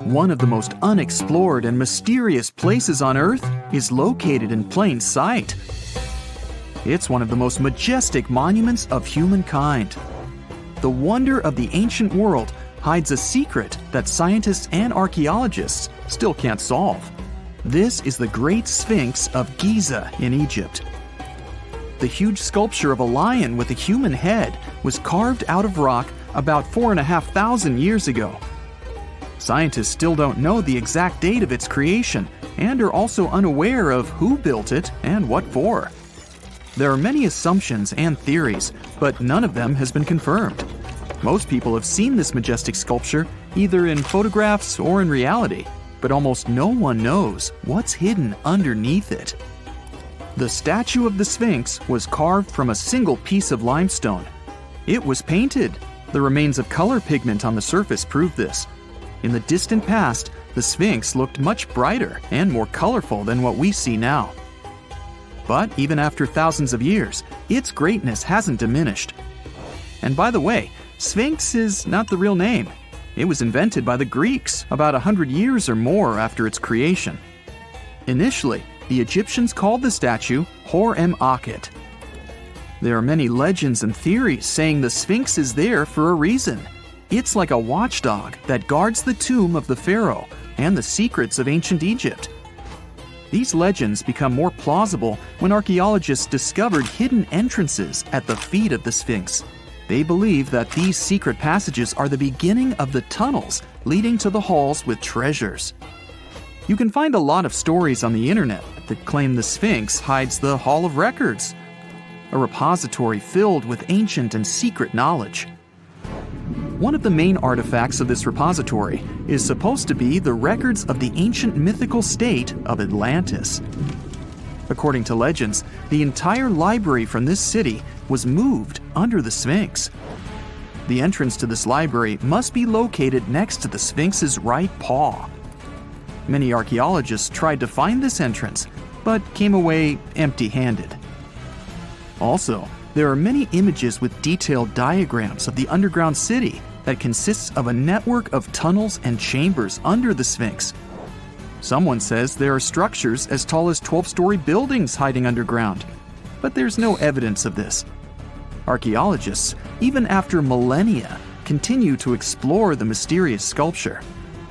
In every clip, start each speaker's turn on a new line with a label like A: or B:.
A: One of the most unexplored and mysterious places on Earth is located in plain sight. It's one of the most majestic monuments of humankind. The wonder of the ancient world hides a secret that scientists and archaeologists still can't solve. This is the Great Sphinx of Giza in Egypt. The huge sculpture of a lion with a human head was carved out of rock about 4,500 years ago. Scientists still don't know the exact date of its creation and are also unaware of who built it and what for. There are many assumptions and theories, but none of them has been confirmed. Most people have seen this majestic sculpture either in photographs or in reality, but almost no one knows what's hidden underneath it. The statue of the Sphinx was carved from a single piece of limestone. It was painted. The remains of color pigment on the surface prove this. In the distant past, the Sphinx looked much brighter and more colorful than what we see now. But even after thousands of years, its greatness hasn't diminished. And by the way, Sphinx is not the real name. It was invented by the Greeks about 100 years or more after its creation. Initially, the Egyptians called the statue Hor-em-Akhet. There are many legends and theories saying the Sphinx is there for a reason. It's like a watchdog that guards the tomb of the pharaoh and the secrets of ancient Egypt. These legends become more plausible when archaeologists discovered hidden entrances at the feet of the Sphinx. They believe that these secret passages are the beginning of the tunnels leading to the halls with treasures. You can find a lot of stories on the internet that claim the Sphinx hides the Hall of Records, a repository filled with ancient and secret knowledge. One of the main artifacts of this repository is supposed to be the records of the ancient mythical state of Atlantis. According to legends, the entire library from this city was moved under the Sphinx. The entrance to this library must be located next to the Sphinx's right paw. Many archaeologists tried to find this entrance, but came away empty-handed. Also, there are many images with detailed diagrams of the underground city that consists of a network of tunnels and chambers under the Sphinx. Someone says there are structures as tall as 12-story buildings hiding underground, but there's no evidence of this. Archaeologists, even after millennia, continue to explore the mysterious sculpture.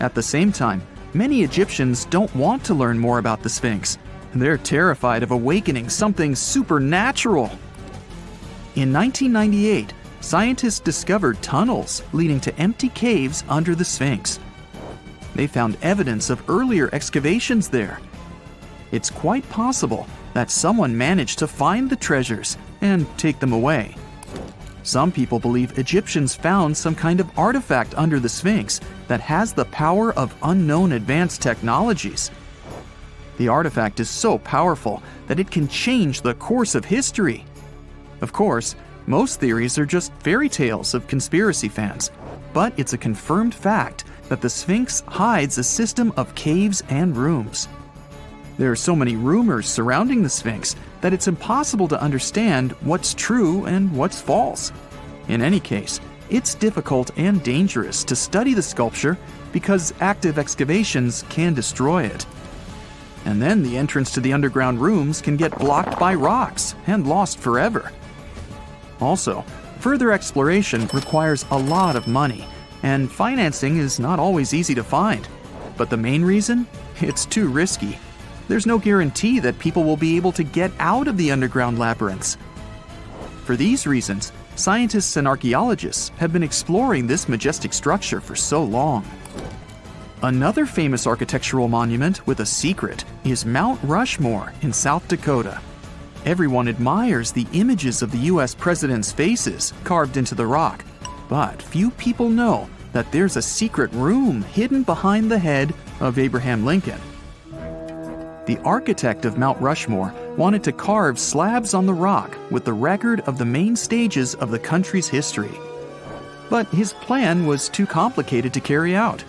A: At the same time, many Egyptians don't want to learn more about the Sphinx. They're terrified of awakening something supernatural. In 1998, scientists discovered tunnels leading to empty caves under the Sphinx. They found evidence of earlier excavations there. It's quite possible that someone managed to find the treasures and take them away. Some people believe Egyptians found some kind of artifact under the Sphinx that has the power of unknown advanced technologies. The artifact is so powerful that it can change the course of history. Of course, most theories are just fairy tales of conspiracy fans, but it's a confirmed fact that the Sphinx hides a system of caves and rooms. There are so many rumors surrounding the Sphinx that it's impossible to understand what's true and what's false. In any case, it's difficult and dangerous to study the sculpture because active excavations can destroy it. And then the entrance to the underground rooms can get blocked by rocks and lost forever. Also, further exploration requires a lot of money, and financing is not always easy to find. But the main reason? It's too risky. There's no guarantee that people will be able to get out of the underground labyrinths. For these reasons, scientists and archaeologists have been exploring this majestic structure for so long. Another famous architectural monument with a secret is Mount Rushmore in South Dakota. Everyone admires the images of the US presidents' faces carved into the rock, but few people know that there's a secret room hidden behind the head of Abraham Lincoln. The architect of Mount Rushmore wanted to carve slabs on the rock with the record of the main stages of the country's history. But his plan was too complicated to carry out.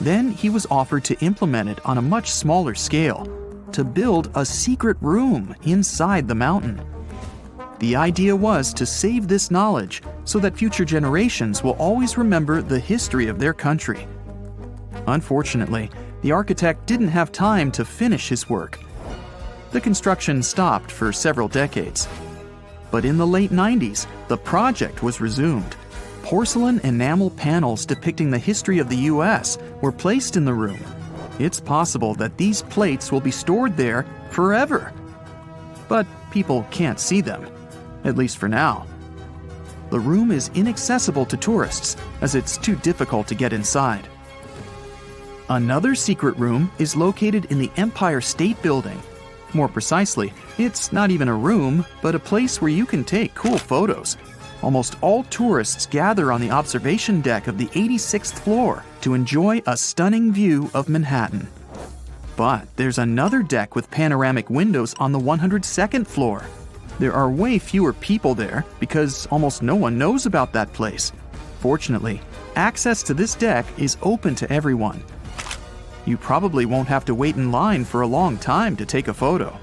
A: Then he was offered to implement it on a much smaller scale, to build a secret room inside the mountain. The idea was to save this knowledge so that future generations will always remember the history of their country. Unfortunately, the architect didn't have time to finish his work. The construction stopped for several decades. But in the late 90s, the project was resumed. Porcelain enamel panels depicting the history of the US were placed in the room. It's possible that these plates will be stored there forever. But people can't see them, at least for now. The room is inaccessible to tourists as it's too difficult to get inside. Another secret room is located in the Empire State Building. More precisely, it's not even a room, but a place where you can take cool photos. Almost all tourists gather on the observation deck of the 86th floor to enjoy a stunning view of Manhattan. But there's another deck with panoramic windows on the 102nd floor. There are way fewer people there because almost no one knows about that place. Fortunately, access to this deck is open to everyone. You probably won't have to wait in line for a long time to take a photo.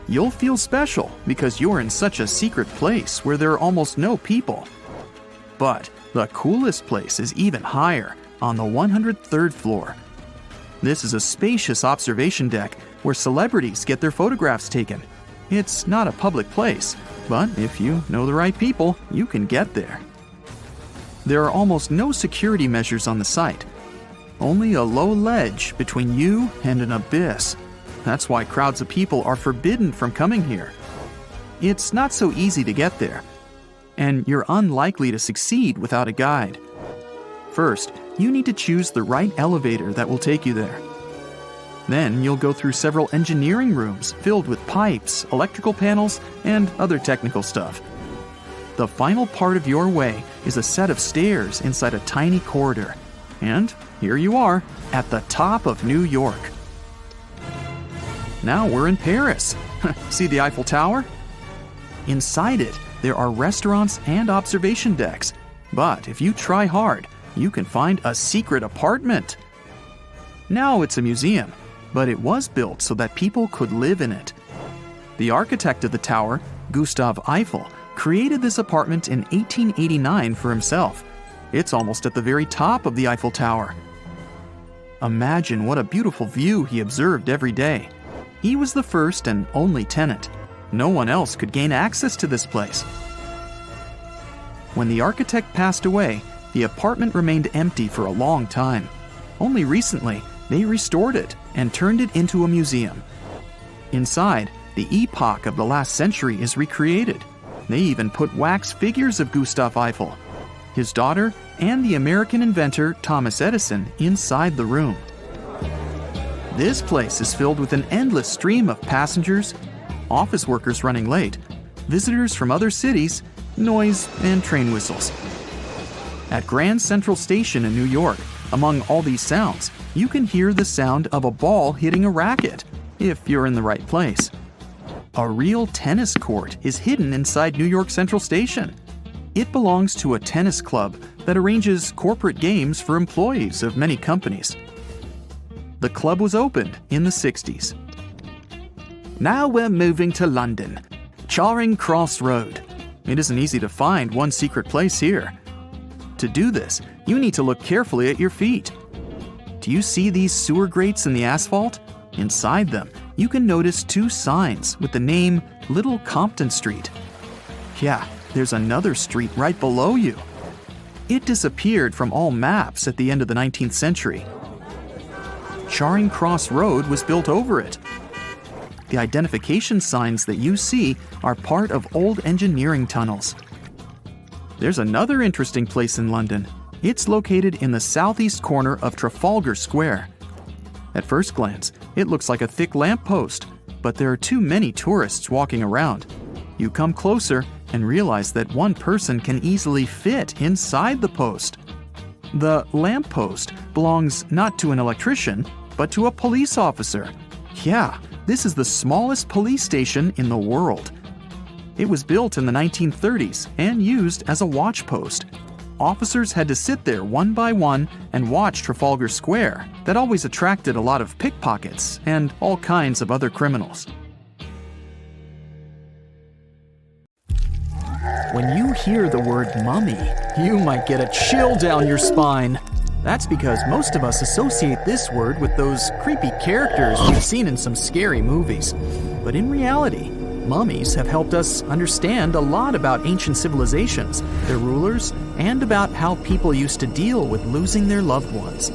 A: You'll feel special because you're in such a secret place where there are almost no people. But the coolest place is even higher, on the 103rd floor. This is a spacious observation deck where celebrities get their photographs taken. It's not a public place, but if you know the right people, you can get there. There are almost no security measures on the site. Only a low ledge between you and an abyss. That's why crowds of people are forbidden from coming here. It's not so easy to get there, and you're unlikely to succeed without a guide. First, you need to choose the right elevator that will take you there. Then you'll go through several engineering rooms filled with pipes, electrical panels, and other technical stuff. The final part of your way is a set of stairs inside a tiny corridor. And here you are, at the top of New York. Now we're in Paris. See the Eiffel Tower? Inside it, there are restaurants and observation decks. But if you try hard, you can find a secret apartment. Now it's a museum, but it was built so that people could live in it. The architect of the tower, Gustav Eiffel, created this apartment in 1889 for himself. It's almost at the very top of the Eiffel Tower. Imagine what a beautiful view he observed every day. He was the first and only tenant. No one else could gain access to this place. When the architect passed away, the apartment remained empty for a long time. Only recently, they restored it and turned it into a museum. Inside, the epoch of the last century is recreated. They even put wax figures of Gustav Eiffel, his daughter, and the American inventor Thomas Edison inside the room. This place is filled with an endless stream of passengers, office workers running late, visitors from other cities, noise, and train whistles. At Grand Central Station in New York, among all these sounds, you can hear the sound of a ball hitting a racket, if you're in the right place. A real tennis court is hidden inside New York Central Station. It belongs to a tennis club that arranges corporate games for employees of many companies. The club was opened in the 60s. Now we're moving to London, Charing Cross Road. It isn't easy to find one secret place here. To do this, you need to look carefully at your feet. Do you see these sewer grates in the asphalt? Inside them, you can notice two signs with the name Little Compton Street. Yeah, there's another street right below you. It disappeared from all maps at the end of the 19th century. Charing Cross Road was built over it. The identification signs that you see are part of old engineering tunnels. There's another interesting place in London. It's located in the southeast corner of Trafalgar Square. At first glance, it looks like a thick lamppost, but there are too many tourists walking around. You come closer and realize that one person can easily fit inside the post. The lamppost belongs not to an electrician, but to a police officer. Yeah, this is the smallest police station in the world. It was built in the 1930s and used as a watch post. Officers had to sit there one by one and watch Trafalgar Square. That always attracted a lot of pickpockets and all kinds of other criminals. When you hear the word mummy, you might get a chill down your spine. That's because most of us associate this word with those creepy characters we've seen in some scary movies. But in reality, mummies have helped us understand a lot about ancient civilizations, their rulers, and about how people used to deal with losing their loved ones.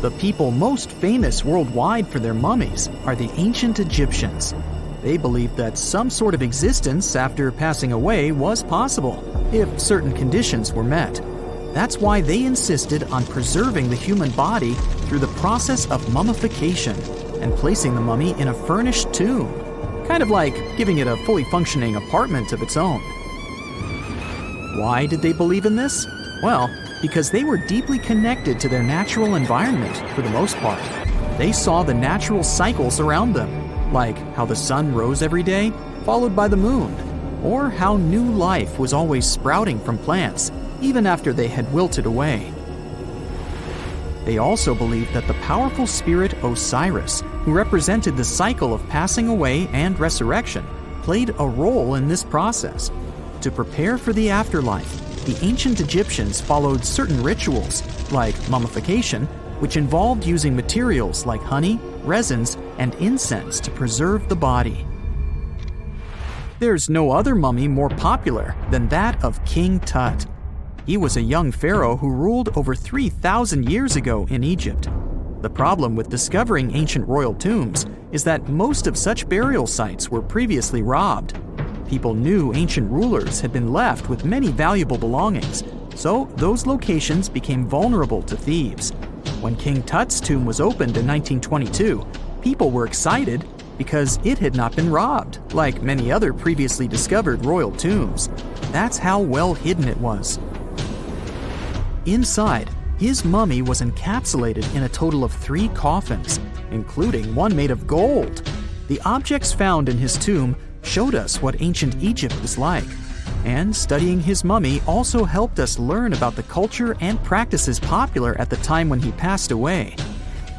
A: The people most famous worldwide for their mummies are the ancient Egyptians. They believed that some sort of existence after passing away was possible, if certain conditions were met. That's why they insisted on preserving the human body through the process of mummification and placing the mummy in a furnished tomb, kind of like giving it a fully functioning apartment of its own. Why did they believe in this? Well, because they were deeply connected to their natural environment for the most part. They saw the natural cycles around them, like how the sun rose every day, followed by the moon, or how new life was always sprouting from plants, even after they had wilted away. They also believed that the powerful spirit Osiris, who represented the cycle of passing away and resurrection, played a role in this process. To prepare for the afterlife, the ancient Egyptians followed certain rituals, like mummification, which involved using materials like honey, resins, and incense to preserve the body. There's no other mummy more popular than that of King Tut. He was a young pharaoh who ruled over 3,000 years ago in Egypt. The problem with discovering ancient royal tombs is that most of such burial sites were previously robbed. People knew ancient rulers had been left with many valuable belongings, so those locations became vulnerable to thieves. When King Tut's tomb was opened in 1922, people were excited because it had not been robbed, like many other previously discovered royal tombs. That's how well hidden it was. Inside, his mummy was encapsulated in a total of 3 coffins, including one made of gold. The objects found in his tomb showed us what ancient Egypt was like, and studying his mummy also helped us learn about the culture and practices popular at the time when he passed away.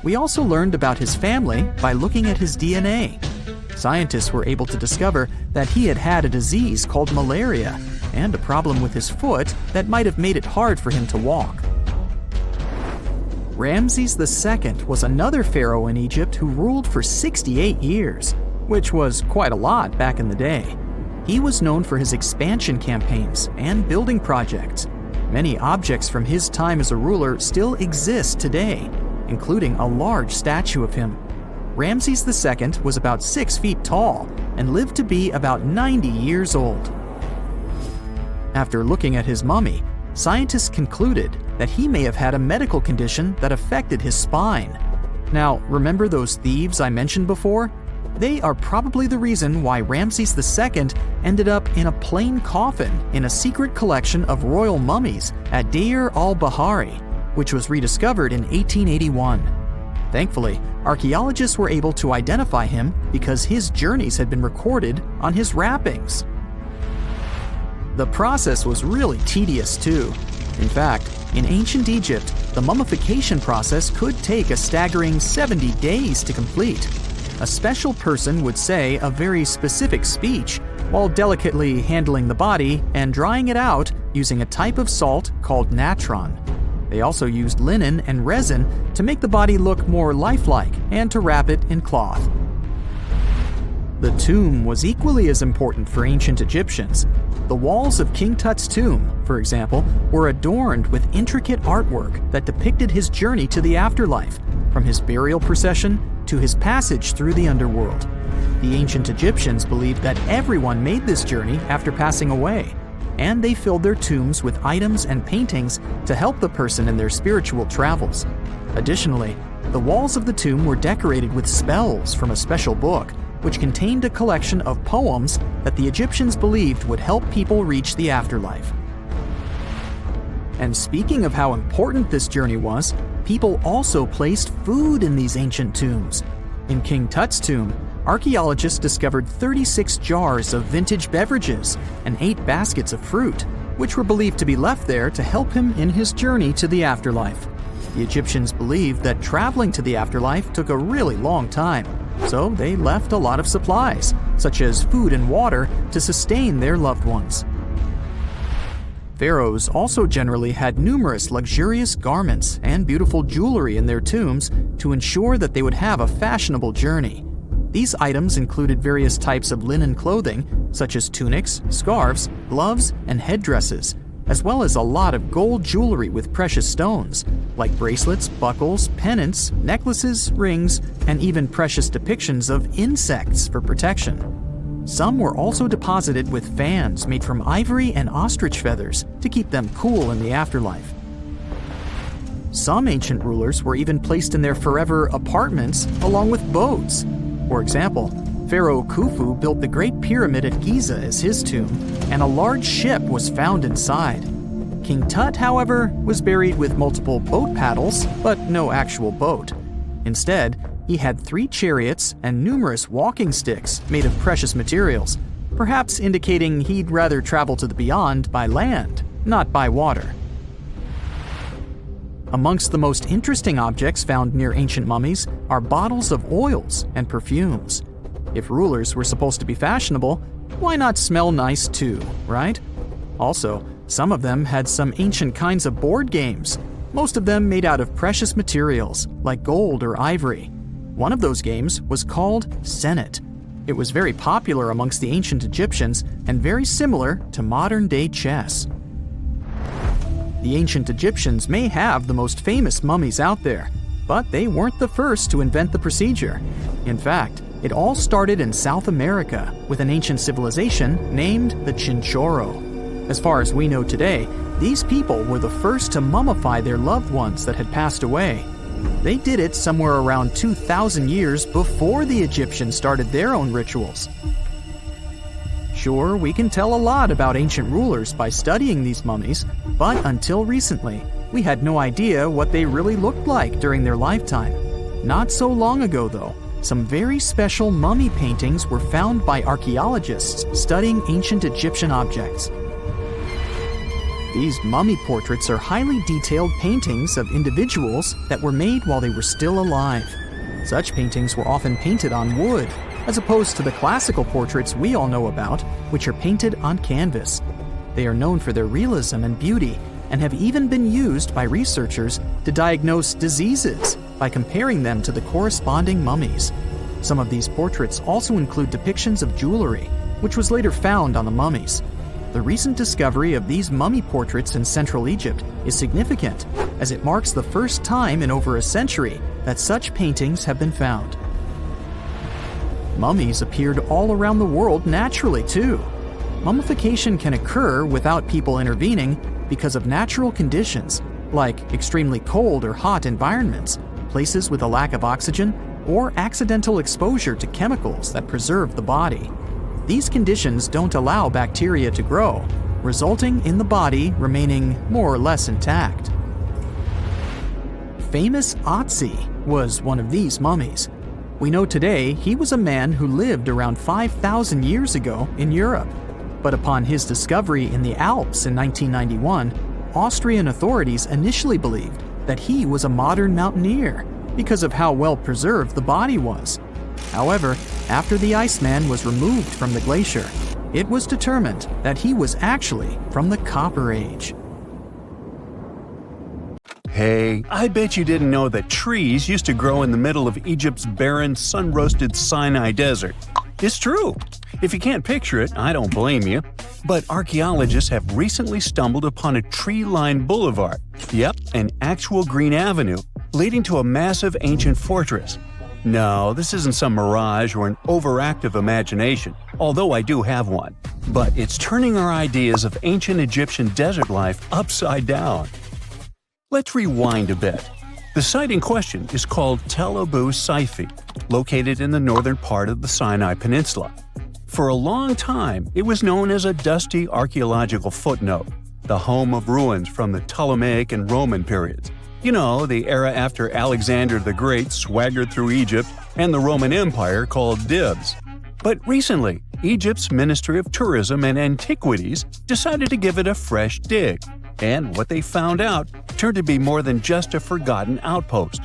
A: We also learned about his family by looking at his DNA. Scientists were able to discover that he had had a disease called malaria and a problem with his foot that might have made it hard for him to walk. Ramses II was another pharaoh in Egypt who ruled for 68 years, which was quite a lot back in the day. He was known for his expansion campaigns and building projects. Many objects from his time as a ruler still exist today, including a large statue of him. Ramses II was about 6 feet tall and lived to be about 90 years old. After looking at his mummy, scientists concluded that he may have had a medical condition that affected his spine. Now, remember those thieves I mentioned before? They are probably the reason why Ramses II ended up in a plain coffin in a secret collection of royal mummies at Deir al-Bahari, which was rediscovered in 1881. Thankfully, archaeologists were able to identify him because his journeys had been recorded on his wrappings. The process was really tedious too. In fact, in ancient Egypt, the mummification process could take a staggering 70 days to complete. A special person would say a very specific speech while delicately handling the body and drying it out using a type of salt called natron. They also used linen and resin to make the body look more lifelike and to wrap it in cloth. The tomb was equally as important for ancient Egyptians. The walls of King Tut's tomb, for example, were adorned with intricate artwork that depicted his journey to the afterlife, from his burial procession to his passage through the underworld. The ancient Egyptians believed that everyone made this journey after passing away, and they filled their tombs with items and paintings to help the person in their spiritual travels. Additionally, the walls of the tomb were decorated with spells from a special book, which contained a collection of poems that the Egyptians believed would help people reach the afterlife. And speaking of how important this journey was, people also placed food in these ancient tombs. In King Tut's tomb, archaeologists discovered 36 jars of vintage beverages and 8 baskets of fruit, which were believed to be left there to help him in his journey to the afterlife. The Egyptians believed that traveling to the afterlife took a really long time, so they left a lot of supplies, such as food and water, to sustain their loved ones. Pharaohs also generally had numerous luxurious garments and beautiful jewelry in their tombs to ensure that they would have a fashionable journey. These items included various types of linen clothing, such as tunics, scarves, gloves, and headdresses, as well as a lot of gold jewelry with precious stones, like bracelets, buckles, pendants, necklaces, rings, and even precious depictions of insects for protection. Some were also deposited with fans made from ivory and ostrich feathers to keep them cool in the afterlife. Some ancient rulers were even placed in their forever apartments along with boats. For example, Pharaoh Khufu built the Great Pyramid at Giza as his tomb, and a large ship was found inside. King Tut, however, was buried with multiple boat paddles, but no actual boat. Instead, he had 3 chariots and numerous walking sticks made of precious materials, perhaps indicating he'd rather travel to the beyond by land, not by water. Amongst the most interesting objects found near ancient mummies are bottles of oils and perfumes. If rulers were supposed to be fashionable, why not smell nice too, right? Also, some of them had some ancient kinds of board games, most of them made out of precious materials like gold or ivory. One of those games was called Senet. It was very popular amongst the ancient Egyptians and very similar to modern-day chess. The ancient Egyptians may have the most famous mummies out there, but they weren't the first to invent the procedure. In fact, it all started in South America with an ancient civilization named the Chinchorro. As far as we know today, these people were the first to mummify their loved ones that had passed away. They did it somewhere around 2,000 years before the Egyptians started their own rituals. Sure, we can tell a lot about ancient rulers by studying these mummies, but until recently, we had no idea what they really looked like during their lifetime. Not so long ago, though, some very special mummy paintings were found by archaeologists studying ancient Egyptian objects. These mummy portraits are highly detailed paintings of individuals that were made while they were still alive. Such paintings were often painted on wood, as opposed to the classical portraits we all know about, which are painted on canvas. They are known for their realism and beauty, and have even been used by researchers to diagnose diseases by comparing them to the corresponding mummies. Some of these portraits also include depictions of jewelry, which was later found on the mummies. The recent discovery of these mummy portraits in Central Egypt is significant, as it marks the first time in over a century that such paintings have been found. Mummies appeared all around the world naturally, too. Mummification can occur without people intervening because of natural conditions, like extremely cold or hot environments, places with a lack of oxygen, or accidental exposure to chemicals that preserve the body. These conditions don't allow bacteria to grow, resulting in the body remaining more or less intact. Famous Otzi was one of these mummies. We know today he was a man who lived around 5,000 years ago in Europe. But upon his discovery in the Alps in 1991, Austrian authorities initially believed that he was a modern mountaineer because of how well preserved the body was. However, after the Iceman was removed from the glacier, it was determined that he was actually from the Copper Age.
B: Hey, I bet you didn't know that trees used to grow in the middle of Egypt's barren, sun-roasted Sinai Desert. It's true. If you can't picture it, I don't blame you. But archaeologists have recently stumbled upon a tree-lined boulevard. Yep, an actual green avenue, leading to a massive ancient fortress. No, this isn't some mirage or an overactive imagination, although I do have one. But it's turning our ideas of ancient Egyptian desert life upside down. Let's rewind a bit. The site in question is called Tel Abu Saifi, located in the northern part of the Sinai Peninsula. For a long time, it was known as a dusty archaeological footnote, the home of ruins from the Ptolemaic and Roman periods. You know, the era after Alexander the Great swaggered through Egypt and the Roman Empire called dibs. But recently, Egypt's Ministry of Tourism and Antiquities decided to give it a fresh dig. And what they found out turned to be more than just a forgotten outpost.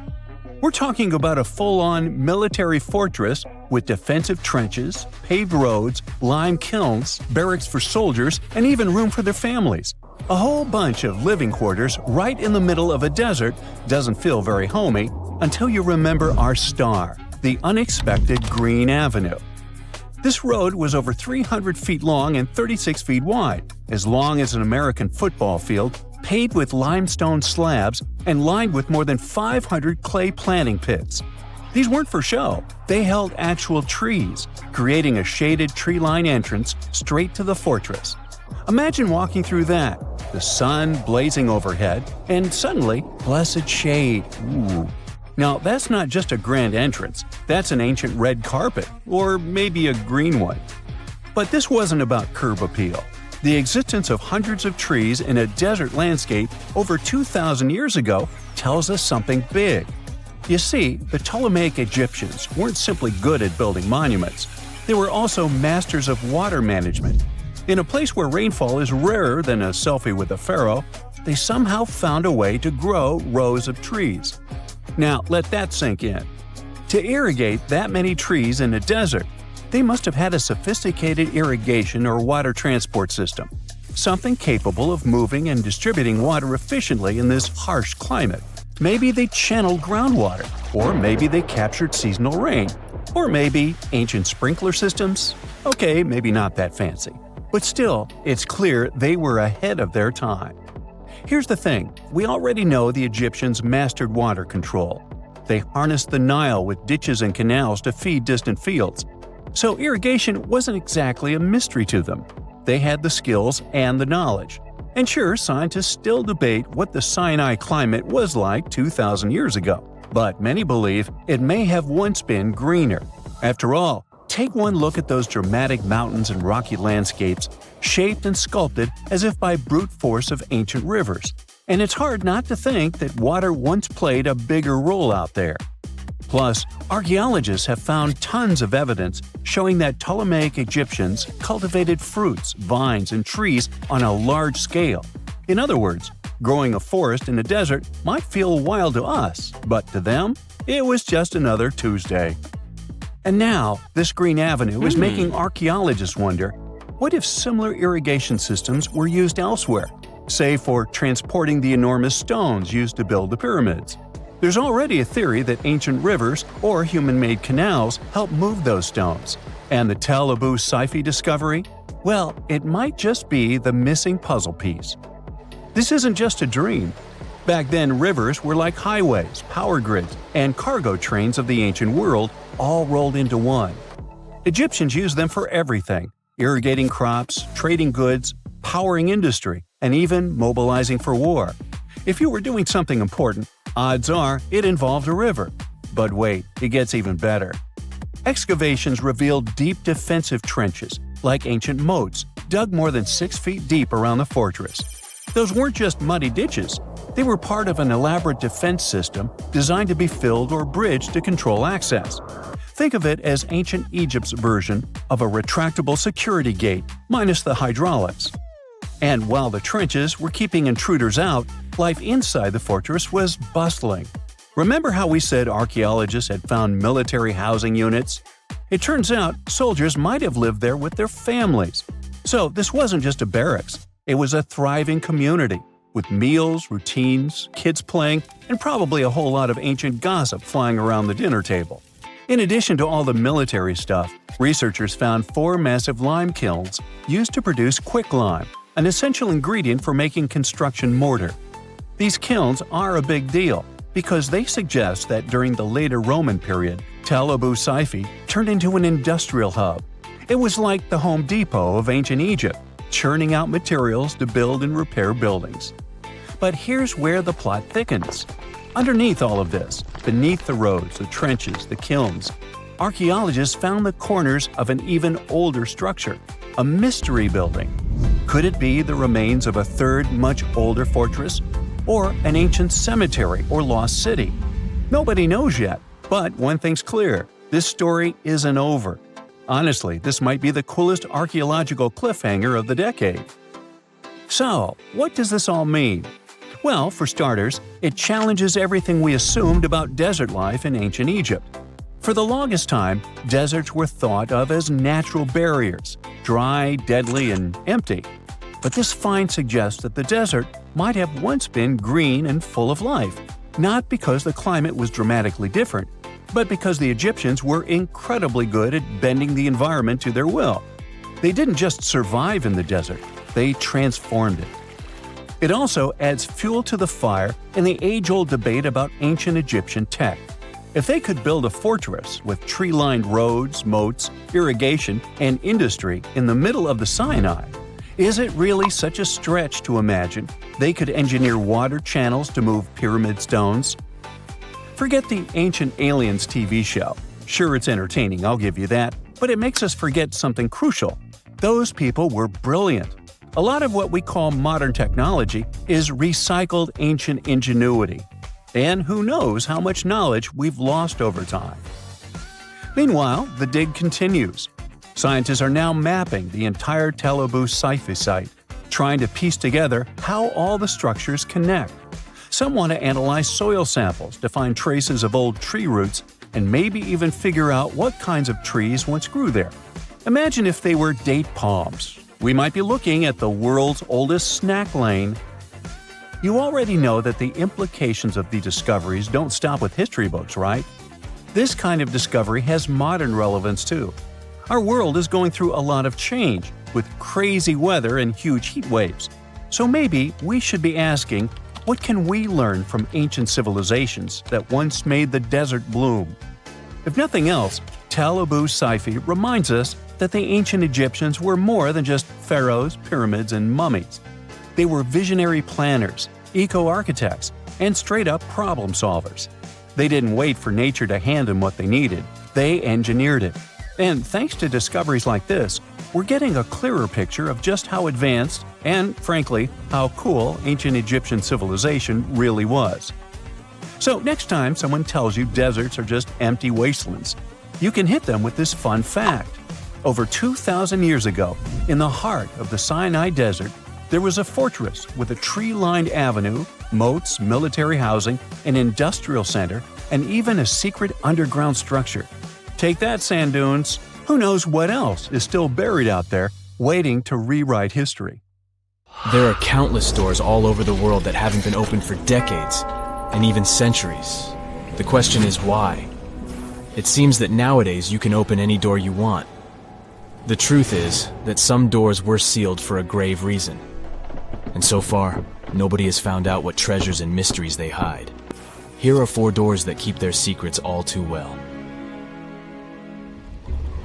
B: We're talking about a full-on military fortress with defensive trenches, paved roads, lime kilns, barracks for soldiers, and even room for their families. A whole bunch of living quarters right in the middle of a desert doesn't feel very homey until you remember our star, the unexpected Green Avenue. This road was over 300 feet long and 36 feet wide, as long as an American football field, paved with limestone slabs and lined with more than 500 clay planting pits. These weren't for show. They held actual trees, creating a shaded tree-line entrance straight to the fortress. Imagine walking through that, the sun blazing overhead, and suddenly, blessed shade. Ooh. Now, that's not just a grand entrance, that's an ancient red carpet, or maybe a green one. But this wasn't about curb appeal. The existence of hundreds of trees in a desert landscape over 2,000 years ago tells us something big. You see, the Ptolemaic Egyptians weren't simply good at building monuments. They were also masters of water management. In a place where rainfall is rarer than a selfie with a pharaoh, they somehow found a way to grow rows of trees. Now, let that sink in. To irrigate that many trees in a desert, they must have had a sophisticated irrigation or water transport system, something capable of moving and distributing water efficiently in this harsh climate. Maybe they channeled groundwater, or maybe they captured seasonal rain, or maybe ancient sprinkler systems. Okay, maybe not that fancy. But still, it's clear they were ahead of their time. Here's the thing, we already know the Egyptians mastered water control. They harnessed the Nile with ditches and canals to feed distant fields. So irrigation wasn't exactly a mystery to them. They had the skills and the knowledge. And sure, scientists still debate what the Sinai climate was like 2,000 years ago, but many believe it may have once been greener. After all, take one look at those dramatic mountains and rocky landscapes, shaped and sculpted as if by brute force of ancient rivers. And it's hard not to think that water once played a bigger role out there. Plus, archaeologists have found tons of evidence showing that Ptolemaic Egyptians cultivated fruits, vines, and trees on a large scale. In other words, growing a forest in a desert might feel wild to us, but to them, it was just another Tuesday. And now, this Green Avenue is making archaeologists wonder, what if similar irrigation systems were used elsewhere, say for transporting the enormous stones used to build the pyramids? There's already a theory that ancient rivers or human-made canals helped move those stones. And the Tel Abu Saifi discovery? Well, it might just be the missing puzzle piece. This isn't just a dream. Back then, rivers were like highways, power grids, and cargo trains of the ancient world, all rolled into one. Egyptians used them for everything: irrigating crops, trading goods, powering industry, and even mobilizing for war. If you were doing something important, odds are it involved a river. But wait, it gets even better. Excavations revealed deep defensive trenches, like ancient moats, dug more than 6 feet deep around the fortress. Those weren't just muddy ditches. They were part of an elaborate defense system designed to be filled or bridged to control access. Think of it as ancient Egypt's version of a retractable security gate, minus the hydraulics. And while the trenches were keeping intruders out, life inside the fortress was bustling. Remember how we said archaeologists had found military housing units? It turns out soldiers might have lived there with their families. So this wasn't just a barracks, it was a thriving community, with meals, routines, kids playing, and probably a whole lot of ancient gossip flying around the dinner table. In addition to all the military stuff, researchers found 4 massive lime kilns used to produce quicklime, an essential ingredient for making construction mortar. These kilns are a big deal because they suggest that during the later Roman period, Tel Abu Saifi turned into an industrial hub. It was like the Home Depot of ancient Egypt, churning out materials to build and repair buildings. But here's where the plot thickens. Underneath all of this, beneath the roads, the trenches, the kilns, archaeologists found the corners of an even older structure, a mystery building. Could it be the remains of a third, much older fortress? Or an ancient cemetery or lost city? Nobody knows yet, but one thing's clear, this story isn't over. Honestly, this might be the coolest archaeological cliffhanger of the decade. So, what does this all mean? Well, for starters, it challenges everything we assumed about desert life in ancient Egypt. For the longest time, deserts were thought of as natural barriers, dry, deadly, and empty. But this find suggests that the desert might have once been green and full of life, not because the climate was dramatically different, but because the Egyptians were incredibly good at bending the environment to their will. They didn't just survive in the desert, they transformed it. It also adds fuel to the fire in the age-old debate about ancient Egyptian tech. If they could build a fortress with tree-lined roads, moats, irrigation, and industry in the middle of the Sinai, is it really such a stretch to imagine they could engineer water channels to move pyramid stones? Forget the Ancient Aliens TV show. Sure, it's entertaining, I'll give you that, but it makes us forget something crucial. Those people were brilliant. A lot of what we call modern technology is recycled ancient ingenuity. And who knows how much knowledge we've lost over time. Meanwhile, the dig continues. Scientists are now mapping the entire Tel Abydos site, trying to piece together how all the structures connect. Some want to analyze soil samples to find traces of old tree roots and maybe even figure out what kinds of trees once grew there. Imagine if they were date palms. We might be looking at the world's oldest snack lane. You already know that the implications of the discoveries don't stop with history books, right? This kind of discovery has modern relevance too. Our world is going through a lot of change, with crazy weather and huge heat waves. So maybe we should be asking, what can we learn from ancient civilizations that once made the desert bloom? If nothing else, Tel Abydos sci-fi reminds us that the ancient Egyptians were more than just pharaohs, pyramids, and mummies. They were visionary planners, eco-architects, and straight-up problem solvers. They didn't wait for nature to hand them what they needed. They engineered it. And thanks to discoveries like this, we're getting a clearer picture of just how advanced and, frankly, how cool ancient Egyptian civilization really was. So next time someone tells you deserts are just empty wastelands, you can hit them with this fun fact. Over 2,000 years ago, in the heart of the Sinai Desert, there was a fortress with a tree-lined avenue, moats, military housing, an industrial center, and even a secret underground structure. Take that, sand dunes! Who knows what else is still buried out there, waiting to rewrite history?
C: There are countless doors all over the world that haven't been opened for decades, and even centuries. The question is why? It seems that nowadays you can open any door you want. The truth is that some doors were sealed for a grave reason. And so far, nobody has found out what treasures and mysteries they hide. Here are 4 doors that keep their secrets all too well.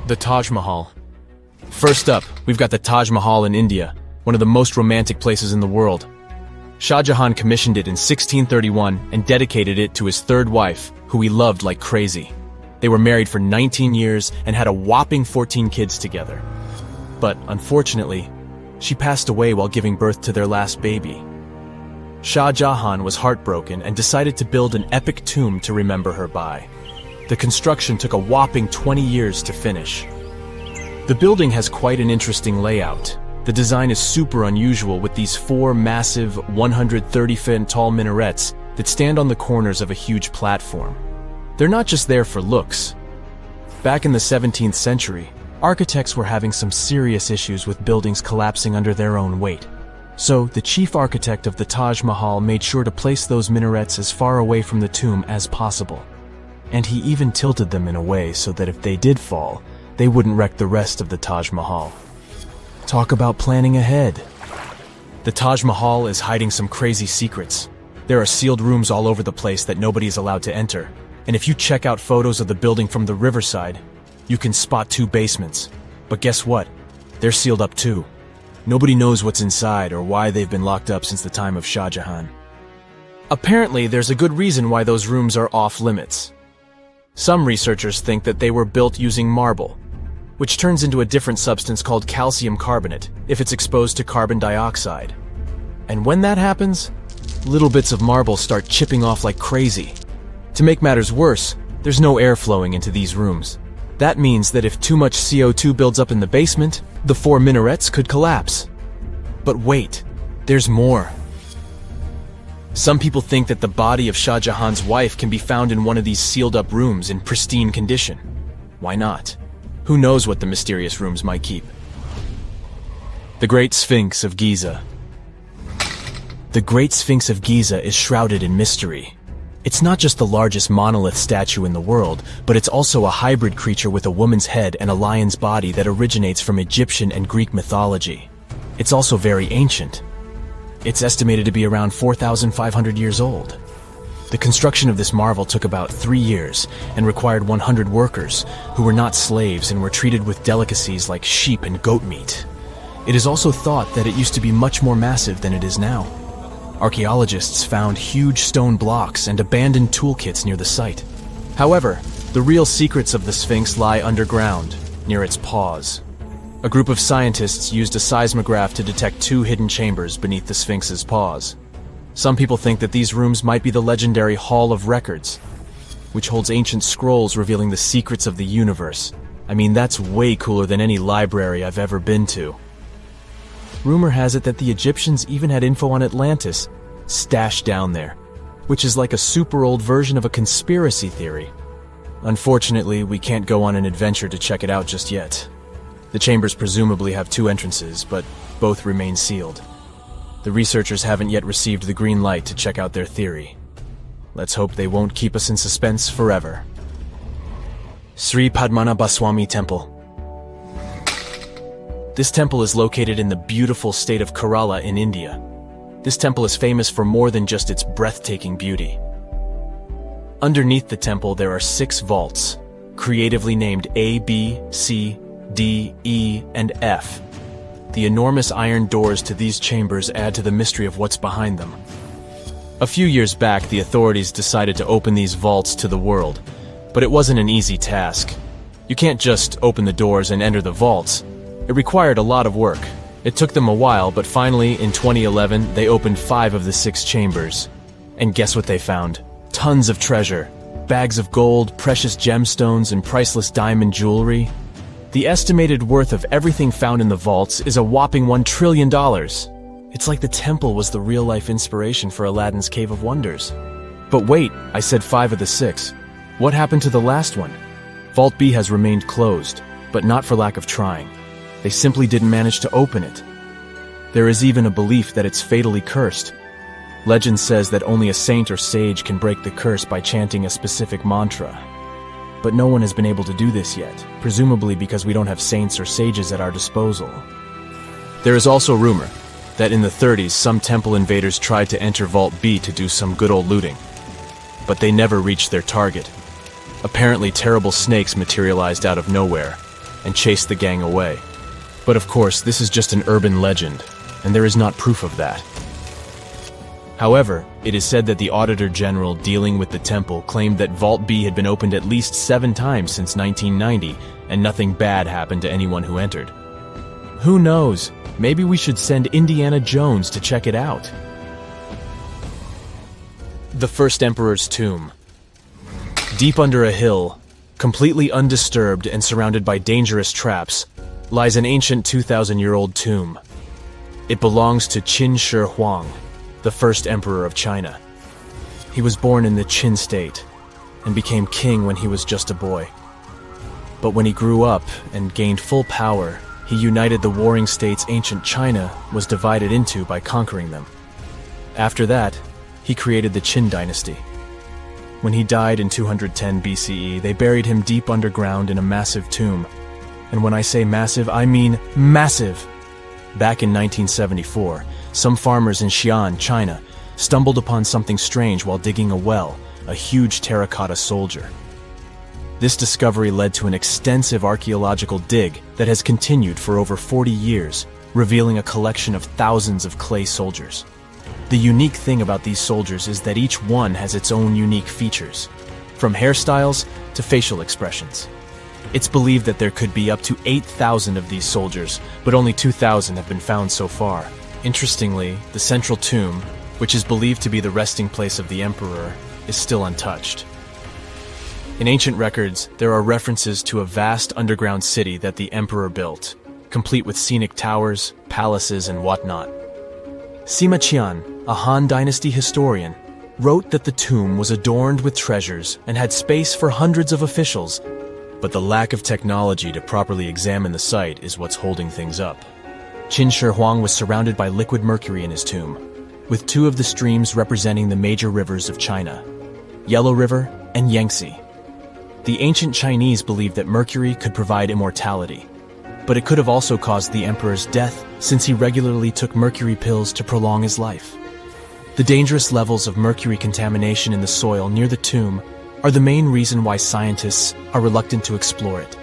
C: The Taj Mahal. First up, we've got the Taj Mahal in India, one of the most romantic places in the world. Shah Jahan commissioned it in 1631 and dedicated it to his 3rd wife, who he loved like crazy. They were married for 19 years and had a whopping 14 kids together. But unfortunately, she passed away while giving birth to their last baby. Shah Jahan was heartbroken and decided to build an epic tomb to remember her by. The construction took a whopping 20 years to finish. The building has quite an interesting layout. The design is super unusual with these 4 massive, 130-foot tall minarets that stand on the corners of a huge platform. They're not just there for looks. Back in the 17th century, architects were having some serious issues with buildings collapsing under their own weight. So, the chief architect of the Taj Mahal made sure to place those minarets as far away from the tomb as possible. And he even tilted them in a way so that if they did fall, they wouldn't wreck the rest of the Taj Mahal. Talk about planning ahead. The Taj Mahal is hiding some crazy secrets. There are sealed rooms all over the place that nobody is allowed to enter. And if you check out photos of the building from the riverside, you can spot 2 basements. But guess what? They're sealed up too. Nobody knows what's inside or why they've been locked up since the time of Shah Jahan. Apparently, there's a good reason why those rooms are off limits. Some researchers think that they were built using marble, which turns into a different substance called calcium carbonate if it's exposed to carbon dioxide. And when that happens, little bits of marble start chipping off like crazy. To make matters worse, there's no air flowing into these rooms. That means that if too much CO2 builds up in the basement, the 4 minarets could collapse. But wait, there's more. Some people think that the body of Shah Jahan's wife can be found in one of these sealed-up rooms in pristine condition. Why not? Who knows what the mysterious rooms might keep? The Great Sphinx of Giza. The Great Sphinx of Giza is shrouded in mystery. It's not just the largest monolith statue in the world, but it's also a hybrid creature with a woman's head and a lion's body that originates from Egyptian and Greek mythology. It's also very ancient. It's estimated to be around 4,500 years old. The construction of this marvel took about 3 years and required 100 workers who were not slaves and were treated with delicacies like sheep and goat meat. It is also thought that it used to be much more massive than it is now. Archaeologists found huge stone blocks and abandoned toolkits near the site. However, the real secrets of the Sphinx lie underground, near its paws. A group of scientists used a seismograph to detect 2 hidden chambers beneath the Sphinx's paws. Some people think that these rooms might be the legendary Hall of Records, which holds ancient scrolls revealing the secrets of the universe. I mean, that's way cooler than any library I've ever been to. Rumor has it that the Egyptians even had info on Atlantis stashed down there, which is like a super old version of a conspiracy theory. Unfortunately, we can't go on an adventure to check it out just yet. The chambers presumably have 2 entrances, but both remain sealed. The researchers haven't yet received the green light to check out their theory. Let's hope they won't keep us in suspense forever. Sri Padmanabhaswamy Temple. This temple is located in the beautiful state of Kerala in India. This temple is famous for more than just its breathtaking beauty. Underneath the temple there are 6 vaults, creatively named A, B, C, D, E, and F. The enormous iron doors to these chambers add to the mystery of what's behind them. A few years back, the authorities decided to open these vaults to the world, but it wasn't an easy task. You can't just open the doors and enter the vaults. It required a lot of work. It took them a while, but finally, in 2011, they opened 5 of the 6 chambers. And guess what they found? Tons of treasure. Bags of gold, precious gemstones, and priceless diamond jewelry. The estimated worth of everything found in the vaults is a whopping $1 trillion. It's like the temple was the real-life inspiration for Aladdin's Cave of Wonders. But wait, I said 5 of the 6. What happened to the last one? Vault B has remained closed, but not for lack of trying. They simply didn't manage to open it. There is even a belief that it's fatally cursed. Legend says that only a saint or sage can break the curse by chanting a specific mantra. But no one has been able to do this yet, presumably because we don't have saints or sages at our disposal. There is also rumor that in the 30s some temple invaders tried to enter Vault B to do some good old looting. But they never reached their target. Apparently terrible snakes materialized out of nowhere and chased the gang away. But of course, this is just an urban legend, and there is not proof of that. However, it is said that the Auditor General dealing with the temple claimed that Vault B had been opened at least 7 times since 1990, and nothing bad happened to anyone who entered. Who knows? Maybe we should send Indiana Jones to check it out. The First Emperor's Tomb. Deep under a hill, completely undisturbed and surrounded by dangerous traps, lies an ancient 2,000-year-old tomb. It belongs to Qin Shi Huang, the first emperor of China. He was born in the Qin state and became king when he was just a boy. But when he grew up and gained full power, he united the warring states ancient China was divided into by conquering them. After that, he created the Qin dynasty. When he died in 210 BCE, they buried him deep underground in a massive tomb. And when I say massive, I mean massive! Back in 1974, some farmers in Xi'an, China, stumbled upon something strange while digging a well, a huge terracotta soldier. This discovery led to an extensive archaeological dig that has continued for over 40 years, revealing a collection of thousands of clay soldiers. The unique thing about these soldiers is that each one has its own unique features, from hairstyles to facial expressions. It's believed that there could be up to 8,000 of these soldiers, but only 2,000 have been found so far. Interestingly, the central tomb, which is believed to be the resting place of the emperor, is still untouched. In ancient records, there are references to a vast underground city that the emperor built, complete with scenic towers, palaces, and whatnot. Sima Qian, a Han Dynasty historian, wrote that the tomb was adorned with treasures and had space for hundreds of officials, but the lack of technology to properly examine the site is what's holding things up. Qin Shi Huang was surrounded by liquid mercury in his tomb, with two of the streams representing the major rivers of China, Yellow River and Yangtze. The ancient Chinese believed that mercury could provide immortality, but it could have also caused the emperor's death since he regularly took mercury pills to prolong his life. The dangerous levels of mercury contamination in the soil near the tomb are the main reason why scientists are reluctant to explore it.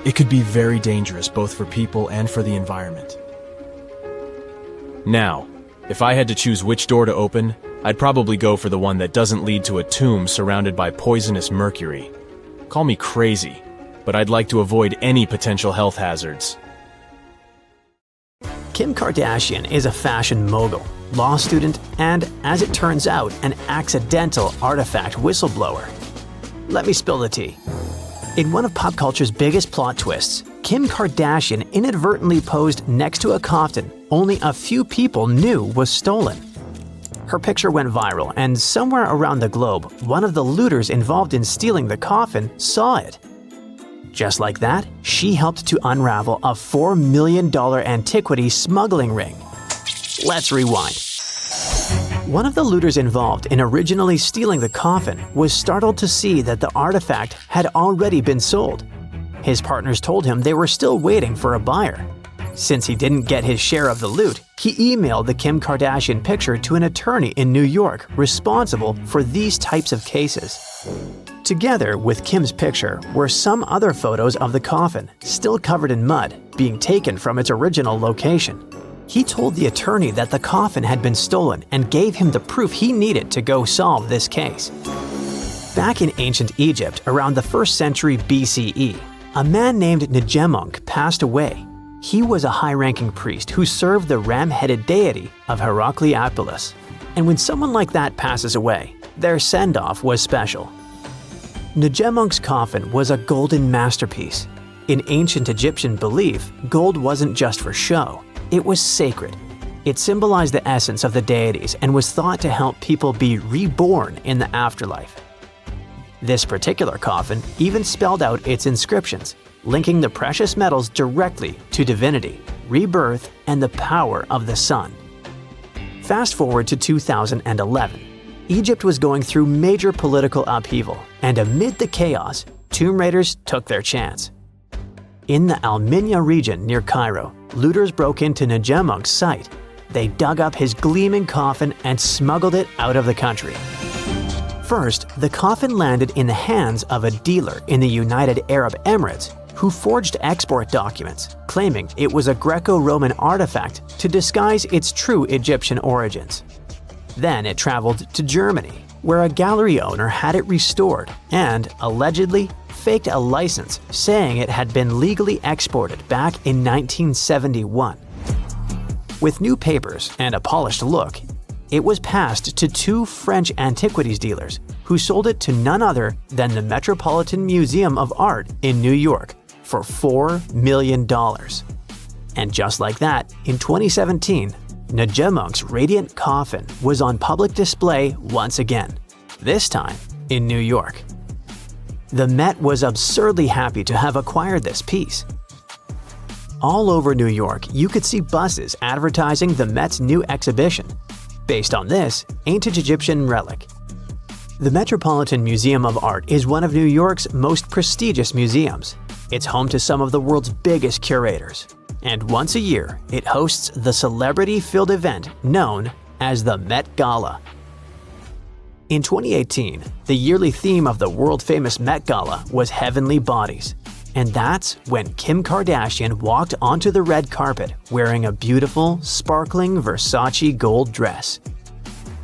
C: It could be very dangerous both for people and for the environment. Now, if I had to choose which door to open, I'd probably go for the one that doesn't lead to a tomb surrounded by poisonous mercury. Call me crazy, but I'd like to avoid any potential health hazards.
D: Kim Kardashian is a fashion mogul, law student, and, as it turns out, an accidental artifact whistleblower. Let me spill the tea. In one of pop culture's biggest plot twists, Kim Kardashian inadvertently posed next to a coffin only a few people knew was stolen. Her picture went viral, and somewhere around the globe, one of the looters involved in stealing the coffin saw it. Just like that, she helped to unravel a $4 million antiquity smuggling ring. Let's rewind. One of the looters involved in originally stealing the coffin was startled to see that the artifact had already been sold. His partners told him they were still waiting for a buyer. Since he didn't get his share of the loot, he emailed the Kim Kardashian picture to an attorney in New York responsible for these types of cases. Together with Kim's picture were some other photos of the coffin, still covered in mud, being taken from its original location. He told the attorney that the coffin had been stolen and gave him the proof he needed to go solve this case. Back in ancient Egypt, around the 1st century BCE, a man named Njemonk passed away. He was a high-ranking priest who served the ram-headed deity of Heracleopolis. And when someone like that passes away, their send-off was special. Njemonk's coffin was a golden masterpiece. In ancient Egyptian belief, gold wasn't just for show, it was sacred. It symbolized the essence of the deities and was thought to help people be reborn in the afterlife. This particular coffin even spelled out its inscriptions, linking the precious metals directly to divinity, rebirth, and the power of the sun. Fast forward to 2011. Egypt was going through major political upheaval, and amid the chaos, tomb raiders took their chance. In the Al-Minya region near Cairo, looters broke into Njemonk's site. They dug up his gleaming coffin and smuggled it out of the country. First, the coffin landed in the hands of a dealer in the United Arab Emirates who forged export documents, claiming it was a Greco-Roman artifact to disguise its true Egyptian origins. Then it traveled to Germany, where a gallery owner had it restored and, allegedly, faked a license saying it had been legally exported back in 1971. With new papers and a polished look, it was passed to two French antiquities dealers who sold it to none other than the Metropolitan Museum of Art in New York for $4 million. And just like that, in 2017, Njemonk's radiant coffin was on public display once again, this time in New York. The Met was absurdly happy to have acquired this piece. All over New York, you could see buses advertising the Met's new exhibition, based on this ancient Egyptian relic. The Metropolitan Museum of Art is one of New York's most prestigious museums. It's home to some of the world's biggest curators. And once a year, it hosts the celebrity-filled event known as the Met Gala. In 2018, the yearly theme of the world-famous Met Gala was Heavenly Bodies. And that's when Kim Kardashian walked onto the red carpet wearing a beautiful, sparkling Versace gold dress.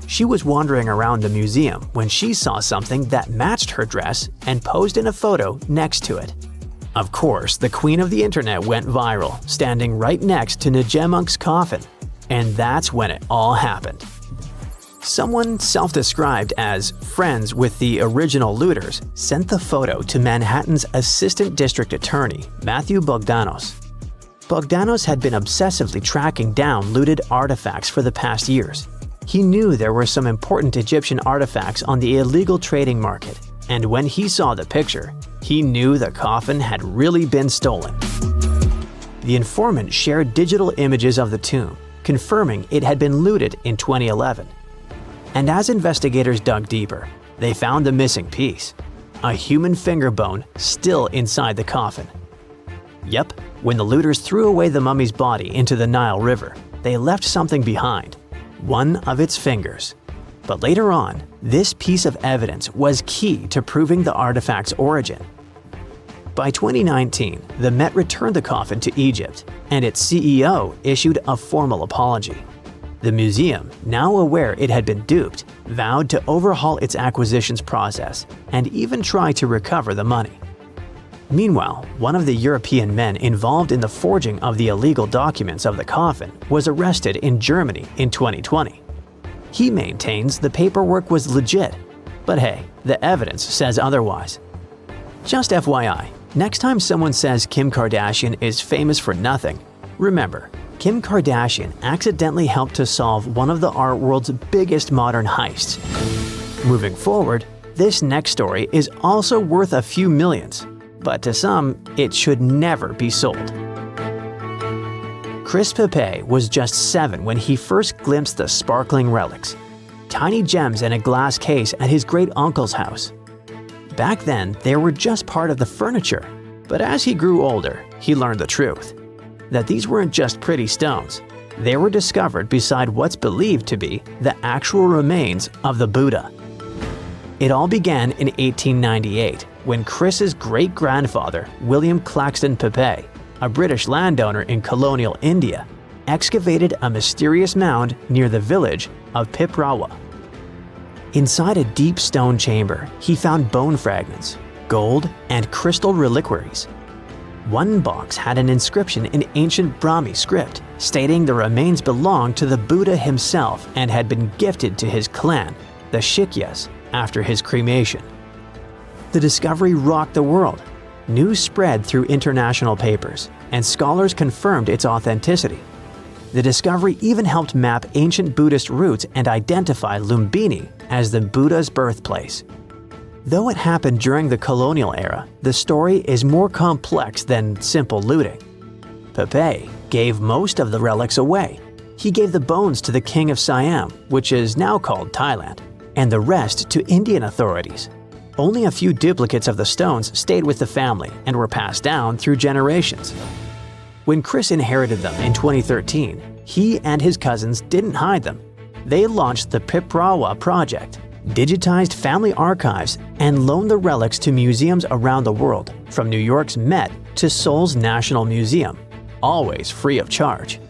D: She was wandering around the museum when she saw something that matched her dress and posed in a photo next to it. Of course, the queen of the internet went viral, standing right next to Njemonk's coffin. And that's when it all happened. Someone self-described as friends with the original looters sent the photo to Manhattan's Assistant District Attorney, Matthew Bogdanos. Bogdanos had been obsessively tracking down looted artifacts for the past years. He knew there were some important Egyptian artifacts on the illegal trading market, and when he saw the picture, he knew the coffin had really been stolen. the informant shared digital images of the tomb, confirming it had been looted in 2011. And as investigators dug deeper, they found the missing piece: a human finger bone still inside the coffin. Yep, when the looters threw away the mummy's body into the Nile River, they left something behind: one of its fingers. But later on, this piece of evidence was key to proving the artifact's origin. By 2019, the Met returned the coffin to Egypt, and its CEO issued a formal apology. The museum, now aware it had been duped, vowed to overhaul its acquisitions process and even try to recover the money. Meanwhile, one of the European men involved in the forging of the illegal documents of the coffin was arrested in Germany in 2020. He maintains the paperwork was legit, but hey, the evidence says otherwise. Just FYI, next time someone says Kim Kardashian is famous for nothing, remember, Kim Kardashian accidentally helped to solve one of the art world's biggest modern heists. Moving forward, this next story is also worth a few millions, but to some, it should never be sold. Chris Pepe was just 7 when he first glimpsed the sparkling relics, tiny gems in a glass case at his great-uncle's house. Back then, they were just part of the furniture, but as he grew older, he learned the truth: that these weren't just pretty stones. They were discovered beside what's believed to be the actual remains of the Buddha. It all began in 1898, when Chris's great-grandfather, William Claxton Pepe, a British landowner in colonial India, excavated a mysterious mound near the village of Piprawa. Inside a deep stone chamber, he found bone fragments, gold, and crystal reliquaries. One box had an inscription in ancient Brahmi script stating the remains belonged to the Buddha himself and had been gifted to his clan, the Shikyas, after his cremation. The discovery rocked the world. News spread through international papers, and scholars confirmed its authenticity. The discovery even helped map ancient Buddhist roots and identify Lumbini as the Buddha's birthplace. Though it happened during the colonial era, the story is more complex than simple looting. Pepe gave most of the relics away. He gave the bones to the king of Siam, which is now called Thailand, and the rest to Indian authorities. Only a few duplicates of the stones stayed with the family and were passed down through generations. When Chris inherited them in 2013, he and his cousins didn't hide them. They launched the Piprawa project, digitized family archives, and loaned the relics to museums around the world, from New York's Met to Seoul's National Museum, always free of charge.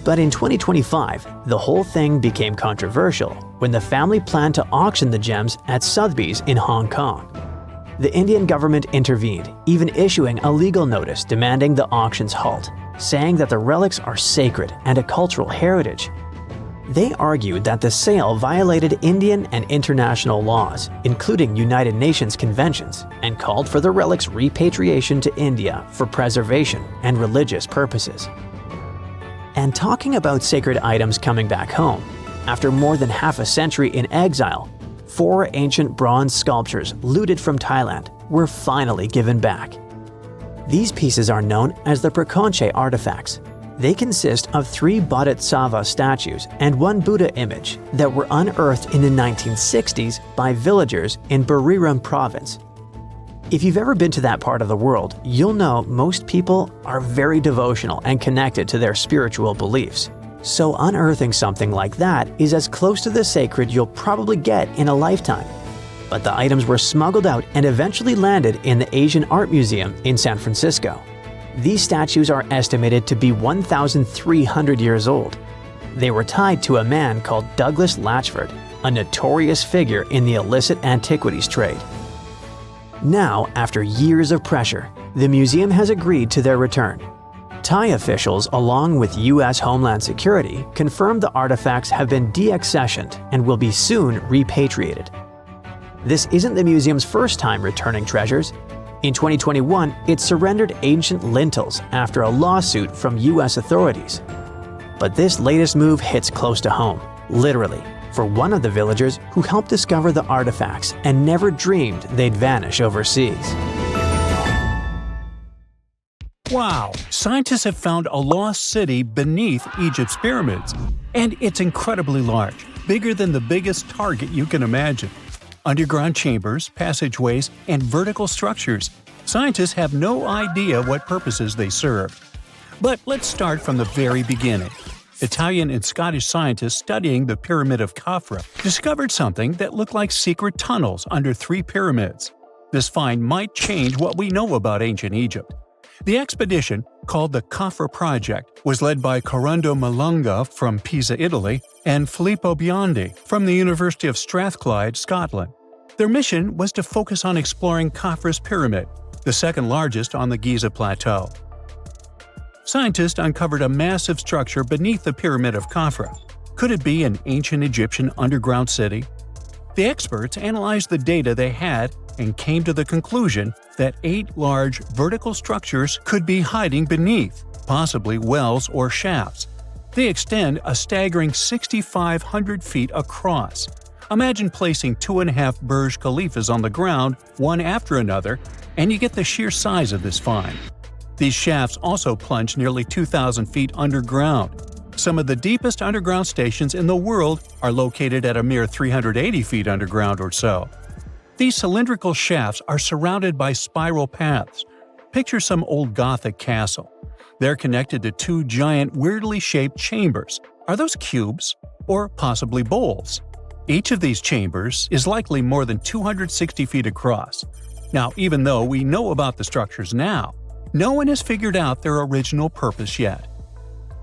D: But in 2025, the whole thing became controversial when the family planned to auction the gems at Sotheby's in Hong Kong. The Indian government intervened, even issuing a legal notice demanding the auction's halt, saying that the relics are sacred and a cultural heritage. They argued that the sale violated Indian and international laws, including United Nations conventions, and called for the relics' repatriation to India for preservation and religious purposes. And talking about sacred items coming back home, after more than half a century in exile, 4 ancient bronze sculptures looted from Thailand were finally given back. These pieces are known as the Prakonche artifacts. They consist of 3 Bodhisattva statues and 1 Buddha image that were unearthed in the 1960s by villagers in Buriram province. If you've ever been to that part of the world, you'll know most people are very devotional and connected to their spiritual beliefs. So unearthing something like that is as close to the sacred you'll probably get in a lifetime. But the items were smuggled out and eventually landed in the Asian Art Museum in San Francisco. These statues are estimated to be 1,300 years old. They were tied to a man called Douglas Latchford, a notorious figure in the illicit antiquities trade. Now, after years of pressure, the museum has agreed to their return. Thai officials, along with U.S. Homeland Security, confirmed the artifacts have been deaccessioned and will be soon repatriated. This isn't the museum's first time returning treasures. In 2021, it surrendered ancient lintels after a lawsuit from U.S. authorities. But this latest move hits close to home, literally, for one of the villagers who helped discover the artifacts and never dreamed they'd vanish overseas.
B: Wow! Scientists have found a lost city beneath Egypt's pyramids. And it's incredibly large, bigger than the biggest target you can imagine. Underground chambers, passageways, and vertical structures. Scientists have no idea what purposes they serve. But let's start from the very beginning. Italian and Scottish scientists studying the Pyramid of Khafra discovered something that looked like secret tunnels under 3 pyramids. This find might change what we know about ancient Egypt. The expedition, called the Khafra Project, was led by Corrado Malunga from Pisa, Italy, and Filippo Biondi from the University of Strathclyde, Scotland. Their mission was to focus on exploring Khafra's pyramid, the second largest on the Giza Plateau. Scientists uncovered a massive structure beneath the Pyramid of Khafra. Could it be an ancient Egyptian underground city? The experts analyzed the data they had and came to the conclusion that 8 large vertical structures could be hiding beneath, possibly wells or shafts. They extend a staggering 6,500 feet across. Imagine placing 2.5 Burj Khalifas on the ground, one after another, and you get the sheer size of this find. These shafts also plunge nearly 2,000 feet underground. Some of the deepest underground stations in the world are located at a mere 380 feet underground or so. These cylindrical shafts are surrounded by spiral paths. Picture some old Gothic castle. They're connected to 2 giant, weirdly shaped chambers. Are those cubes? Or possibly bowls? Each of these chambers is likely more than 260 feet across. Now, even though we know about the structures now, no one has figured out their original purpose yet.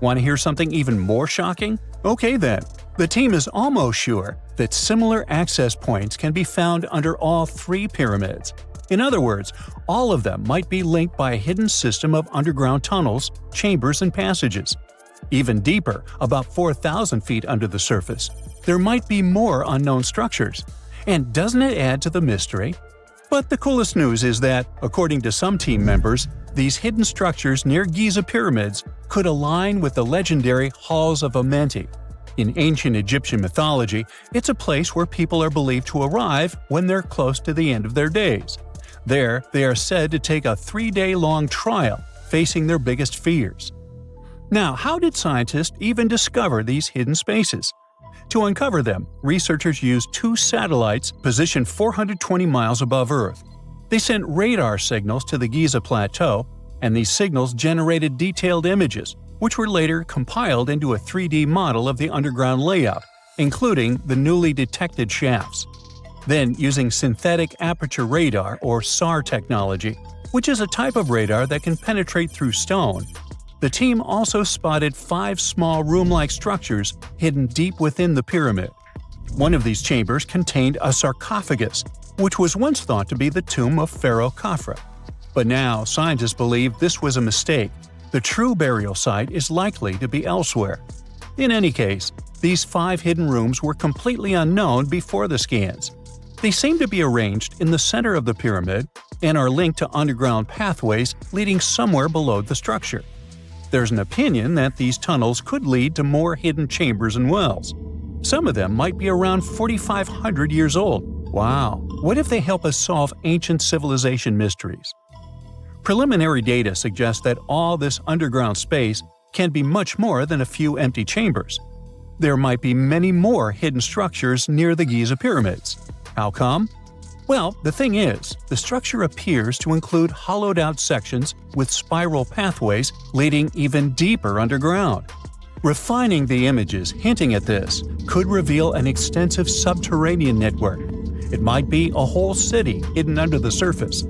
B: Want to hear something even more shocking? Okay then. The team is almost sure that similar access points can be found under all 3 pyramids. In other words, all of them might be linked by a hidden system of underground tunnels, chambers, and passages. Even deeper, about 4,000 feet under the surface, there might be more unknown structures. And doesn't it add to the mystery? But the coolest news is that, according to some team members, these hidden structures near Giza pyramids could align with the legendary Halls of Amenti. In ancient Egyptian mythology, it's a place where people are believed to arrive when they're close to the end of their days. There, they are said to take a 3-day-long trial, facing their biggest fears. Now, how did scientists even discover these hidden spaces? To uncover them, researchers used 2 satellites positioned 420 miles above Earth. They sent radar signals to the Giza Plateau, and these signals generated detailed images, which were later compiled into a 3D model of the underground layout, including the newly detected shafts. Then, using synthetic aperture radar or SAR technology, which is a type of radar that can penetrate through stone, the team also spotted 5 small room-like structures hidden deep within the pyramid. One of these chambers contained a sarcophagus, which was once thought to be the tomb of Pharaoh Khafra. But now, scientists believe this was a mistake. The true burial site is likely to be elsewhere. In any case, these 5 hidden rooms were completely unknown before the scans. They seem to be arranged in the center of the pyramid and are linked to underground pathways leading somewhere below the structure. There's an opinion that these tunnels could lead to more hidden chambers and wells. Some of them might be around 4,500 years old. Wow! What if they help us solve ancient civilization mysteries? Preliminary data suggests that all this underground space can be much more than a few empty chambers. There might be many more hidden structures near the Giza pyramids. How come? Well, the thing is, the structure appears to include hollowed-out sections with spiral pathways leading even deeper underground. Refining the images hinting at this could reveal an extensive subterranean network. It might be a whole city hidden under the surface.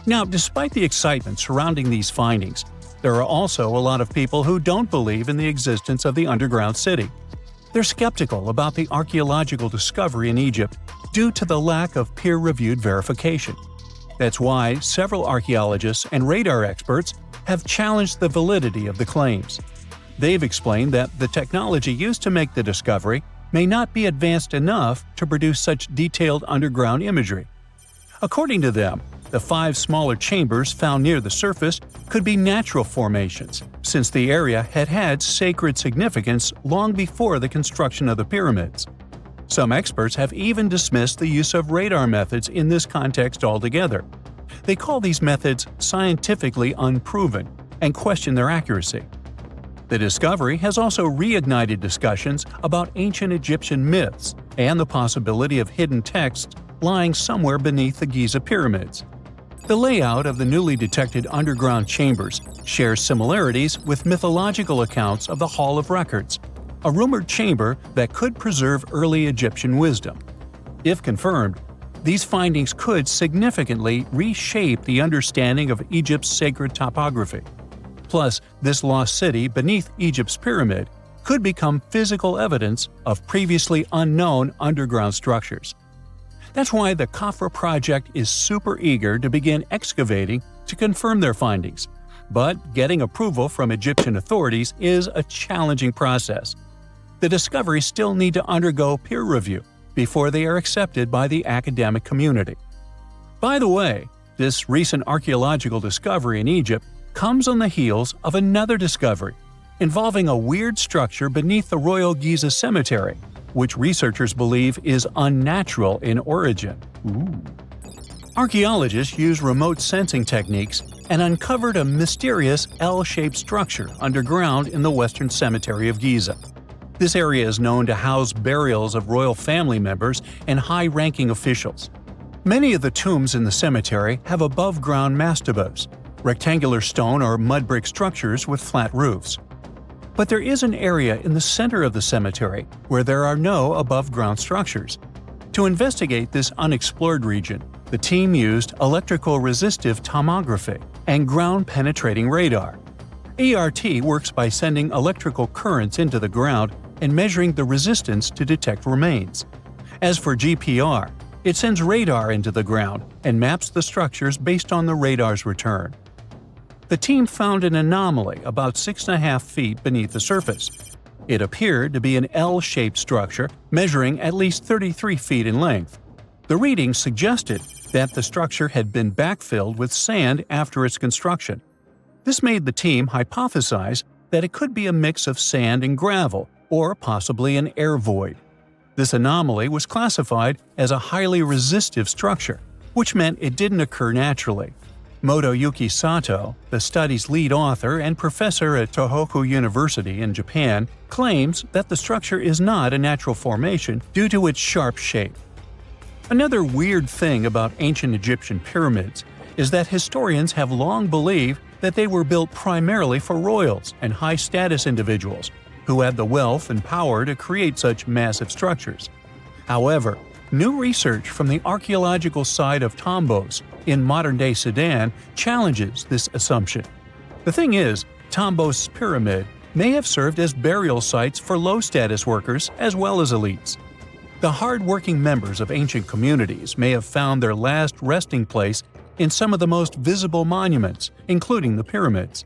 B: Now, despite the excitement surrounding these findings, there are also a lot of people who don't believe in the existence of the underground city. They're skeptical about the archaeological discovery in Egypt due to the lack of peer-reviewed verification. That's why several archaeologists and radar experts have challenged the validity of the claims. They've explained that the technology used to make the discovery may not be advanced enough to produce such detailed underground imagery. According to them, the 5 smaller chambers found near the surface could be natural formations, since the area had had sacred significance long before the construction of the pyramids. Some experts have even dismissed the use of radar methods in this context altogether. They call these methods scientifically unproven and question their accuracy. The discovery has also reignited discussions about ancient Egyptian myths and the possibility of hidden texts lying somewhere beneath the Giza pyramids. The layout of the newly detected underground chambers shares similarities with mythological accounts of the Hall of Records, a rumored chamber that could preserve early Egyptian wisdom. If confirmed, these findings could significantly reshape the understanding of Egypt's sacred topography. Plus, this lost city beneath Egypt's pyramid could become physical evidence of previously unknown underground structures. That's why the Khafra project is super eager to begin excavating to confirm their findings. But getting approval from Egyptian authorities is a challenging process. The discoveries still need to undergo peer review before they are accepted by the academic community. By the way, this recent archaeological discovery in Egypt comes on the heels of another discovery involving a weird structure beneath the Royal Giza Cemetery, which researchers believe is unnatural in origin. Archaeologists used remote sensing techniques and uncovered a mysterious L-shaped structure underground in the Western Cemetery of Giza. This area is known to house burials of royal family members and high-ranking officials. Many of the tombs in the cemetery have above-ground mastabas, rectangular stone or mud brick structures with flat roofs. But there is an area in the center of the cemetery where there are no above-ground structures. To investigate this unexplored region, the team used electrical resistive tomography and ground-penetrating radar. ERT works by sending electrical currents into the ground and measuring the resistance to detect remains. As for GPR, it sends radar into the ground and maps the structures based on the radar's return. The team found an anomaly about 6.5 feet beneath the surface. It appeared to be an L-shaped structure measuring at least 33 feet in length. The readings suggested that the structure had been backfilled with sand after its construction. This made the team hypothesize that it could be a mix of sand and gravel, or possibly an air void. This anomaly was classified as a highly resistive structure, which meant it didn't occur naturally. Motoyuki Sato, the study's lead author and professor at Tohoku University in Japan, claims that the structure is not a natural formation due to its sharp shape. Another weird thing about ancient Egyptian pyramids is that historians have long believed that they were built primarily for royals and high-status individuals who had the wealth and power to create such massive structures. However, new research from the archaeological site of Tombos in modern-day Sudan challenges this assumption. The thing is, Tombos' pyramid may have served as burial sites for low-status workers as well as elites. The hard-working members of ancient communities may have found their last resting place in some of the most visible monuments, including the pyramids.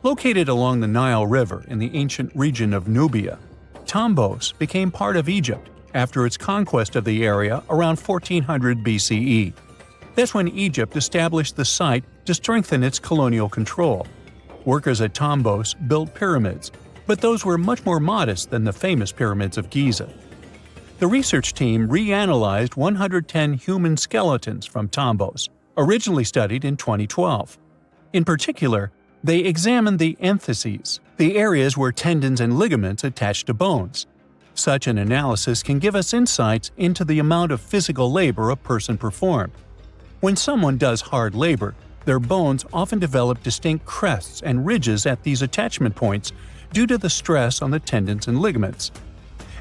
B: Located along the Nile River in the ancient region of Nubia, Tombos became part of Egypt after its conquest of the area around 1400 BCE. That's when Egypt established the site to strengthen its colonial control. Workers at Tombos built pyramids, but those were much more modest than the famous pyramids of Giza. The research team reanalyzed 110 human skeletons from Tombos, originally studied in 2012. In particular, they examined the entheses, the areas where tendons and ligaments attach to bones. Such an analysis can give us insights into the amount of physical labor a person performed. When someone does hard labor, their bones often develop distinct crests and ridges at these attachment points due to the stress on the tendons and ligaments.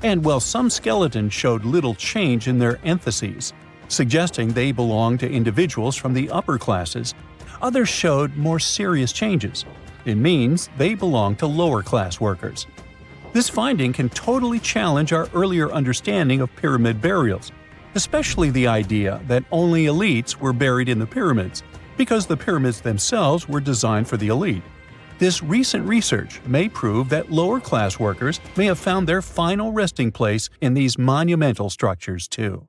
B: And while some skeletons showed little change in their entheses, suggesting they belonged to individuals from the upper classes, others showed more serious changes. It means they belong to lower-class workers. This finding can totally challenge our earlier understanding of pyramid burials, especially the idea that only elites were buried in the pyramids, because the pyramids themselves were designed for the elite. This recent research may prove that lower-class workers may have found their final resting place in these monumental structures too.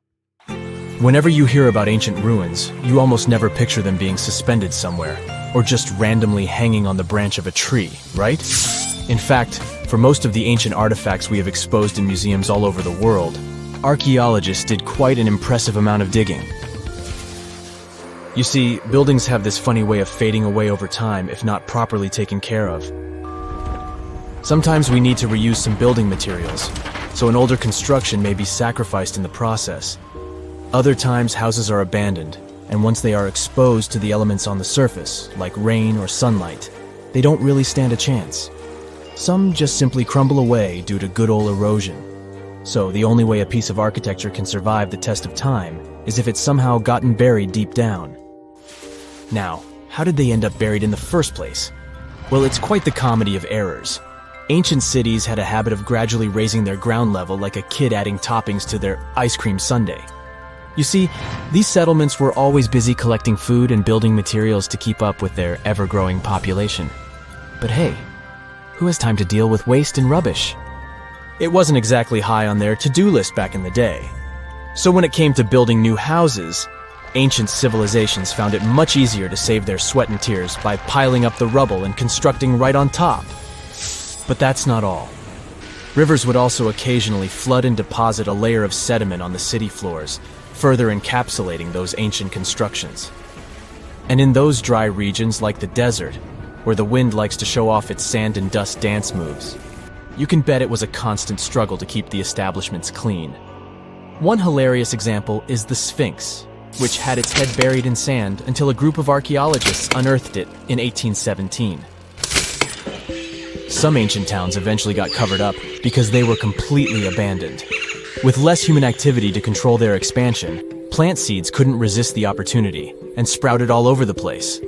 C: Whenever you hear about ancient ruins, you almost never picture them being suspended somewhere, or just randomly hanging on the branch of a tree, right? In fact, for most of the ancient artifacts we have exposed in museums all over the world, archaeologists did quite an impressive amount of digging. You see, buildings have this funny way of fading away over time if not properly taken care of. Sometimes we need to reuse some building materials, so an older construction may be sacrificed in the process. Other times, houses are abandoned, and once they are exposed to the elements on the surface, like rain or sunlight, they don't really stand a chance. Some just simply crumble away due to good old erosion. So the only way a piece of architecture can survive the test of time is if it's somehow gotten buried deep down. Now, how did they end up buried in the first place? Well, it's quite the comedy of errors. Ancient cities had a habit of gradually raising their ground level like a kid adding toppings to their ice cream sundae. You see, these settlements were always busy collecting food and building materials to keep up with their ever-growing population. But hey, who has time to deal with waste and rubbish? It wasn't exactly high on their to-do list back in the day. So when it came to building new houses, ancient civilizations found it much easier to save their sweat and tears by piling up the rubble and constructing right on top. But that's not all. Rivers would also occasionally flood and deposit a layer of sediment on the city floors, further encapsulating those ancient constructions. And in those dry regions like the desert, where the wind likes to show off its sand and dust dance moves, you can bet it was a constant struggle to keep the establishments clean. One hilarious example is the Sphinx, which had its head buried in sand until a group of archaeologists unearthed it in 1817. Some ancient towns eventually got covered up because they were completely abandoned. With less human activity to control their expansion, plant seeds couldn't resist the opportunity and sprouted all over the place.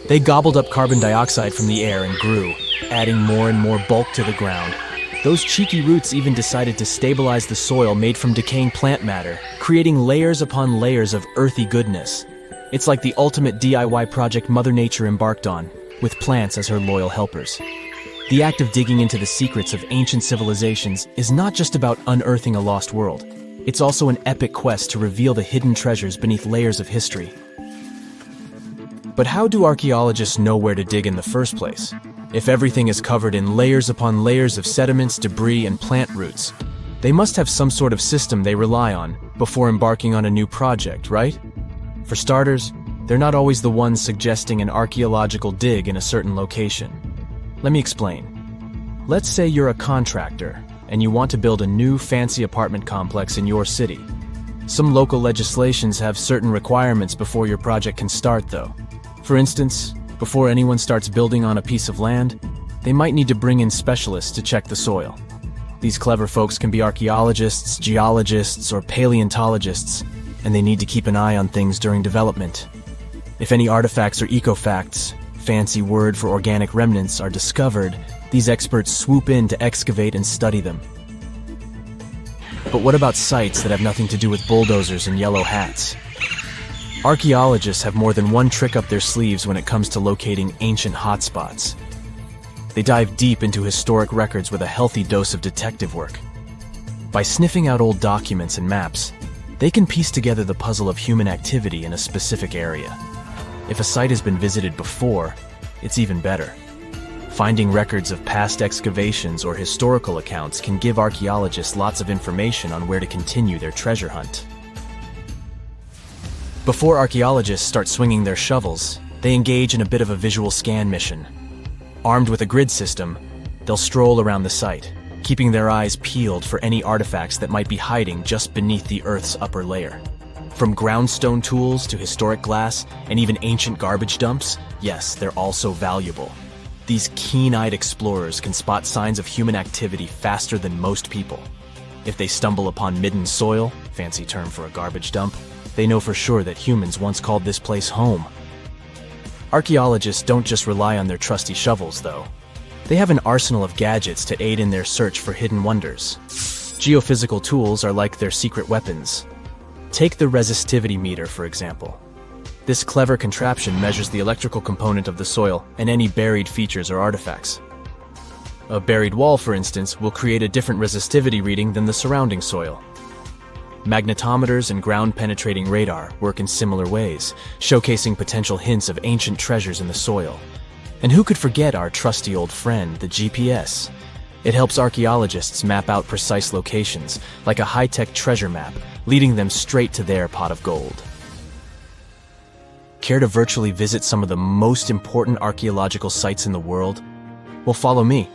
C: They gobbled up carbon dioxide from the air and grew, adding more and more bulk to the ground. Those cheeky roots even decided to stabilize the soil made from decaying plant matter, creating layers upon layers of earthy goodness. It's like the ultimate DIY project Mother Nature embarked on, with plants as her loyal helpers. The act of digging into the secrets of ancient civilizations is not just about unearthing a lost world. It's also an epic quest to reveal the hidden treasures beneath layers of history. But how do archaeologists know where to dig in the first place? If everything is covered in layers upon layers of sediments, debris, and plant roots, they must have some sort of system they rely on before embarking on a new project, right? For starters, they're not always the ones suggesting an archaeological dig in a certain location. Let me explain. Let's say you're a contractor and you want to build a new fancy apartment complex in your city. Some local legislations have certain requirements before your project can start, though. For instance, before anyone starts building on a piece of land, they might need to bring in specialists to check the soil. These clever folks can be archaeologists, geologists, or paleontologists, and they need to keep an eye on things during development. If any artifacts or ecofacts, fancy word for organic remnants, are discovered, these experts swoop in to excavate and study them. But what about sites that have nothing to do with bulldozers and yellow hats? Archaeologists have more than one trick up their sleeves when it comes to locating ancient hotspots. They dive deep into historic records with a healthy dose of detective work. By sniffing out old documents and maps, they can piece together the puzzle of human activity in a specific area. If a site has been visited before, it's even better. Finding records of past excavations or historical accounts can give archaeologists lots of information on where to continue their treasure hunt. Before archaeologists start swinging their shovels, they engage in a bit of a visual scan mission. Armed with a grid system, they'll stroll around the site, keeping their eyes peeled for any artifacts that might be hiding just beneath the Earth's upper layer. From groundstone tools to historic glass and even ancient garbage dumps, yes, they're all so valuable. These keen-eyed explorers can spot signs of human activity faster than most people. If they stumble upon midden soil, fancy term for a garbage dump, they know for sure that humans once called this place home. Archaeologists don't just rely on their trusty shovels, though. They have an arsenal of gadgets to aid in their search for hidden wonders. Geophysical tools are like their secret weapons. Take the resistivity meter, for example. This clever contraption measures the electrical component of the soil and any buried features or artifacts. A buried wall, for instance, will create a different resistivity reading than the surrounding soil. Magnetometers and ground-penetrating radar work in similar ways, showcasing potential hints of ancient treasures in the soil. And who could forget our trusty old friend, the GPS? It helps archaeologists map out precise locations, like a high-tech treasure map, leading them straight to their pot of gold. Care to virtually visit some of the most important archaeological sites in the world? Well, follow me.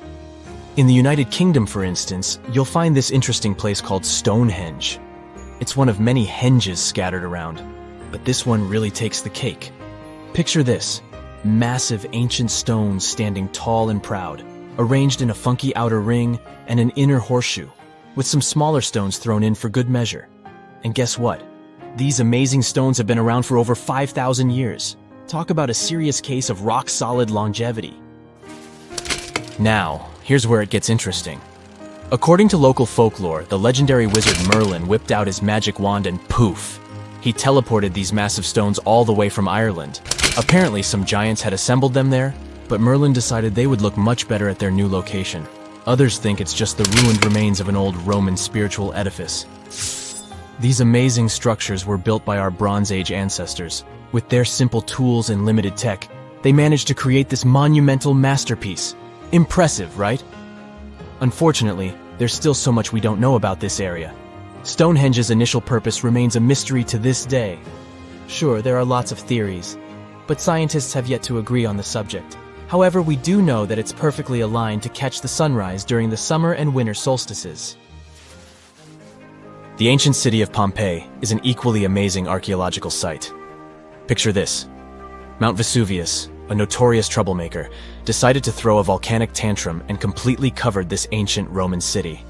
C: In the United Kingdom, for instance, you'll find this interesting place called Stonehenge. It's one of many henges scattered around, but this one really takes the cake. Picture this: massive ancient stones standing tall and proud, arranged in a funky outer ring and an inner horseshoe, with some smaller stones thrown in for good measure. And guess what? These amazing stones have been around for over 5,000 years. Talk about a serious case of rock-solid longevity. Now, here's where it gets interesting. According to local folklore, the legendary wizard Merlin whipped out his magic wand and poof! He teleported these massive stones all the way from Ireland. Apparently, some giants had assembled them there, but Merlin decided they would look much better at their new location. Others think it's just the ruined remains of an old Roman spiritual edifice. These amazing structures were built by our Bronze Age ancestors. With their simple tools and limited tech, they managed to create this monumental masterpiece. Impressive, right? Unfortunately, there's still so much we don't know about this area. Stonehenge's initial purpose remains a mystery to this day. Sure, there are lots of theories, but scientists have yet to agree on the subject. However, we do know that it's perfectly aligned to catch the sunrise during the summer and winter solstices. The ancient city of Pompeii is an equally amazing archaeological site. Picture this: Mount Vesuvius, a notorious troublemaker, decided to throw a volcanic tantrum and completely covered this ancient Roman city.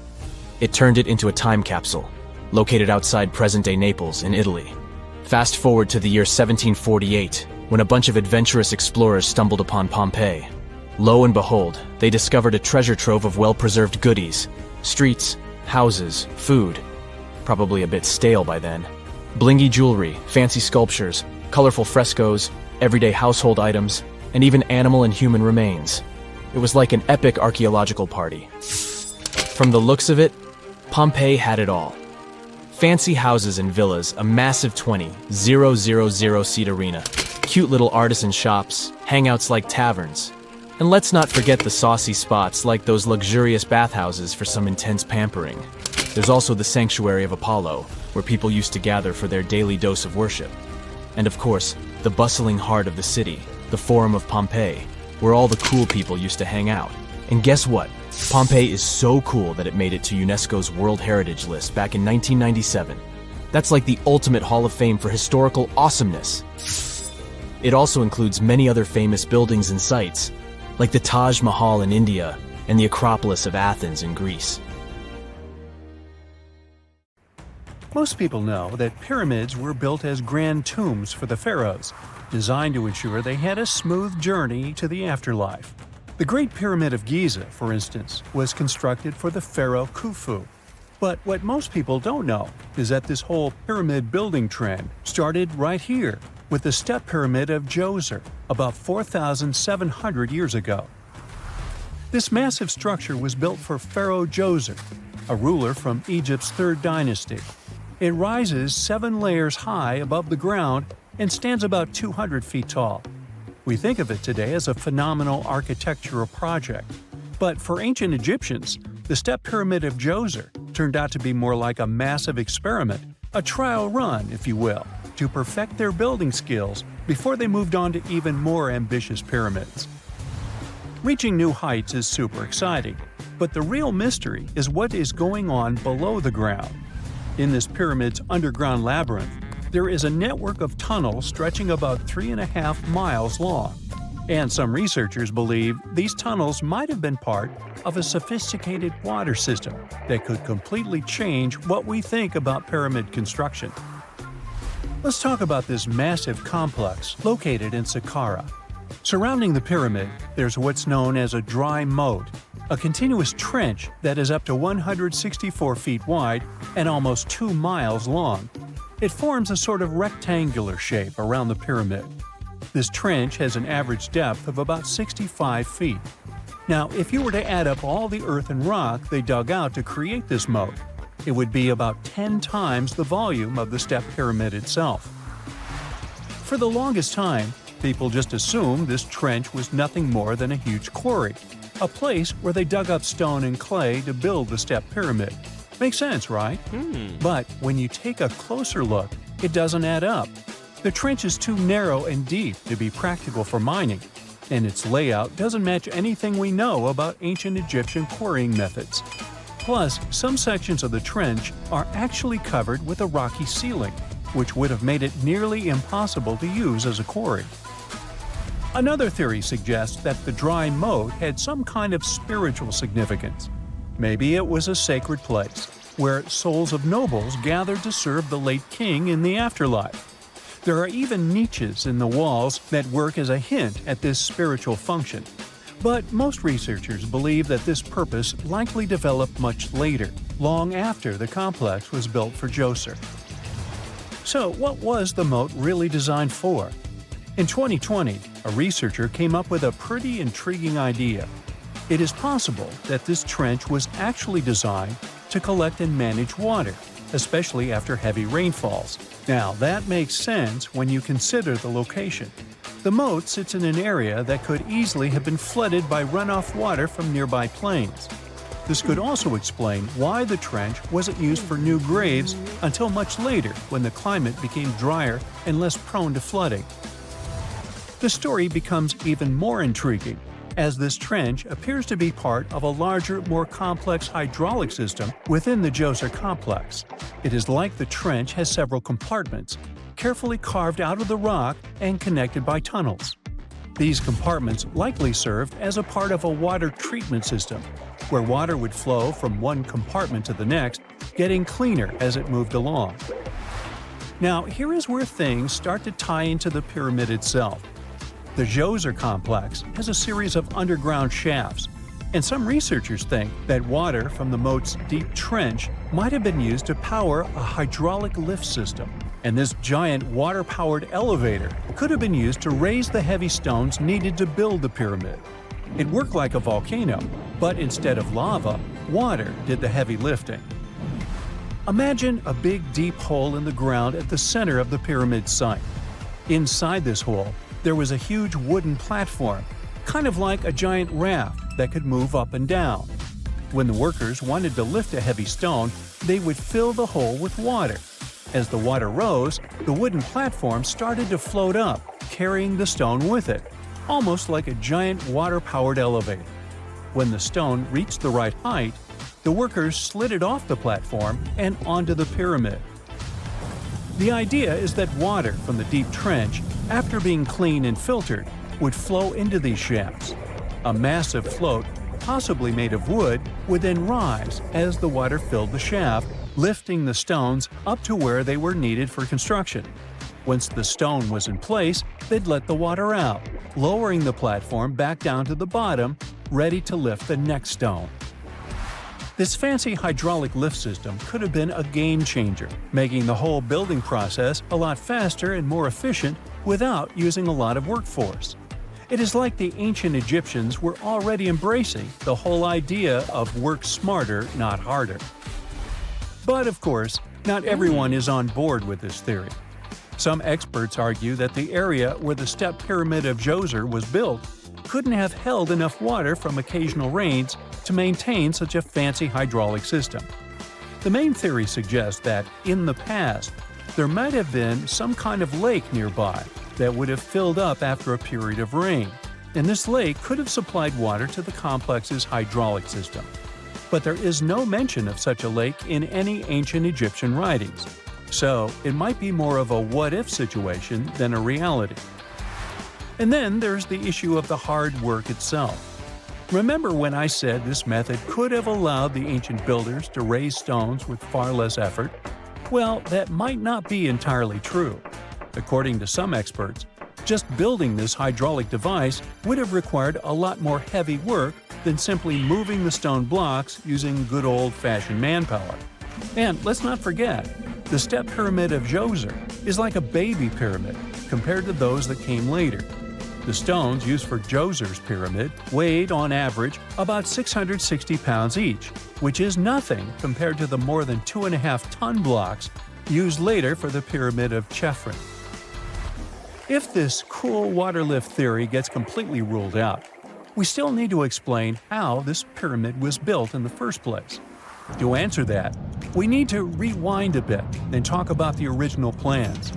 C: It turned it into a time capsule, located outside present-day Naples in Italy. Fast forward to the year 1748, when a bunch of adventurous explorers stumbled upon Pompeii. Lo and behold, they discovered a treasure trove of well-preserved goodies: streets, houses, food. Probably a bit stale by then. Blingy jewelry, fancy sculptures, colorful frescoes, everyday household items, and even animal and human remains. It was like an epic archaeological party. From the looks of it, Pompeii had it all. Fancy houses and villas, a massive 20,000-seat arena, cute little artisan shops, hangouts like taverns. And let's not forget the saucy spots like those luxurious bathhouses for some intense pampering. There's also the Sanctuary of Apollo, where people used to gather for their daily dose of worship. And of course, the bustling heart of the city, the Forum of Pompeii, where all the cool people used to hang out. And guess what? Pompeii is so cool that it made it to UNESCO's World Heritage List back in 1997. That's like the ultimate Hall of Fame for historical awesomeness. It also includes many other famous buildings and sites, like the Taj Mahal in India and the Acropolis of Athens in Greece.
B: Most people know that pyramids were built as grand tombs for the pharaohs, designed to ensure they had a smooth journey to the afterlife. The Great Pyramid of Giza, for instance, was constructed for the pharaoh Khufu. But what most people don't know is that this whole pyramid building trend started right here with the step pyramid of Djoser about 4,700 years ago. This massive structure was built for Pharaoh Djoser, a ruler from Egypt's 3rd dynasty. It rises 7 layers high above the ground and stands about 200 feet tall. We think of it today as a phenomenal architectural project, but for ancient Egyptians, the step pyramid of Djoser turned out to be more like a massive experiment, a trial run, if you will, to perfect their building skills before they moved on to even more ambitious pyramids. Reaching new heights is super exciting, but the real mystery is what is going on below the ground. In this pyramid's underground labyrinth, there is a network of tunnels stretching about 3.5 miles long, and some researchers believe these tunnels might have been part of a sophisticated water system that could completely change what we think about pyramid construction. Let's talk about this massive complex located in Saqqara. Surrounding the pyramid, there's what's known as a dry moat, a continuous trench that is up to 164 feet wide and almost 2 miles long. It forms a sort of rectangular shape around the pyramid. This trench has an average depth of about 65 feet. Now, if you were to add up all the earth and rock they dug out to create this moat, it would be about 10 times the volume of the step pyramid itself. For the longest time, people just assumed this trench was nothing more than a huge quarry, a place where they dug up stone and clay to build the step pyramid. Makes sense, right? But when you take a closer look, it doesn't add up. The trench is too narrow and deep to be practical for mining, and its layout doesn't match anything we know about ancient Egyptian quarrying methods. Plus, some sections of the trench are actually covered with a rocky ceiling, which would have made it nearly impossible to use as a quarry. Another theory suggests that the dry moat had some kind of spiritual significance. Maybe it was a sacred place, where souls of nobles gathered to serve the late king in the afterlife. There are even niches in the walls that work as a hint at this spiritual function. But most researchers believe that this purpose likely developed much later, long after the complex was built for Djoser. So, what was the moat really designed for? In 2020, a researcher came up with a pretty intriguing idea. It is possible that this trench was actually designed to collect and manage water, especially after heavy rainfalls. Now, that makes sense when you consider the location. The moat sits in an area that could easily have been flooded by runoff water from nearby plains. This could also explain why the trench wasn't used for new graves until much later when the climate became drier and less prone to flooding. The story becomes even more intriguing, as this trench appears to be part of a larger, more complex hydraulic system within the Djoser complex. It is like the trench has several compartments, carefully carved out of the rock and connected by tunnels. These compartments likely served as a part of a water treatment system, where water would flow from one compartment to the next, getting cleaner as it moved along. Now, here is where things start to tie into the pyramid itself. The Djoser complex has a series of underground shafts, and some researchers think that water from the moat's deep trench might have been used to power a hydraulic lift system, and this giant water-powered elevator could have been used to raise the heavy stones needed to build the pyramid. It worked like a volcano, but instead of lava, water did the heavy lifting. Imagine a big deep hole in the ground at the center of the pyramid site. Inside this hole, there was a huge wooden platform, kind of like a giant raft that could move up and down. When the workers wanted to lift a heavy stone, they would fill the hole with water. As the water rose, the wooden platform started to float up, carrying the stone with it, almost like a giant water-powered elevator. When the stone reached the right height, the workers slid it off the platform and onto the pyramid. The idea is that water from the deep trench, after being cleaned and filtered, would flow into these shafts. A massive float, possibly made of wood, would then rise as the water filled the shaft, lifting the stones up to where they were needed for construction. Once the stone was in place, they'd let the water out, lowering the platform back down to the bottom, ready to lift the next stone. This fancy hydraulic lift system could have been a game changer, making the whole building process a lot faster and more efficient without using a lot of workforce. It is like the ancient Egyptians were already embracing the whole idea of work smarter, not harder. But of course, not everyone is on board with this theory. Some experts argue that the area where the step pyramid of Djoser was built couldn't have held enough water from occasional rains to maintain such a fancy hydraulic system. The main theory suggests that, in the past, there might have been some kind of lake nearby that would have filled up after a period of rain, and this lake could have supplied water to the complex's hydraulic system. But there is no mention of such a lake in any ancient Egyptian writings, so it might be more of a what-if situation than a reality. And then there's the issue of the hard work itself. Remember when I said this method could have allowed the ancient builders to raise stones with far less effort? Well, that might not be entirely true. According to some experts, just building this hydraulic device would have required a lot more heavy work than simply moving the stone blocks using good old-fashioned manpower. And let's not forget, the step pyramid of Djoser is like a baby pyramid compared to those that came later. The stones used for Djoser's pyramid weighed, on average, about 660 pounds each, which is nothing compared to the more than 2.5-ton blocks used later for the pyramid of Chephren. If this cool water lift theory gets completely ruled out, we still need to explain how this pyramid was built in the first place. To answer that, we need to rewind a bit and talk about the original plans.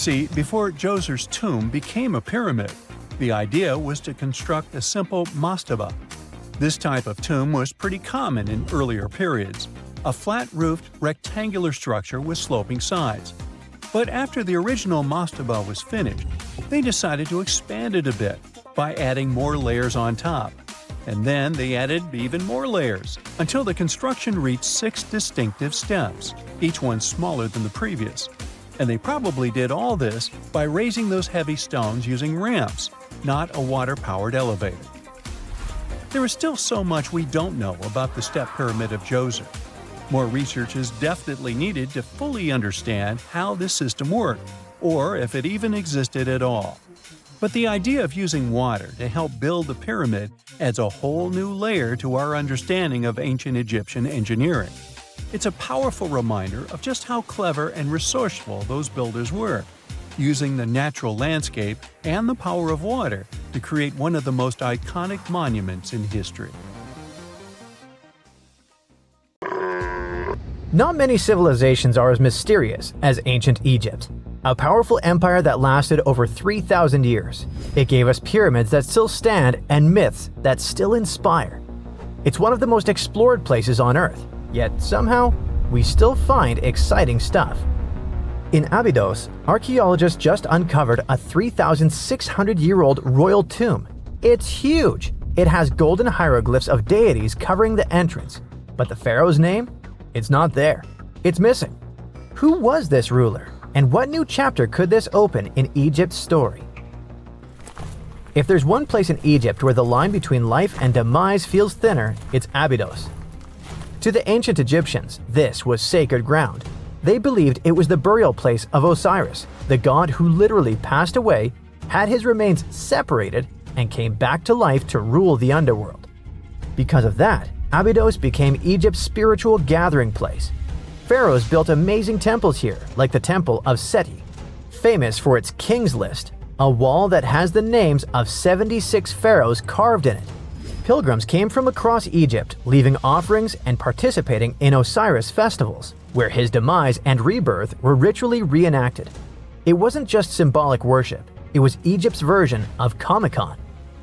B: See, before Djoser's tomb became a pyramid, the idea was to construct a simple mastaba. This type of tomb was pretty common in earlier periods, a flat-roofed, rectangular structure with sloping sides. But after the original mastaba was finished, they decided to expand it a bit by adding more layers on top. And then they added even more layers, until the construction reached 6 distinctive steps, each one smaller than the previous. And they probably did all this by raising those heavy stones using ramps, not a water-powered elevator. There is still so much we don't know about the step pyramid of Djoser. More research is definitely needed to fully understand how this system worked, or if it even existed at all. But the idea of using water to help build the pyramid adds a whole new layer to our understanding of ancient Egyptian engineering. It's a powerful reminder of just how clever and resourceful those builders were, using the natural landscape and the power of water to create one of the most iconic monuments in history.
D: Not many civilizations are as mysterious as ancient Egypt. A powerful empire that lasted over 3,000 years. It gave us pyramids that still stand and myths that still inspire. It's one of the most explored places on Earth, yet somehow, we still find exciting stuff. In Abydos, archaeologists just uncovered a 3,600-year-old royal tomb. It's huge! It has golden hieroglyphs of deities covering the entrance. But the pharaoh's name? It's not there. It's missing. Who was this ruler? And what new chapter could this open in Egypt's story? If there's one place in Egypt where the line between life and demise feels thinner, it's Abydos. To the ancient Egyptians, this was sacred ground. They believed it was the burial place of Osiris, the god who literally passed away, had his remains separated, and came back to life to rule the underworld. Because of that, Abydos became Egypt's spiritual gathering place. Pharaohs built amazing temples here, like the Temple of Seti, famous for its King's List, a wall that has the names of 76 pharaohs carved in it. Pilgrims came from across Egypt, leaving offerings and participating in Osiris festivals, where his demise and rebirth were ritually reenacted. It wasn't just symbolic worship, it was Egypt's version of Comic-Con.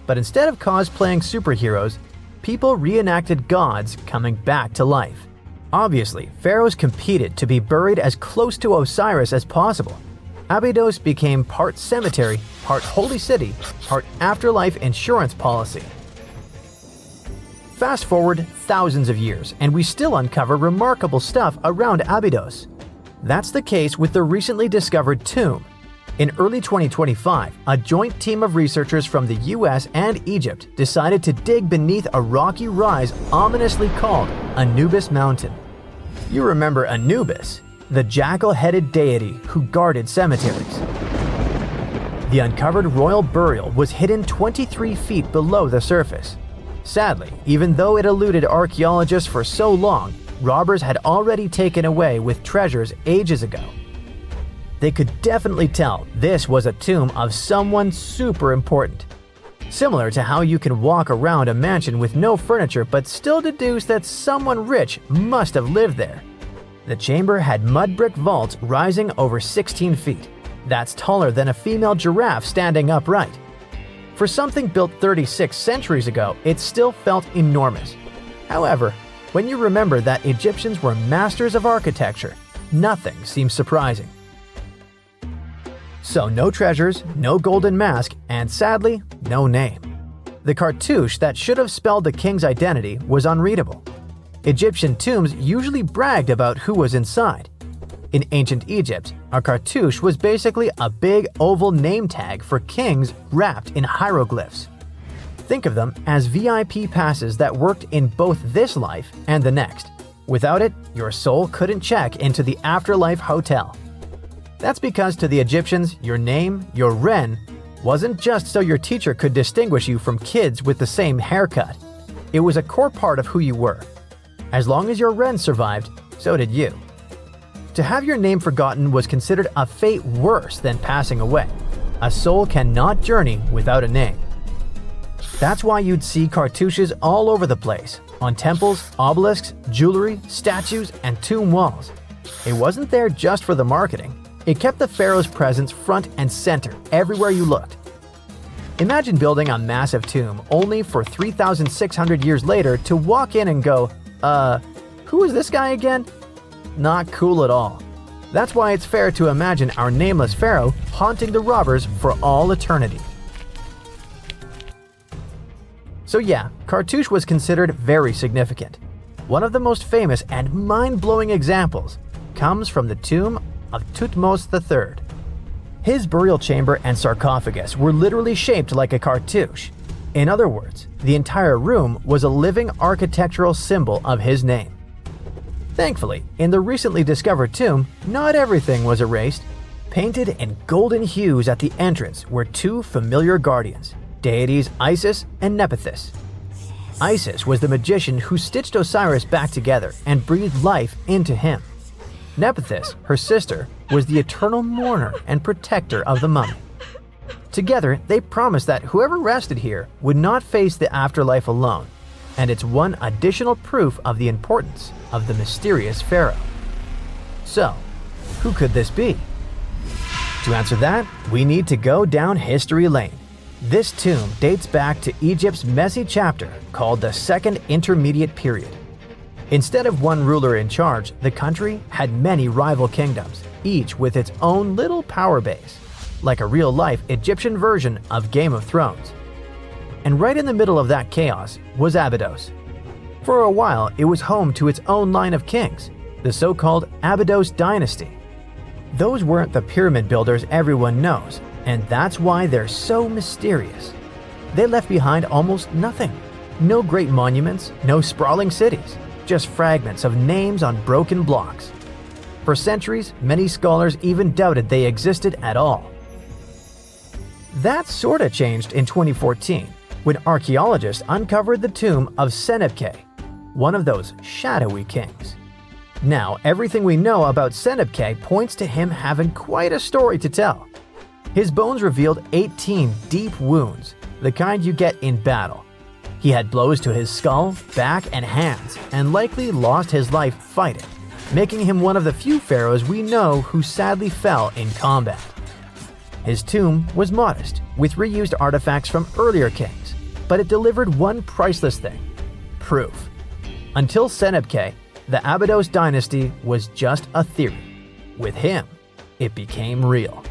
D: But instead of cosplaying superheroes, people reenacted gods coming back to life. Obviously, pharaohs competed to be buried as close to Osiris as possible. Abydos became part cemetery, part holy city, part afterlife insurance policy. Fast forward thousands of years, and we still uncover remarkable stuff around Abydos. That's the case with the recently discovered tomb. In early 2025, a joint team of researchers from the US and Egypt decided to dig beneath a rocky rise ominously called Anubis Mountain. You remember Anubis, the jackal-headed deity who guarded cemeteries. The uncovered royal burial was hidden 23 feet below the surface. Sadly, even though it eluded archaeologists for so long, robbers had already taken away with treasures ages ago. They could definitely tell this was a tomb of someone super important. Similar to how you can walk around a mansion with no furniture but still deduce that someone rich must have lived there. The chamber had mud brick vaults rising over 16 feet. That's taller than a female giraffe standing upright. For something built 36 centuries ago, it still felt enormous. However, when you remember that Egyptians were masters of architecture, nothing seems surprising. So no treasures, no golden mask, and sadly, no name. The cartouche that should have spelled the king's identity was unreadable. Egyptian tombs usually bragged about who was inside. In ancient Egypt, a cartouche was basically a big oval name tag for kings wrapped in hieroglyphs. Think of them as VIP passes that worked in both this life and the next. Without it, your soul couldn't check into the afterlife hotel. That's because to the Egyptians, your name, your ren, wasn't just so your teacher could distinguish you from kids with the same haircut. It was a core part of who you were. As long as your ren survived, so did you. To have your name forgotten was considered a fate worse than passing away. A soul cannot journey without a name. That's why you'd see cartouches all over the place, on temples, obelisks, jewelry, statues, and tomb walls. It wasn't there just for the marketing. It kept the pharaoh's presence front and center everywhere you looked. Imagine building a massive tomb only for 3,600 years later to walk in and go, who is this guy again? Not cool at all. That's why it's fair to imagine our nameless pharaoh haunting the robbers for all eternity. So yeah, Cartouche was considered very significant. One of the most famous and mind-blowing examples comes from the tomb of Thutmose III. His burial chamber and sarcophagus were literally shaped like a cartouche. In other words, the entire room was a living architectural symbol of his name. Thankfully, in the recently discovered tomb, not everything was erased. Painted in golden hues at the entrance were two familiar guardians, deities Isis and Nephthys. Isis was the magician who stitched Osiris back together and breathed life into him. Nephthys, her sister, was the eternal mourner and protector of the mummy. Together, they promised that whoever rested here would not face the afterlife alone, and it's one additional proof of the importance of the mysterious pharaoh. So, who could this be? To answer that, we need to go down history lane. This tomb dates back to Egypt's messy chapter called the Second Intermediate Period. Instead of one ruler in charge, the country had many rival kingdoms, each with its own little power base, like a real-life Egyptian version of Game of Thrones. And right in the middle of that chaos was Abydos. For a while, it was home to its own line of kings, the so-called Abydos dynasty. Those weren't the pyramid builders everyone knows, and that's why they're so mysterious. They left behind almost nothing. No great monuments, no sprawling cities, just fragments of names on broken blocks. For centuries, many scholars even doubted they existed at all. That sorta changed in 2014, when archaeologists uncovered the tomb of Senebkay, one of those shadowy kings. Now, everything we know about Senebkay points to him having quite a story to tell. His bones revealed 18 deep wounds, the kind you get in battle. He had blows to his skull, back, and hands, and likely lost his life fighting, making him one of the few pharaohs we know who sadly fell in combat. His tomb was modest, with reused artifacts from earlier kings, but it delivered one priceless thing: proof. Until Senebkay, the Abydos dynasty was just a theory. With him, it became real.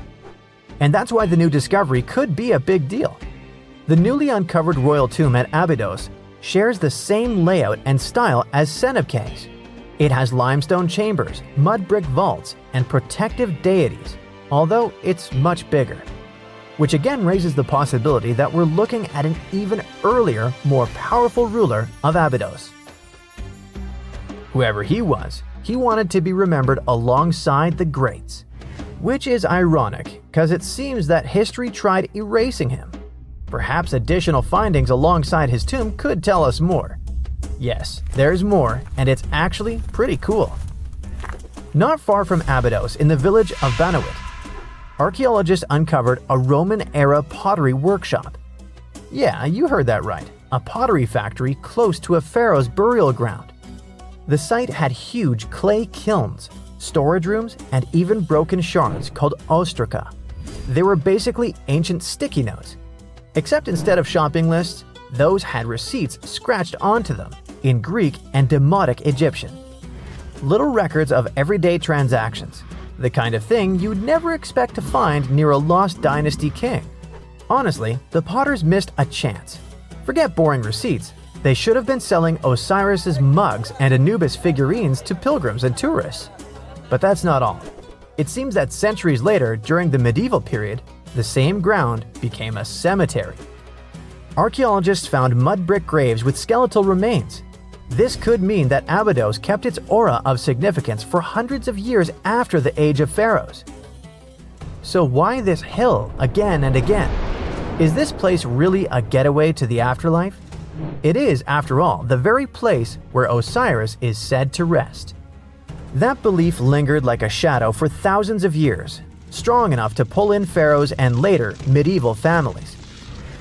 D: And that's why the new discovery could be a big deal. The newly uncovered royal tomb at Abydos shares the same layout and style as Senebkay's. It has limestone chambers, mud brick vaults, and protective deities, although it's much bigger. Which again raises the possibility that we're looking at an even earlier, more powerful ruler of Abydos. Whoever he was, he wanted to be remembered alongside the greats. Which is ironic, because it seems that history tried erasing him. Perhaps additional findings alongside his tomb could tell us more. Yes, there's more, and it's actually pretty cool. Not far from Abydos, in the village of Banawit, archaeologists uncovered a Roman-era pottery workshop. Yeah, you heard that right, a pottery factory close to a pharaoh's burial ground. The site had huge clay kilns, storage rooms, and even broken shards called ostraca. They were basically ancient sticky notes. Except instead of shopping lists, those had receipts scratched onto them in Greek and Demotic Egyptian. Little records of everyday transactions, the kind of thing you'd never expect to find near a lost dynasty king. Honestly, the potters missed a chance. Forget boring receipts, they should have been selling Osiris's mugs and Anubis figurines to pilgrims and tourists. But that's not all. It seems that centuries later, during the medieval period, the same ground became a cemetery. Archaeologists found mud brick graves with skeletal remains. This could mean that Abydos kept its aura of significance for hundreds of years after the age of pharaohs. So why this hill again and again? Is this place really a getaway to the afterlife? It is, after all, the very place where Osiris is said to rest. That belief lingered like a shadow for thousands of years, strong enough to pull in pharaohs and later medieval families.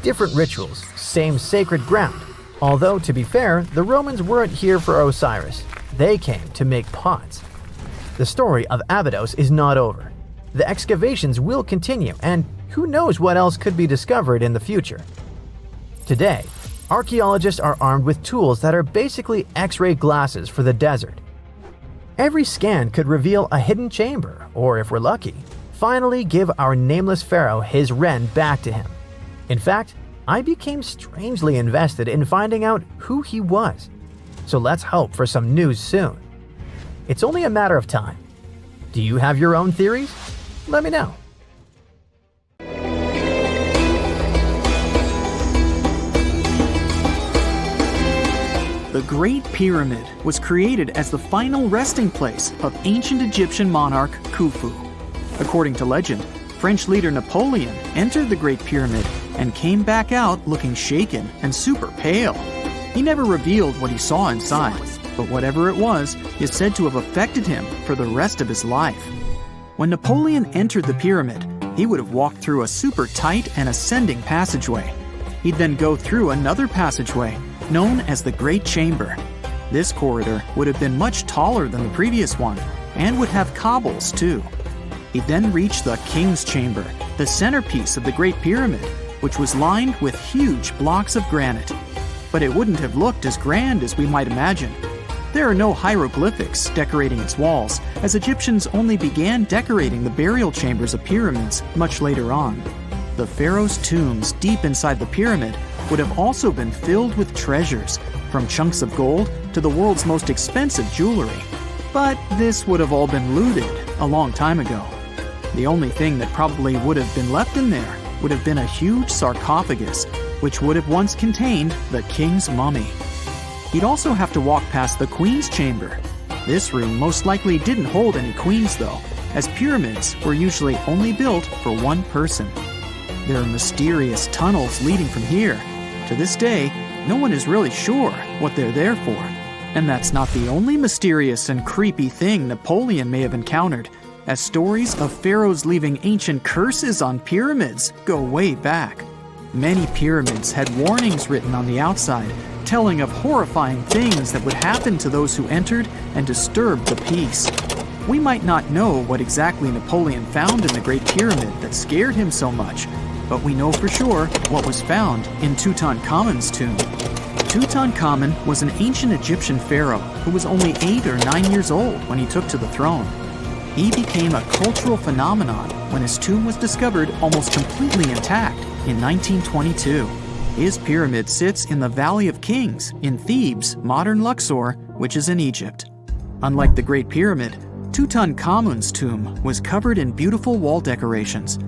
D: Different rituals, same sacred ground. Although, to be fair, the Romans weren't here for Osiris. They came to make pots. The story of Abydos is not over. The excavations will continue, and who knows what else could be discovered in the future. Today, archaeologists are armed with tools that are basically X-ray glasses for the desert. Every scan could reveal a hidden chamber, or if we're lucky, finally give our nameless pharaoh his wren back to him. In fact, I became strangely invested in finding out who he was. So let's hope for some news soon. It's only a matter of time. Do you have your own theories? Let me know.
A: The Great Pyramid was created as the final resting place of ancient Egyptian monarch Khufu. According to legend, French leader Napoleon entered the Great Pyramid and came back out looking shaken and super pale. He never revealed what he saw inside, but whatever it was is said to have affected him for the rest of his life. When Napoleon entered the pyramid, he would have walked through a super tight and ascending passageway. He'd then go through another passageway, known as the Great Chamber. This corridor would have been much taller than the previous one, and would have cobbles too. He'd then reach the King's Chamber, the centerpiece of the Great Pyramid, which was lined with huge blocks of granite. But it wouldn't have looked as grand as we might imagine. There are no hieroglyphics decorating its walls, as Egyptians only began decorating the burial chambers of pyramids much later on. The pharaoh's tombs deep inside the pyramid would have also been filled with treasures, from chunks of gold to the world's most expensive jewelry. But this would have all been looted a long time ago. The only thing that probably would have been left in there would have been a huge sarcophagus, which would have once contained the king's mummy. He'd also have to walk past the queen's chamber. This room most likely didn't hold any queens though, as pyramids were usually only built for one person. There are mysterious tunnels leading from here. To this day, no one is really sure what they're there for. And that's not the only mysterious and creepy thing Napoleon may have encountered, as stories of pharaohs leaving ancient curses on pyramids go way back. Many pyramids had warnings written on the outside, telling of horrifying things that would happen to those who entered and disturbed the peace. We might not know what exactly Napoleon found in the Great Pyramid that scared him so much, but we know for sure what was found in Tutankhamun's tomb. Tutankhamun was an ancient Egyptian pharaoh who was only 8 or 9 years old when he took to the throne. He became a cultural phenomenon when his tomb was discovered almost completely intact in 1922. His pyramid sits in the Valley of Kings in Thebes, modern Luxor, which is in Egypt. Unlike the Great Pyramid, Tutankhamun's tomb was covered in beautiful wall decorations.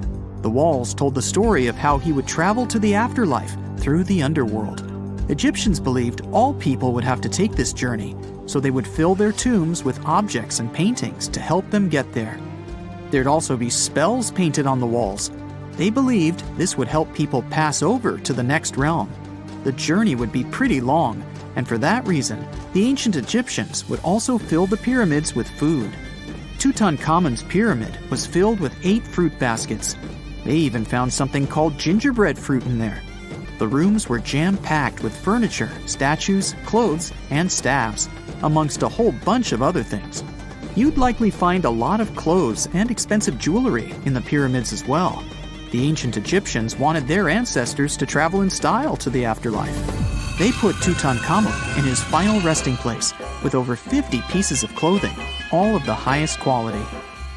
A: The walls told the story of how he would travel to the afterlife through the underworld. Egyptians believed all people would have to take this journey, so they would fill their tombs with objects and paintings to help them get there. There'd also be spells painted on the walls. They believed this would help people pass over to the next realm. The journey would be pretty long, and for that reason, the ancient Egyptians would also fill the pyramids with food. Tutankhamun's pyramid was filled with 8 fruit baskets. They even found something called gingerbread fruit in there. The rooms were jam-packed with furniture, statues, clothes, and staffs, amongst a whole bunch of other things. You'd likely find a lot of clothes and expensive jewelry in the pyramids as well. The ancient Egyptians wanted their ancestors to travel in style to the afterlife. They put Tutankhamun in his final resting place with over 50 pieces of clothing, all of the highest quality.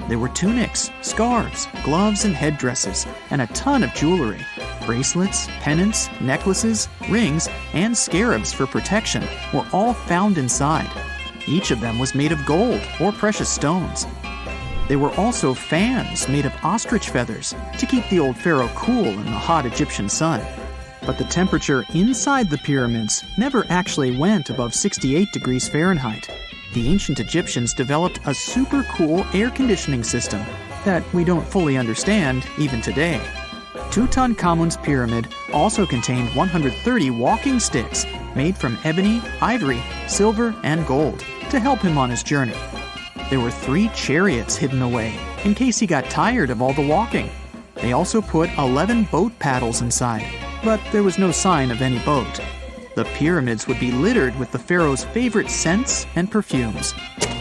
A: There were tunics, scarves, gloves, and headdresses, and a ton of jewelry. Bracelets, pendants, necklaces, rings, and scarabs for protection were all found inside. Each of them was made of gold or precious stones. There were also fans made of ostrich feathers to keep the old pharaoh cool in the hot Egyptian sun. But the temperature inside the pyramids never actually went above 68 degrees Fahrenheit. The ancient Egyptians developed a super cool air conditioning system that we don't fully understand even today. Tutankhamun's pyramid also contained 130 walking sticks made from ebony, ivory, silver, and gold to help him on his journey. There were 3 chariots hidden away in case he got tired of all the walking. They also put 11 boat paddles inside, but there was no sign of any boat. The pyramids would be littered with the pharaoh's favorite scents and perfumes.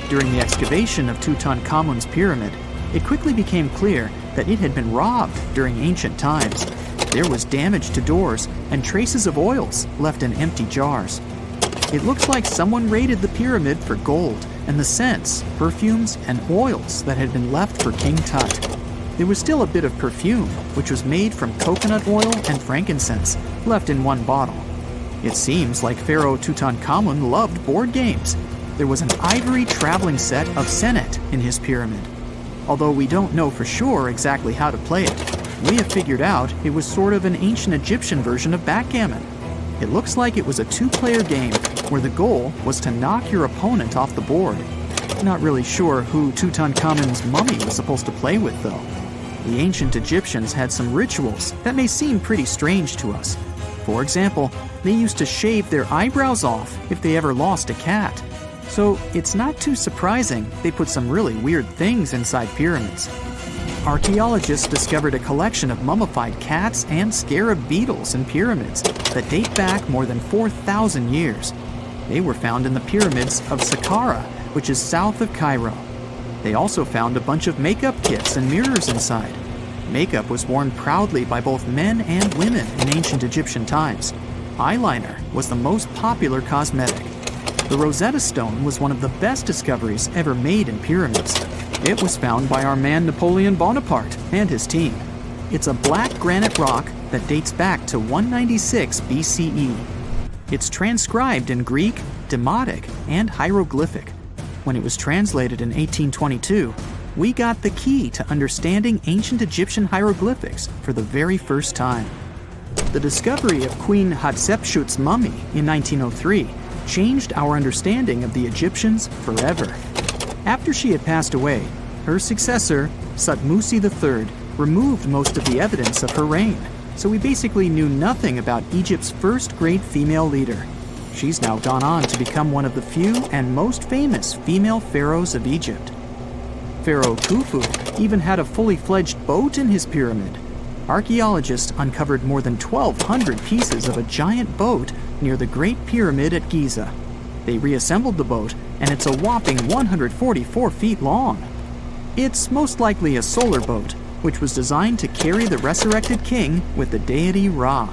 A: During the excavation of Tutankhamun's pyramid, it quickly became clear that it had been robbed during ancient times. There was damage to doors and traces of oils left in empty jars. It looks like someone raided the pyramid for gold and the scents, perfumes, and oils that had been left for King Tut. There was still a bit of perfume, which was made from coconut oil and frankincense, left in one bottle. It seems like Pharaoh Tutankhamun loved board games. There was an ivory traveling set of Senet in his pyramid. Although we don't know for sure exactly how to play it, we have figured out it was sort of an ancient Egyptian version of backgammon. It looks like it was a two-player game where the goal was to knock your opponent off the board. Not really sure who Tutankhamun's mummy was supposed to play with, though. The ancient Egyptians had some rituals that may seem pretty strange to us. For example, they used to shave their eyebrows off if they ever lost a cat. So it's not too surprising they put some really weird things inside pyramids. Archaeologists discovered a collection of mummified cats and scarab beetles in pyramids that date back more than 4,000 years. They were found in the pyramids of Saqqara, which is south of Cairo. They also found a bunch of makeup kits and mirrors inside. Makeup was worn proudly by both men and women in ancient Egyptian times. Eyeliner was the most popular cosmetic. The Rosetta Stone was one of the best discoveries ever made in pyramids. It was found by our man Napoleon Bonaparte and his team. It's a black granite rock that dates back to 196 BCE. It's transcribed in Greek, Demotic, and hieroglyphic. When it was translated in 1822, we got the key to understanding ancient Egyptian hieroglyphics for the very first time. The discovery of Queen Hatshepsut's mummy in 1903 changed our understanding of the Egyptians forever. After she had passed away, her successor, Thutmose III, removed most of the evidence of her reign, so we basically knew nothing about Egypt's first great female leader. She's now gone on to become one of the few and most famous female pharaohs of Egypt. Pharaoh Khufu even had a fully fledged boat in his pyramid. Archaeologists uncovered more than 1,200 pieces of a giant boat near the Great Pyramid at Giza. They reassembled the boat, and it's a whopping 144 feet long. It's most likely a solar boat, which was designed to carry the resurrected king with the deity Ra.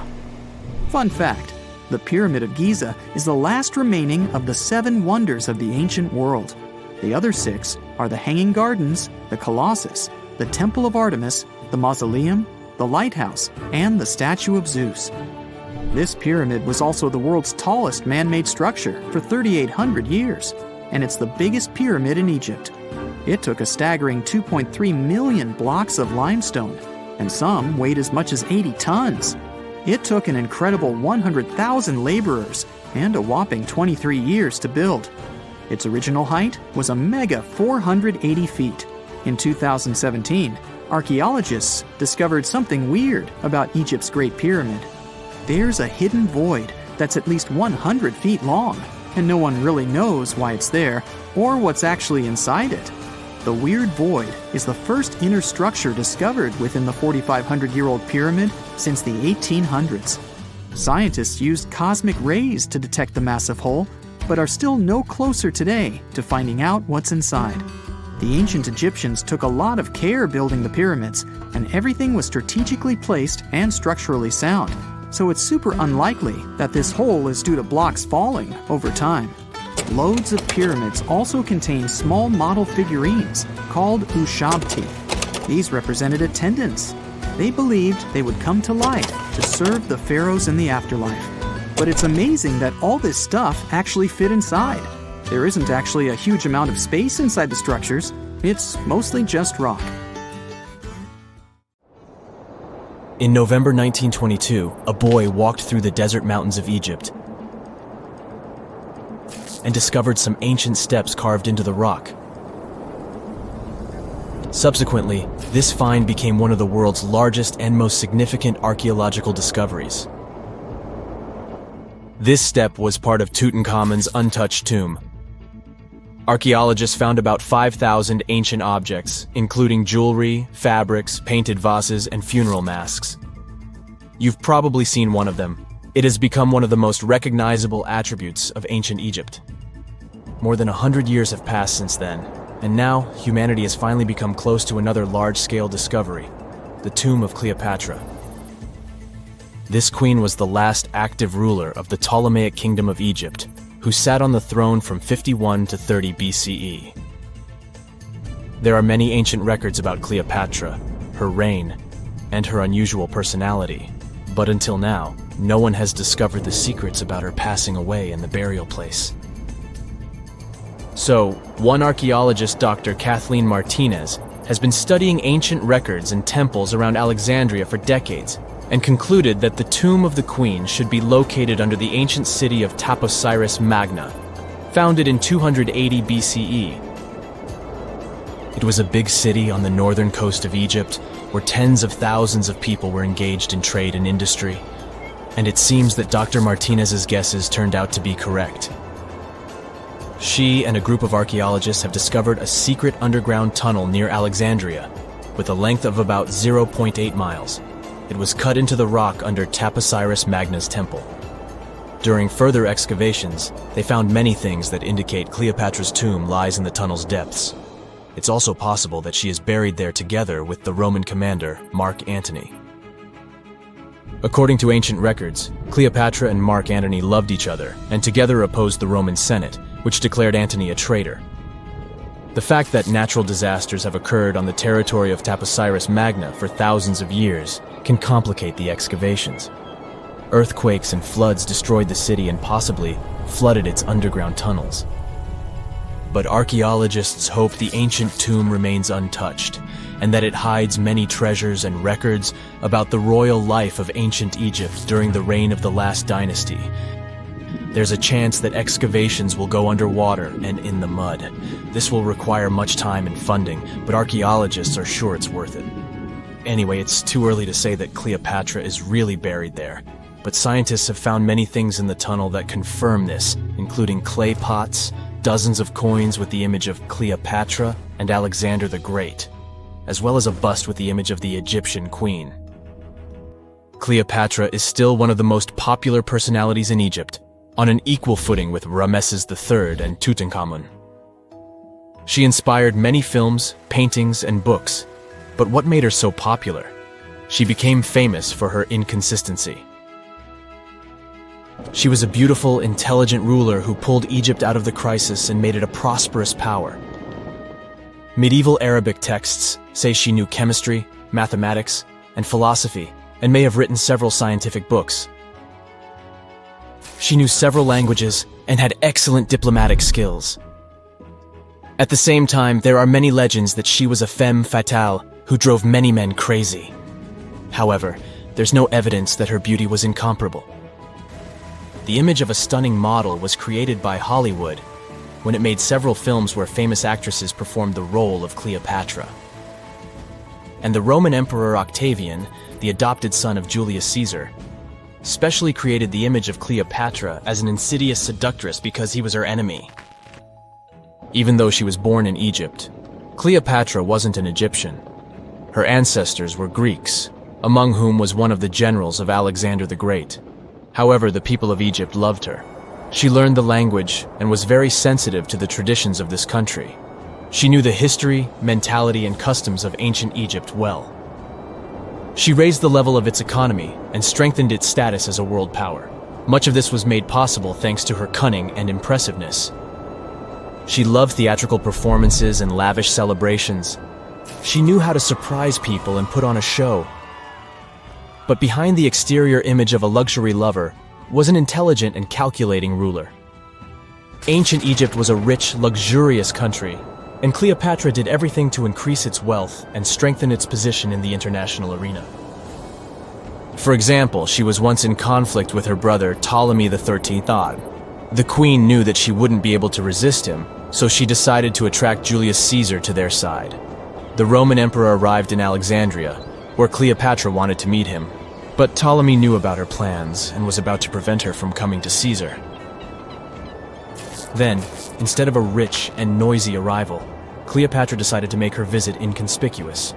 A: Fun fact, the Pyramid of Giza is the last remaining of the 7 wonders of the ancient world. The other 6 are the Hanging Gardens, the Colossus, the Temple of Artemis, the Mausoleum, the Lighthouse, and the Statue of Zeus. This pyramid was also the world's tallest man-made structure for 3,800 years, and it's the biggest pyramid in Egypt. It took a staggering 2.3 million blocks of limestone, and some weighed as much as 80 tons. It took an incredible 100,000 laborers and a whopping 23 years to build. Its original height was a mega 480 feet. In 2017, archaeologists discovered something weird about Egypt's Great Pyramid. There's a hidden void that's at least 100 feet long, and no one really knows why it's there or what's actually inside it. The weird void is the first inner structure discovered within the 4,500-year-old pyramid since the 1800s. Scientists used cosmic rays to detect the massive hole, but are still no closer today to finding out what's inside. The ancient Egyptians took a lot of care building the pyramids, and everything was strategically placed and structurally sound, so it's super unlikely that this hole is due to blocks falling over time. Loads of pyramids also contain small model figurines called ushabti. These represented attendants. They believed they would come to life to serve the pharaohs in the afterlife. But it's amazing that all this stuff actually fit inside. There isn't actually a huge amount of space inside the structures. It's mostly just rock.
C: In November 1922, a boy walked through the desert mountains of Egypt and discovered some ancient steps carved into the rock. Subsequently, this find became one of the world's largest and most significant archaeological discoveries. This step was part of Tutankhamun's untouched tomb. Archaeologists found about 5,000 ancient objects, including jewelry, fabrics, painted vases, and funeral masks. You've probably seen one of them. It has become one of the most recognizable attributes of ancient Egypt. More than 100 years have passed since then, And now, humanity has finally become close to another large-scale discovery, the tomb of Cleopatra. This queen was the last active ruler of the Ptolemaic Kingdom of Egypt, who sat on the throne from 51 to 30 BCE. There are many ancient records about Cleopatra, her reign, and her unusual personality, but until now, no one has discovered the secrets about her passing away in the burial place. So, one archaeologist, Dr. Kathleen Martinez, has been studying ancient records and temples around Alexandria for decades and concluded that the tomb of the queen should be located under the ancient city of Taposiris Magna, founded in 280 BCE. It was a big city on the northern coast of Egypt where tens of thousands of people were engaged in trade and industry, and it seems that Dr. Martinez's guesses turned out to be correct. She and a group of archaeologists have discovered a secret underground tunnel near Alexandria with a length of about 0.8 miles. It was cut into the rock under Taposiris Magna's temple. During further excavations, they found many things that indicate Cleopatra's tomb lies in the tunnel's depths. It's also possible that she is buried there together with the Roman commander, Mark Antony. According to ancient records, Cleopatra and Mark Antony loved each other and together opposed the Roman Senate, which declared Antony a traitor. The fact that natural disasters have occurred on the territory of Taposiris Magna for thousands of years can complicate the excavations. Earthquakes and floods destroyed the city and possibly flooded its underground tunnels. But archaeologists hope the ancient tomb remains untouched, and that it hides many treasures and records about the royal life of ancient Egypt during the reign of the last dynasty. There's a chance that excavations will go underwater and in the mud. This will require much time and funding, but archaeologists are sure it's worth it. Anyway, it's too early to say that Cleopatra is really buried there, but scientists have found many things in the tunnel that confirm this, including clay pots, dozens of coins with the image of Cleopatra and Alexander the Great, as well as a bust with the image of the Egyptian queen. Cleopatra is still one of the most popular personalities in Egypt, on an equal footing with Ramesses III and Tutankhamun. She inspired many films, paintings, and books, but what made her so popular? She became famous for her inconsistency. She was a beautiful, intelligent ruler who pulled Egypt out of the crisis and made it a prosperous power. Medieval Arabic texts say she knew chemistry, mathematics, and philosophy, and may have written several scientific books. She knew several languages and had excellent diplomatic skills. At the same time, there are many legends that she was a femme fatale who drove many men crazy. However, there's no evidence that her beauty was incomparable. The image of a stunning model was created by Hollywood when it made several films where famous actresses performed the role of Cleopatra. And the Roman Emperor Octavian, the adopted son of Julius Caesar, specially created the image of Cleopatra as an insidious seductress because he was her enemy. Even though she was born in Egypt, Cleopatra wasn't an Egyptian. Her ancestors were Greeks, among whom was one of the generals of Alexander the Great. However, the people of Egypt loved her. She learned the language and was very sensitive to the traditions of this country. She knew the history, mentality, and customs of ancient Egypt well. She raised the level of its economy and strengthened its status as a world power. Much of this was made possible thanks to her cunning and impressiveness. She loved theatrical performances and lavish celebrations. She knew how to surprise people and put on a show. But behind the exterior image of a luxury lover was an intelligent and calculating ruler. Ancient Egypt was a rich, luxurious country, and Cleopatra did everything to increase its wealth and strengthen its position in the international arena. For example, she was once in conflict with her brother Ptolemy XIII Odd. The queen knew that she wouldn't be able to resist him, so she decided to attract Julius Caesar to their side. The Roman emperor arrived in Alexandria, where Cleopatra wanted to meet him, but Ptolemy knew about her plans and was about to prevent her from coming to Caesar. Then, instead of a rich and noisy arrival, Cleopatra decided to make her visit inconspicuous.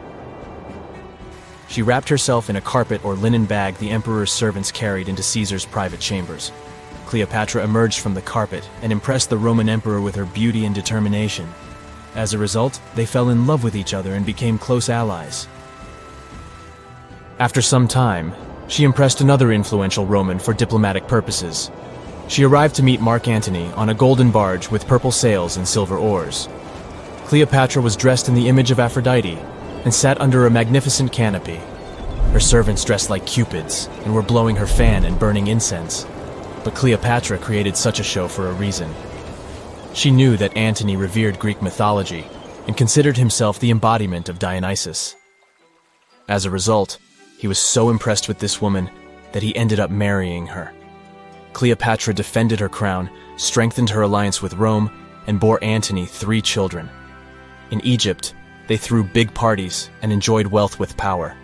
C: She wrapped herself in a carpet or linen bag the emperor's servants carried into Caesar's private chambers. Cleopatra emerged from the carpet and impressed the Roman emperor with her beauty and determination. As a result, they fell in love with each other and became close allies. After some time, she impressed another influential Roman for diplomatic purposes. She arrived to meet Mark Antony on a golden barge with purple sails and silver oars. Cleopatra was dressed in the image of Aphrodite and sat under a magnificent canopy. Her servants dressed like cupids and were blowing her fan and burning incense. But Cleopatra created such a show for a reason. She knew that Antony revered Greek mythology and considered himself the embodiment of Dionysus. As a result, he was so impressed with this woman that he ended up marrying her. Cleopatra defended her crown, strengthened her alliance with Rome, and bore Antony 3 children. In Egypt, they threw big parties and enjoyed wealth with power.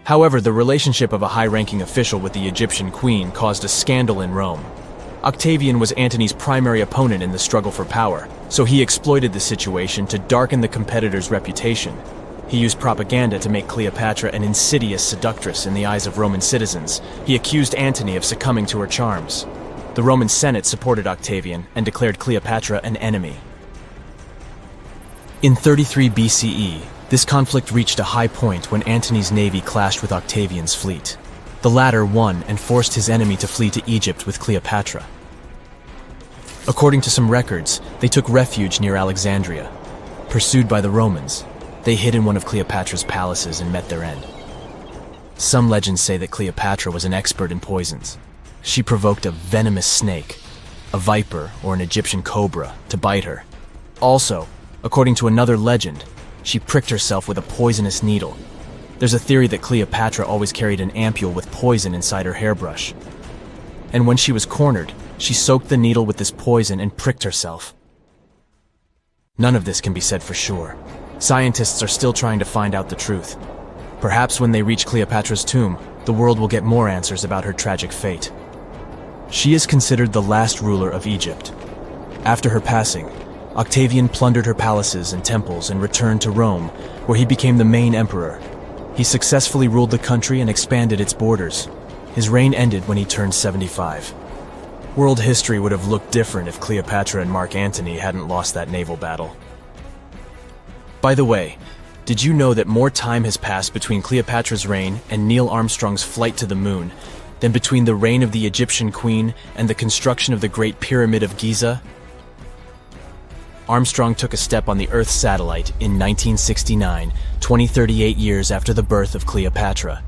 C: However, the relationship of a high-ranking official with the Egyptian queen caused a scandal in Rome. Octavian was Antony's primary opponent in the struggle for power, so he exploited the situation to darken the competitor's reputation. He used propaganda to make Cleopatra an insidious seductress in the eyes of Roman citizens. He accused Antony of succumbing to her charms. The Roman Senate supported Octavian and declared Cleopatra an enemy. In 33 BCE, this conflict reached a high point when Antony's navy clashed with Octavian's fleet. The latter won and forced his enemy to flee to Egypt with Cleopatra. According to some records, they took refuge near Alexandria. Pursued by the Romans, they hid in one of Cleopatra's palaces and met their end. Some legends say that Cleopatra was an expert in poisons. She provoked a venomous snake, a viper or an Egyptian cobra, to bite her. Also, according to another legend, she pricked herself with a poisonous needle. There's a theory that Cleopatra always carried an ampule with poison inside her hairbrush. And when she was cornered, she soaked the needle with this poison and pricked herself. None of this can be said for sure. Scientists are still trying to find out the truth. Perhaps when they reach Cleopatra's tomb, the world will get more answers about her tragic fate. She is considered the last ruler of Egypt. After her passing, Octavian plundered her palaces and temples and returned to Rome, where he became the main emperor. He successfully ruled the country and expanded its borders. His reign ended when he turned 75. World history would have looked different if Cleopatra and Mark Antony hadn't lost that naval battle. By the way, did you know that more time has passed between Cleopatra's reign and Neil Armstrong's flight to the moon than between the reign of the Egyptian queen and the construction of the Great Pyramid of Giza? Armstrong took a step on the Earth's satellite in 1969, 38 years after the birth of Cleopatra.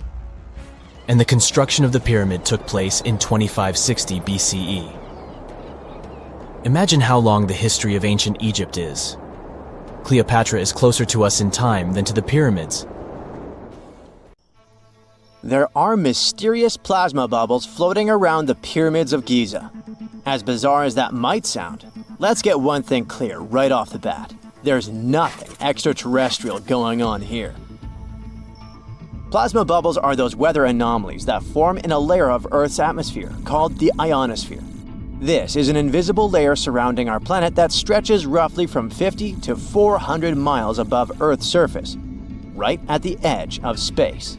C: And the construction of the pyramid took place in 2560 BCE. Imagine how long the history of ancient Egypt is. Cleopatra is closer to us in time than to the pyramids.
D: There are mysterious plasma bubbles floating around the pyramids of Giza. As bizarre as that might sound, let's get one thing clear right off the bat. There's nothing extraterrestrial going on here. Plasma bubbles are those weather anomalies that form in a layer of Earth's atmosphere called the ionosphere. This is an invisible layer surrounding our planet that stretches roughly from 50 to 400 miles above Earth's surface, right at the edge of space.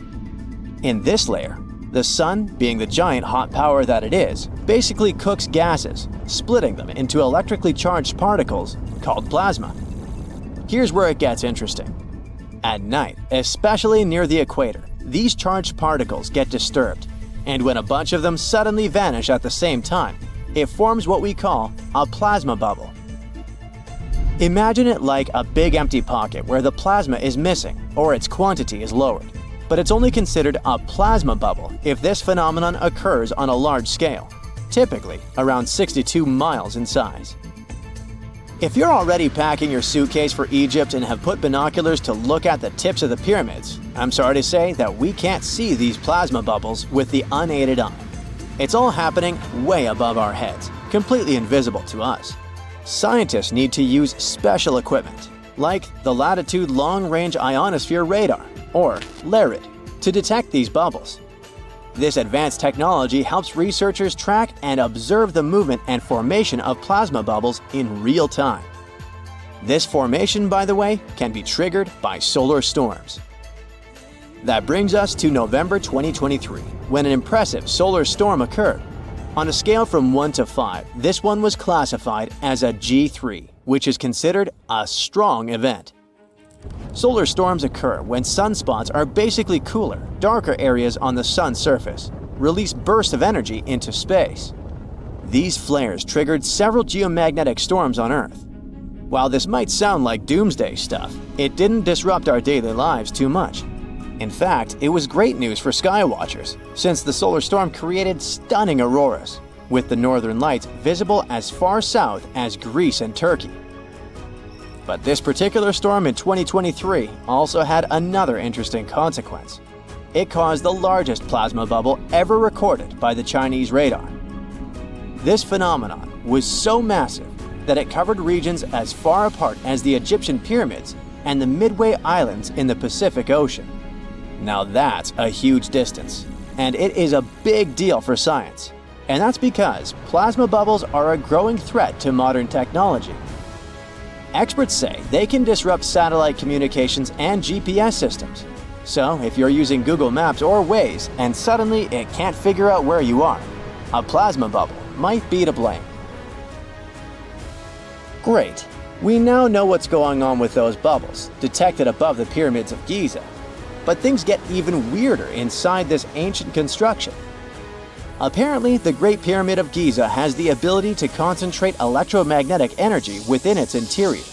D: In this layer, the sun, being the giant hot power that it is, basically cooks gases, splitting them into electrically charged particles called plasma. Here's where it gets interesting. At night, especially near the equator, these charged particles get disturbed, and when a bunch of them suddenly vanish at the same time, it forms what we call a plasma bubble. Imagine it like a big empty pocket where the plasma is missing or its quantity is lowered. But it's only considered a plasma bubble if this phenomenon occurs on a large scale, typically around 62 miles in size. If you're already packing your suitcase for Egypt and have put binoculars to look at the tips of the pyramids, I'm sorry to say that we can't see these plasma bubbles with the unaided eye. It's all happening way above our heads, completely invisible to us. Scientists need to use special equipment, like the Latitude Long Range Ionosphere Radar, or LARID, to detect these bubbles. This advanced technology helps researchers track and observe the movement and formation of plasma bubbles in real time. This formation, by the way, can be triggered by solar storms. That brings us to November 2023, when an impressive solar storm occurred. On a scale from 1 to 5, this one was classified as a G3, which is considered a strong event. Solar storms occur when sunspots are basically cooler, darker areas on the sun's surface, release bursts of energy into space. These flares triggered several geomagnetic storms on Earth. While this might sound like doomsday stuff, it didn't disrupt our daily lives too much. In fact, it was great news for skywatchers, since the solar storm created stunning auroras, with the northern lights visible as far south as Greece and Turkey. But this particular storm in 2023 also had another interesting consequence. It caused the largest plasma bubble ever recorded by the Chinese radar. This phenomenon was so massive that it covered regions as far apart as the Egyptian pyramids and the Midway Islands in the Pacific Ocean. Now that's a huge distance, and it is a big deal for science. And that's because plasma bubbles are a growing threat to modern technology. Experts say they can disrupt satellite communications and GPS systems. So if you're using Google Maps or Waze and suddenly it can't figure out where you are, a plasma bubble might be to blame. Great. We now know what's going on with those bubbles, detected above the pyramids of Giza. But things get even weirder inside this ancient construction. Apparently, the Great Pyramid of Giza has the ability to concentrate electromagnetic energy within its interior.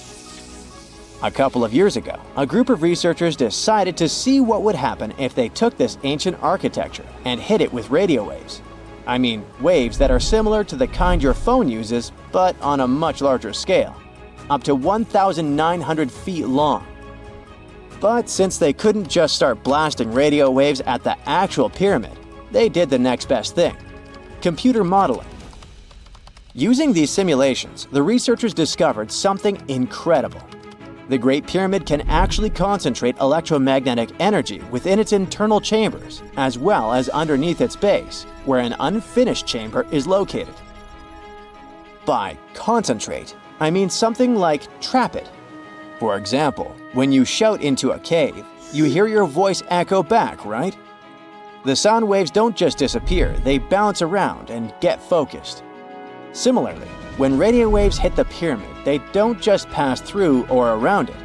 D: A couple of years ago, a group of researchers decided to see what would happen if they took this ancient architecture and hit it with radio waves. I mean, waves that are similar to the kind your phone uses, but on a much larger scale, up to 1,900 feet long. But since they couldn't just start blasting radio waves at the actual pyramid, they did the next best thing: computer modeling. Using these simulations, the researchers discovered something incredible. The Great Pyramid can actually concentrate electromagnetic energy within its internal chambers, as well as underneath its base, where an unfinished chamber is located. By concentrate, I mean something like trap it. For example, when you shout into a cave, you hear your voice echo back, right? The sound waves don't just disappear, they bounce around and get focused. Similarly, when radio waves hit the pyramid, they don't just pass through or around it.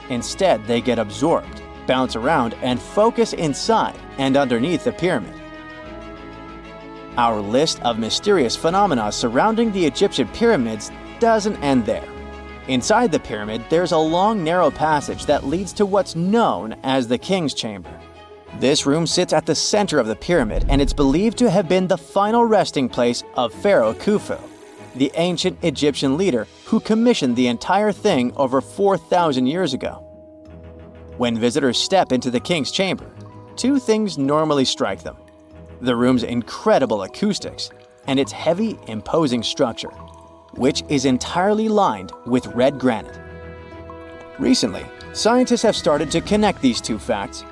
D: Instead, they get absorbed, bounce around, and focus inside and underneath the pyramid. Our list of mysterious phenomena surrounding the Egyptian pyramids doesn't end there. Inside the pyramid, there's a long, narrow passage that leads to what's known as the King's Chamber. This room sits at the center of the pyramid, and it's believed to have been the final resting place of Pharaoh Khufu, the ancient Egyptian leader who commissioned the entire thing over 4,000 years ago. When visitors step into the King's Chamber, two things normally strike them: the room's incredible acoustics and its heavy, imposing structure, which is entirely lined with red granite. Recently, scientists have started to connect these two facts.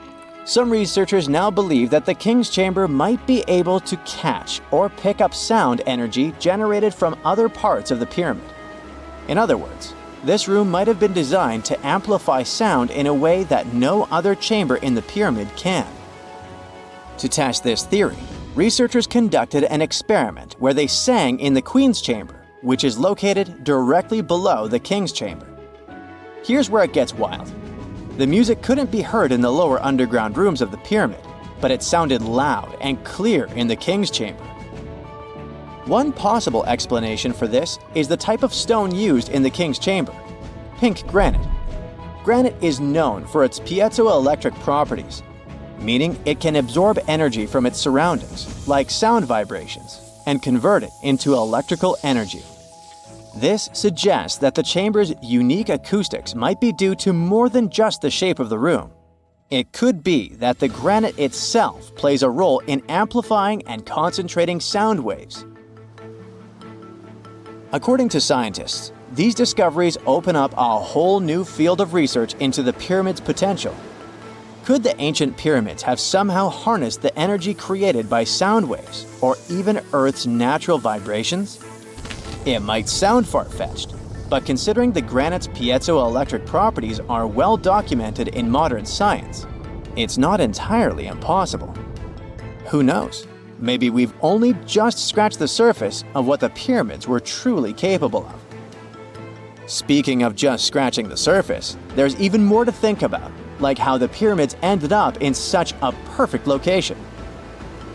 D: Some researchers now believe that the King's Chamber might be able to catch or pick up sound energy generated from other parts of the pyramid. In other words, this room might have been designed to amplify sound in a way that no other chamber in the pyramid can. To test this theory, researchers conducted an experiment where they sang in the Queen's Chamber, which is located directly below the King's Chamber. Here's where it gets wild. The music couldn't be heard in the lower underground rooms of the pyramid, but it sounded loud and clear in the King's Chamber. One possible explanation for this is the type of stone used in the King's Chamber: pink granite. Granite is known for its piezoelectric properties, meaning it can absorb energy from its surroundings, like sound vibrations, and convert it into electrical energy. This suggests that the chamber's unique acoustics might be due to more than just the shape of the room. It could be that the granite itself plays a role in amplifying and concentrating sound waves. According to scientists, these discoveries open up a whole new field of research into the pyramid's potential. Could the ancient pyramids have somehow harnessed the energy created by sound waves, or even Earth's natural vibrations? It might sound far-fetched, but considering the granite's piezoelectric properties are well documented in modern science, it's not entirely impossible. Who knows?
E: maybe we've only just scratched the surface of what the pyramids were truly capable of. Speaking of just scratching the surface, there's even more to think about, like how the pyramids ended up in such a perfect location.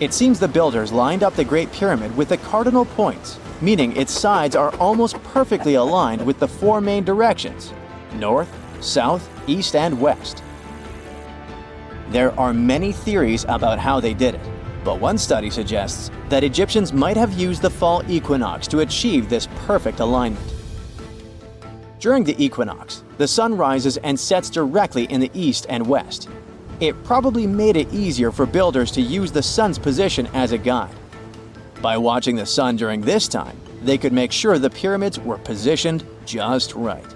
E: It seems the builders lined up the Great Pyramid with the cardinal points, meaning its sides are almost perfectly aligned with the four main directions: north, south, east, and west. There are many theories about how they did it, but one study suggests that Egyptians might have used the fall equinox to achieve this perfect alignment. During the equinox, the sun rises and sets directly in the east and west. It probably made it easier for builders to use the sun's position as a guide. By watching the sun during this time, they could make sure the pyramids were positioned just right.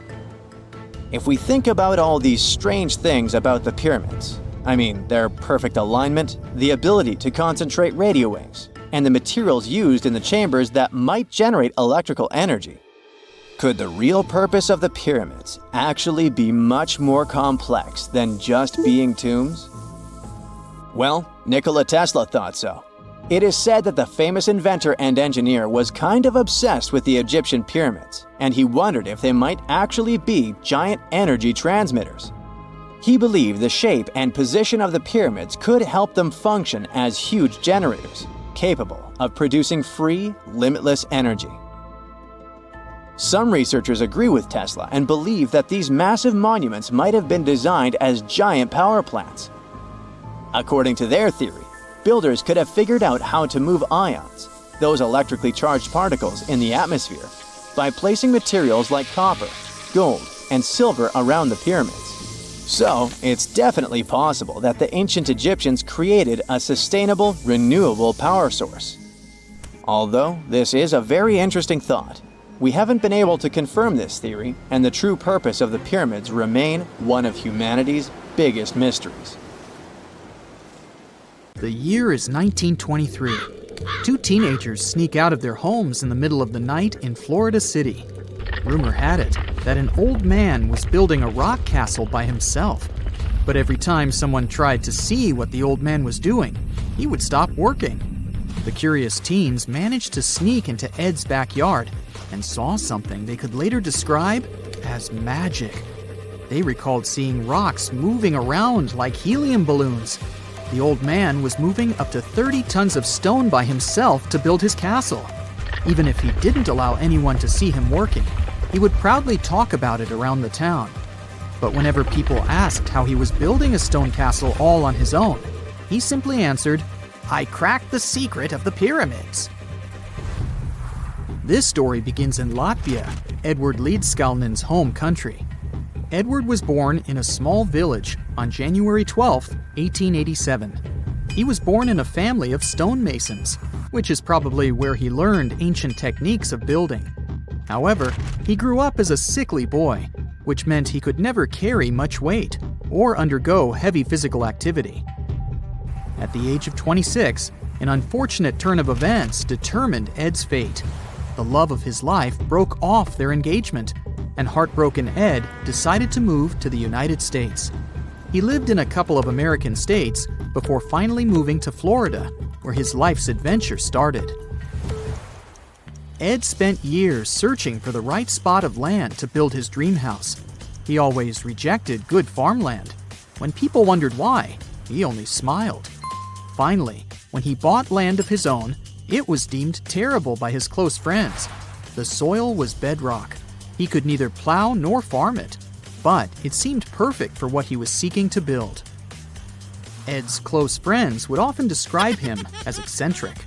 E: If we think about all these strange things about the pyramids, I mean their perfect alignment, the ability to concentrate radio waves, and the materials used in the chambers that might generate electrical energy, could the real purpose of the pyramids actually be much more complex than just being tombs? Well, Nikola Tesla thought so. It is said that the famous inventor and engineer was kind of obsessed with the Egyptian pyramids, and he wondered if they might actually be giant energy transmitters. He believed the shape and position of the pyramids could help them function as huge generators, capable of producing free, limitless energy. Some researchers agree with Tesla and believe that these massive monuments might have been designed as giant power plants. According to their theory, builders could have figured out how to move ions, those electrically charged particles in the atmosphere, by placing materials like copper, gold, and silver around the pyramids. So, it's definitely possible that the ancient Egyptians created a sustainable, renewable power source. Although this is a very interesting thought, we haven't been able to confirm this theory, and the true purpose of the pyramids remain one of humanity's biggest mysteries.
A: The year is 1923. Two teenagers sneak out of their homes in the middle of the night in Florida City. Rumor had it that an old man was building a rock castle by himself. But every time someone tried to see what the old man was doing, he would stop working. The curious teens managed to sneak into Ed's backyard and saw something they could later describe as magic. They recalled seeing rocks moving around like helium balloons. The old man was moving up to 30 tons of stone by himself to build his castle. Even if he didn't allow anyone to see him working, he would proudly talk about it around the town. But whenever people asked how he was building a stone castle all on his own, he simply answered, "I cracked the secret of the pyramids." This story begins in Latvia, Edward Leedskalnin's home country. Edward was born in a small village on January 12, 1887. He was born in a family of stonemasons, which is probably where he learned ancient techniques of building. However, he grew up as a sickly boy, which meant he could never carry much weight or undergo heavy physical activity. At the age of 26, an unfortunate turn of events determined Ed's fate. The love of his life broke off their engagement, and heartbroken Ed decided to move to the United States. He lived in a couple of American states before finally moving to Florida, where his life's adventure started. Ed spent years searching for the right spot of land to build his dream house. He always rejected good farmland. When people wondered why, he only smiled. Finally, when he bought land of his own, it was deemed terrible by his close friends. The soil was bedrock. He could neither plow nor farm it, but it seemed perfect for what he was seeking to build. Ed's close friends would often describe him as eccentric.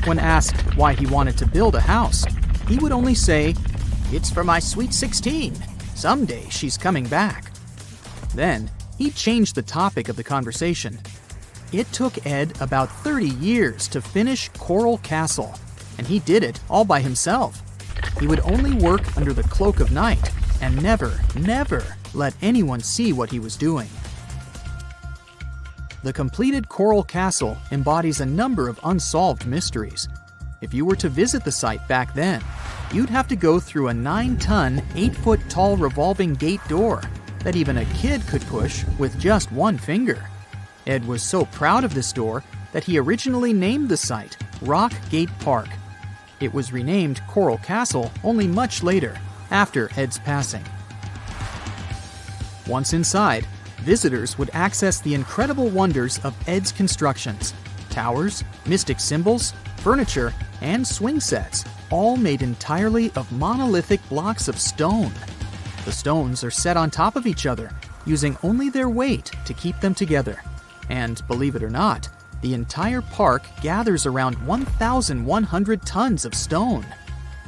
A: When asked why he wanted to build a house, he would only say, "It's for my sweet 16. Someday she's coming back." Then, he changed the topic of the conversation. It took Ed about 30 years to finish Coral Castle, and he did it all by himself. He would only work under the cloak of night and never let anyone see what he was doing. The completed Coral Castle embodies a number of unsolved mysteries. If you were to visit the site back then, you'd have to go through a 9-ton, 8-foot-tall revolving gate door that even a kid could push with just one finger. Ed was so proud of this door that he originally named the site Rock Gate Park. It was renamed Coral Castle only much later, after Ed's passing. Once inside, visitors would access the incredible wonders of Ed's constructions: towers, mystic symbols, furniture, and swing sets, all made entirely of monolithic blocks of stone. The stones are set on top of each other, using only their weight to keep them together. And believe it or not, the entire park gathers around 1,100 tons of stone.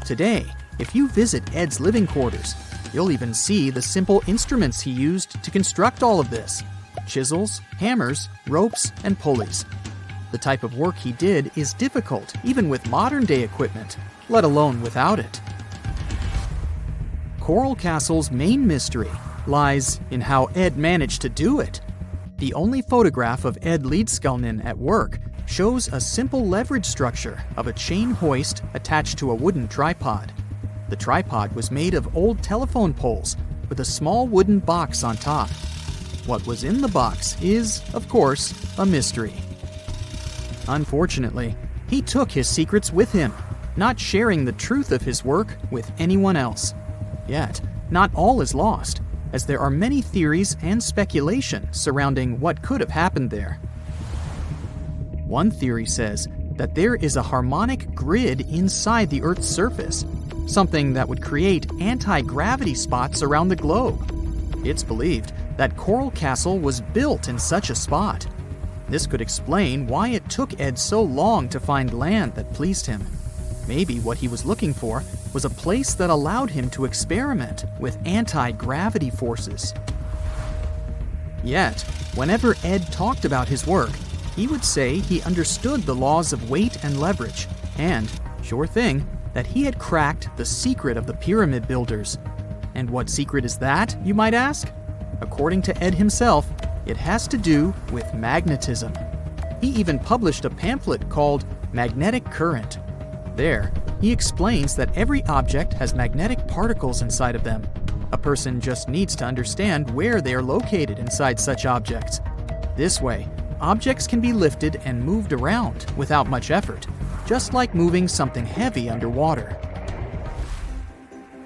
A: Today, if you visit Ed's living quarters, you'll even see the simple instruments he used to construct all of this: chisels, hammers, ropes, and pulleys. The type of work he did is difficult even with modern-day equipment, let alone without it. Coral Castle's main mystery lies in how Ed managed to do it. The only photograph of Ed Leedskalnin at work shows a simple leverage structure of a chain hoist attached to a wooden tripod. The tripod was made of old telephone poles with a small wooden box on top. What was in the box is, of course, a mystery. Unfortunately, he took his secrets with him, not sharing the truth of his work with anyone else. Yet, not all is lost, as there are many theories and speculation surrounding what could have happened there. One theory says that there is a harmonic grid inside the Earth's surface, something that would create anti-gravity spots around the globe. It's believed that Coral Castle was built in such a spot. This could explain why it took Ed so long to find land that pleased him. Maybe what he was looking for was a place that allowed him to experiment with anti-gravity forces. Yet, whenever Ed talked about his work, he would say he understood the laws of weight and leverage, and, sure thing, that he had cracked the secret of the pyramid builders. And what secret is that, you might ask? According to Ed himself, it has to do with magnetism. He even published a pamphlet called Magnetic Current. There, he explains that every object has magnetic particles inside of them. A person just needs to understand where they are located inside such objects. This way, objects can be lifted and moved around without much effort, just like moving something heavy underwater.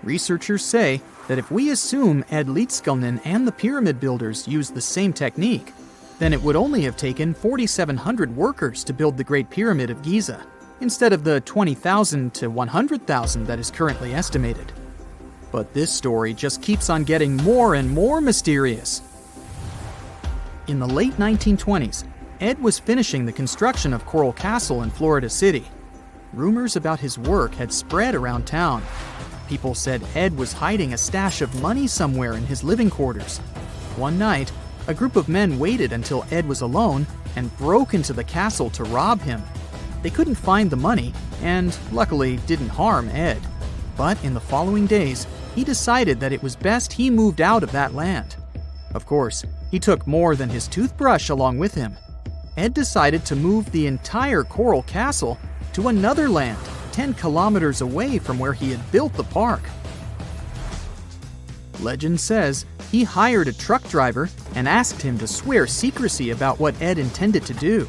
A: Researchers say that if we assume Ed Leedskalnin and the pyramid builders used the same technique, then it would only have taken 4,700 workers to build the Great Pyramid of Giza, instead of the 20,000 to 100,000 that is currently estimated. But this story just keeps on getting more and more mysterious. In the late 1920s, Ed was finishing the construction of Coral Castle in Florida City. Rumors about his work had spread around town. People said Ed was hiding a stash of money somewhere in his living quarters. One night, a group of men waited until Ed was alone and broke into the castle to rob him. They couldn't find the money and, luckily, didn't harm Ed. But in the following days, he decided that it was best he moved out of that land. Of course, he took more than his toothbrush along with him. Ed decided to move the entire Coral Castle to another land, 10 kilometers away from where he had built the park. Legend says he hired a truck driver and asked him to swear secrecy about what Ed intended to do.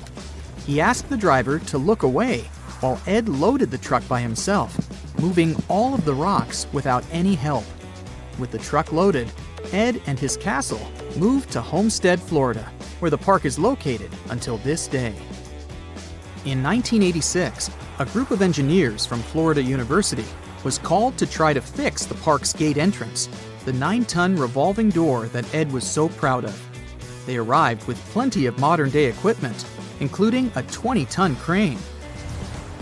A: He asked the driver to look away while Ed loaded the truck by himself, moving all of the rocks without any help. With the truck loaded, Ed and his castle moved to Homestead, Florida, where the park is located until this day. In 1986, a group of engineers from Florida University was called to try to fix the park's gate entrance, the 9-ton revolving door that Ed was so proud of. They arrived with plenty of modern-day equipment, including a 20-ton crane.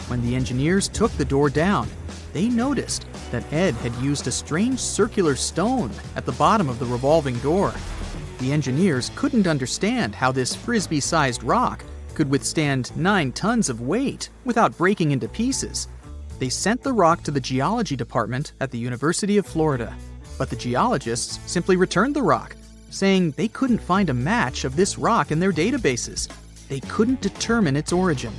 A: When the engineers took the door down, they noticed that Ed had used a strange circular stone at the bottom of the revolving door. The engineers couldn't understand how this frisbee-sized rock could withstand 9 tons of weight without breaking into pieces. They sent the rock to the geology department at the University of Florida, but the geologists simply returned the rock, saying they couldn't find a match of this rock in their databases. They couldn't determine its origin.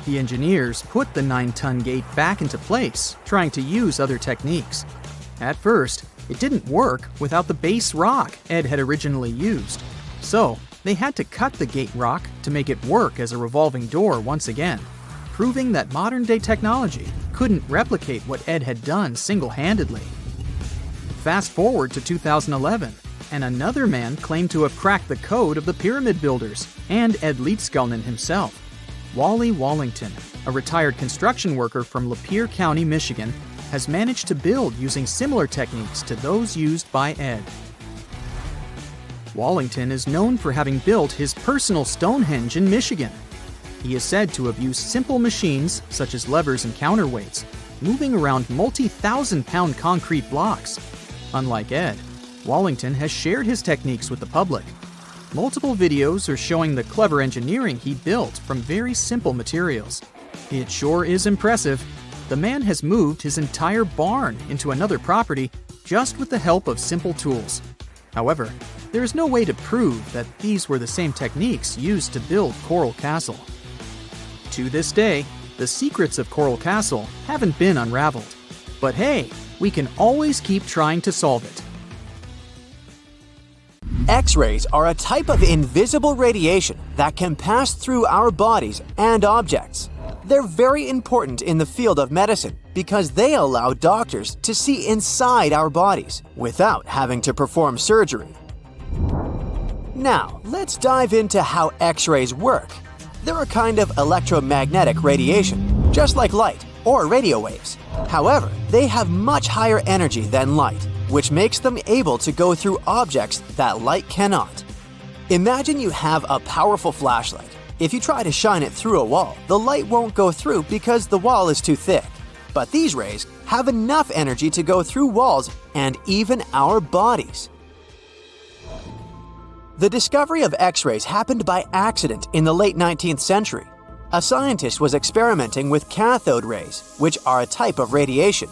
A: The engineers put the 9-ton gate back into place, trying to use other techniques. At first, it didn't work without the base rock Ed had originally used. So, They had to cut the gate rock to make it work as a revolving door once again, proving that modern-day technology couldn't replicate what Ed had done single-handedly. Fast forward to 2011, and another man claimed to have cracked the code of the pyramid builders and Ed Leedskalnin himself. Wally Wallington, a retired construction worker from Lapeer County, Michigan, has managed to build using similar techniques to those used by Ed. Wallington is known for having built his personal Stonehenge in Michigan. He is said to have used simple machines, such as levers and counterweights, moving around multi-thousand-pound concrete blocks. Unlike Ed, Wallington has shared his techniques with the public. Multiple videos are showing the clever engineering he built from very simple materials. It sure is impressive. The man has moved his entire barn into another property just with the help of simple tools. However, there is no way to prove that these were the same techniques used to build Coral Castle. To this day, the secrets of Coral Castle haven't been unraveled. But hey, we can always keep trying to solve it.
E: X-rays are a type of invisible radiation that can pass through our bodies and objects. They're very important in the field of medicine because they allow doctors to see inside our bodies without having to perform surgery. Now, let's dive into how X-rays work. They're a kind of electromagnetic radiation, just like light or radio waves. However, they have much higher energy than light, which makes them able to go through objects that light cannot. Imagine you have a powerful flashlight. If you try to shine it through a wall, the light won't go through because the wall is too thick. But these rays have enough energy to go through walls and even our bodies. The discovery of X-rays happened by accident in the late 19th century. A scientist was experimenting with cathode rays, which are a type of radiation.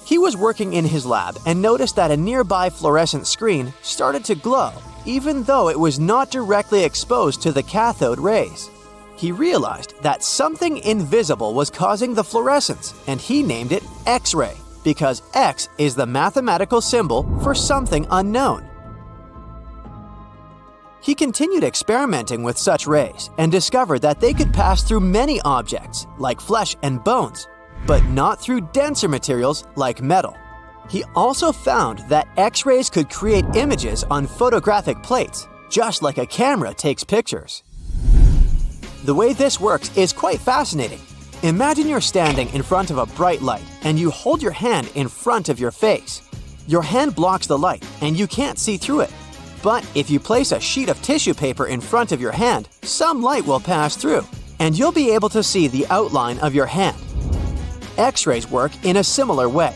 E: He was working in his lab and noticed that a nearby fluorescent screen started to glow, even though it was not directly exposed to the cathode rays. He realized that something invisible was causing the fluorescence, and he named it X-ray, because X is the mathematical symbol for something unknown. He continued experimenting with such rays and discovered that they could pass through many objects, like flesh and bones, but not through denser materials like metal. He also found that X-rays could create images on photographic plates, just like a camera takes pictures. The way this works is quite fascinating. Imagine you're standing in front of a bright light and you hold your hand in front of your face. Your hand blocks the light and you can't see through it. But if you place a sheet of tissue paper in front of your hand, some light will pass through, and you'll be able to see the outline of your hand. X-rays work in a similar way.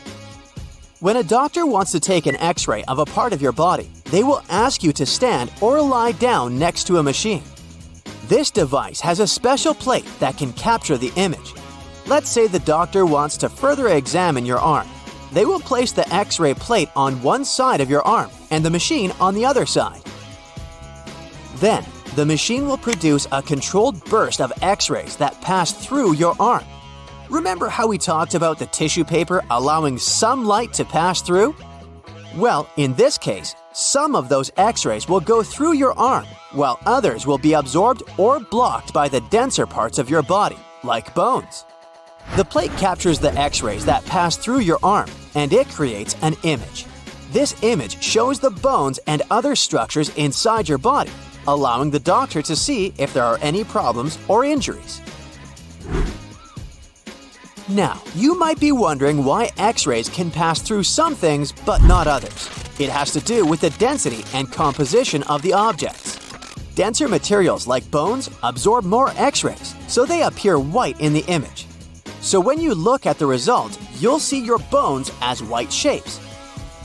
E: When a doctor wants to take an X-ray of a part of your body, they will ask you to stand or lie down next to a machine. This device has a special plate that can capture the image. Let's say the doctor wants to further examine your arm. They will place the X-ray plate on one side of your arm and the machine on the other side. Then, the machine will produce a controlled burst of X-rays that pass through your arm. Remember how we talked about the tissue paper allowing some light to pass through? Well, in this case, some of those X-rays will go through your arm, while others will be absorbed or blocked by the denser parts of your body, like bones. The plate captures the X-rays that pass through your arm, and it creates an image. This image shows the bones and other structures inside your body, allowing the doctor to see if there are any problems or injuries. Now, you might be wondering why X-rays can pass through some things but not others. It has to do with the density and composition of the objects. Denser materials like bones absorb more X-rays, so they appear white in the image. So when you look at the result, you'll see your bones as white shapes.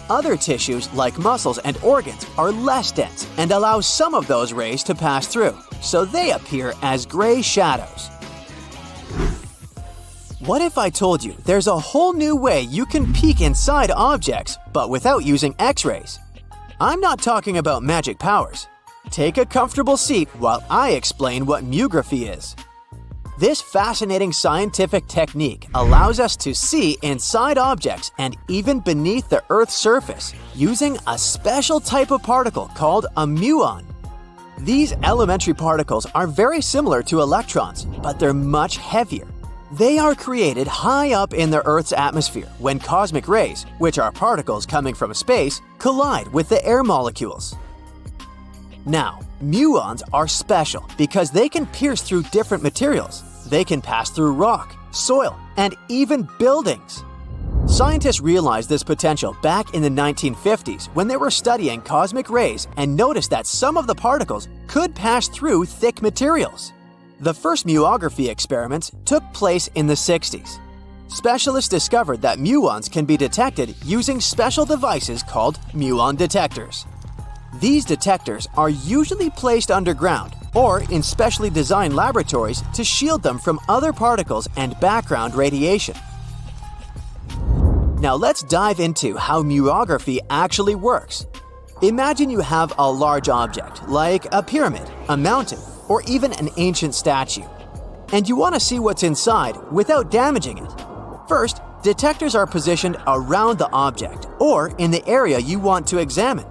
E: Other tissues like muscles and organs are less dense and allow some of those rays to pass through, so they appear as gray shadows. What if I told you there's a whole new way you can peek inside objects, but without using X-rays? I'm not talking about magic powers. Take a comfortable seat while I explain what muography is. This fascinating scientific technique allows us to see inside objects and even beneath the Earth's surface using a special type of particle called a muon. These elementary particles are very similar to electrons, but they're much heavier. They are created high up in the Earth's atmosphere when cosmic rays, which are particles coming from space, collide with the air molecules. Now, muons are special because they can pierce through different materials. They can pass through rock, soil, and even buildings. Scientists realized this potential back in the 1950s when they were studying cosmic rays and noticed that some of the particles could pass through thick materials. The first muography experiments took place in the 60s. Specialists discovered that muons can be detected using special devices called muon detectors. These detectors are usually placed underground or in specially designed laboratories to shield them from other particles and background radiation. Now let's dive into how muography actually works. Imagine you have a large object, like a pyramid, a mountain, or even an ancient statue, and you want to see what's inside without damaging it. First, detectors are positioned around the object or in the area you want to examine.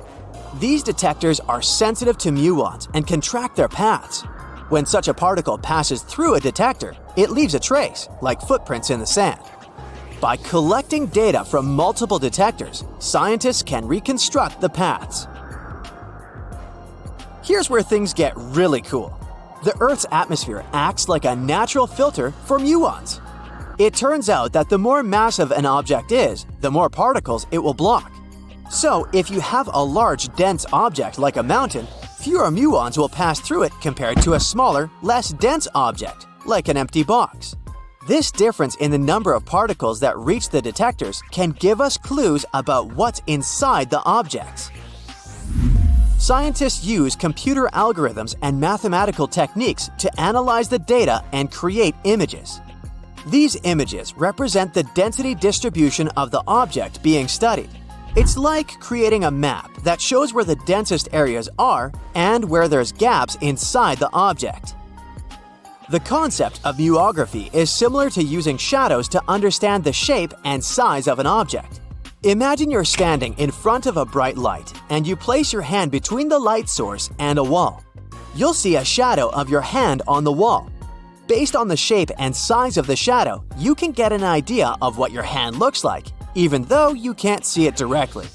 E: These detectors are sensitive to muons and can track their paths. When such a particle passes through a detector, it leaves a trace, like footprints in the sand. By collecting data from multiple detectors, scientists can reconstruct the paths. Here's where things get really cool. The Earth's atmosphere acts like a natural filter for muons. It turns out that the more massive an object is, the more particles it will block. So, if you have a large, dense object like a mountain, fewer muons will pass through it compared to a smaller, less dense object, like an empty box. This difference in the number of particles that reach the detectors can give us clues about what's inside the objects. Scientists use computer algorithms and mathematical techniques to analyze the data and create images. These images represent the density distribution of the object being studied. It's like creating a map that shows where the densest areas are and where there's gaps inside the object. The concept of muography is similar to using shadows to understand the shape and size of an object. Imagine you're standing in front of a bright light and you place your hand between the light source and a wall. You'll see a shadow of your hand on the wall. Based on the shape and size of the shadow, you can get an idea of what your hand looks like, even though you can't see it directly.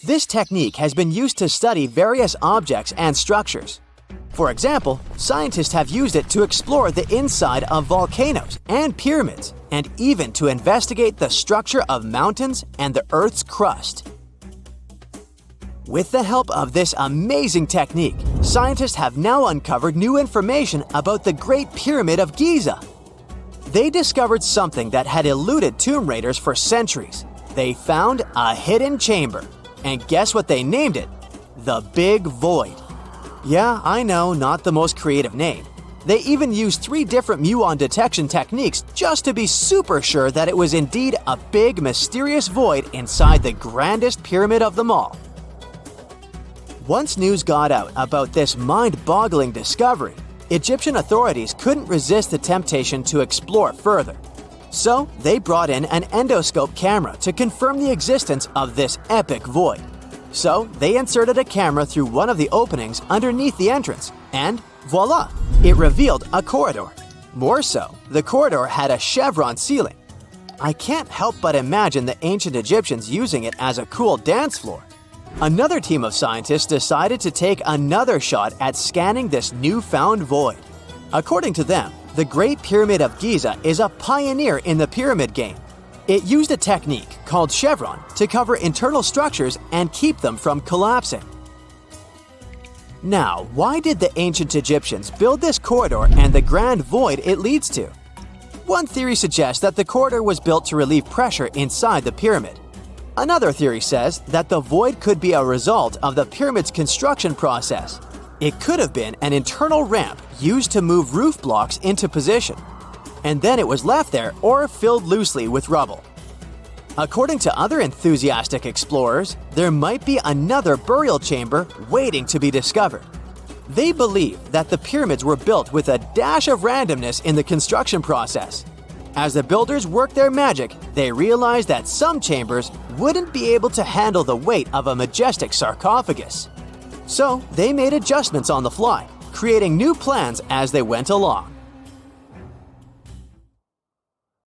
E: This technique has been used to study various objects and structures. For example, scientists have used it to explore the inside of volcanoes and pyramids, and even to investigate the structure of mountains and the Earth's crust. With the help of this amazing technique, scientists have now uncovered new information about the Great Pyramid of Giza. They discovered something that had eluded tomb raiders for centuries. They found a hidden chamber. And guess what they named it? The Big Void. Yeah, I know, not the most creative name. They even used 3 different muon detection techniques just to be super sure that it was indeed a big, mysterious void inside the grandest pyramid of them all. Once news got out about this mind-boggling discovery, Egyptian authorities couldn't resist the temptation to explore further. So, they brought in an endoscope camera to confirm the existence of this epic void. So, they inserted a camera through one of the openings underneath the entrance, and voila! It revealed a corridor. More so, the corridor had a chevron ceiling. I can't help but imagine the ancient Egyptians using it as a cool dance floor. Another team of scientists decided to take another shot at scanning this newfound void. According to them, the Great Pyramid of Giza is a pioneer in the pyramid game. It used a technique called chevron to cover internal structures and keep them from collapsing. Now, why did the ancient Egyptians build this corridor and the grand void it leads to? One theory suggests that the corridor was built to relieve pressure inside the pyramid. Another theory says that the void could be a result of the pyramid's construction process. It could have been an internal ramp used to move roof blocks into position, and then it was left there or filled loosely with rubble. According to other enthusiastic explorers, there might be another burial chamber waiting to be discovered. They believe that the pyramids were built with a dash of randomness in the construction process. As the builders worked their magic, they realized that some chambers wouldn't be able to handle the weight of a majestic sarcophagus. So they made adjustments on the fly, creating new plans as they went along.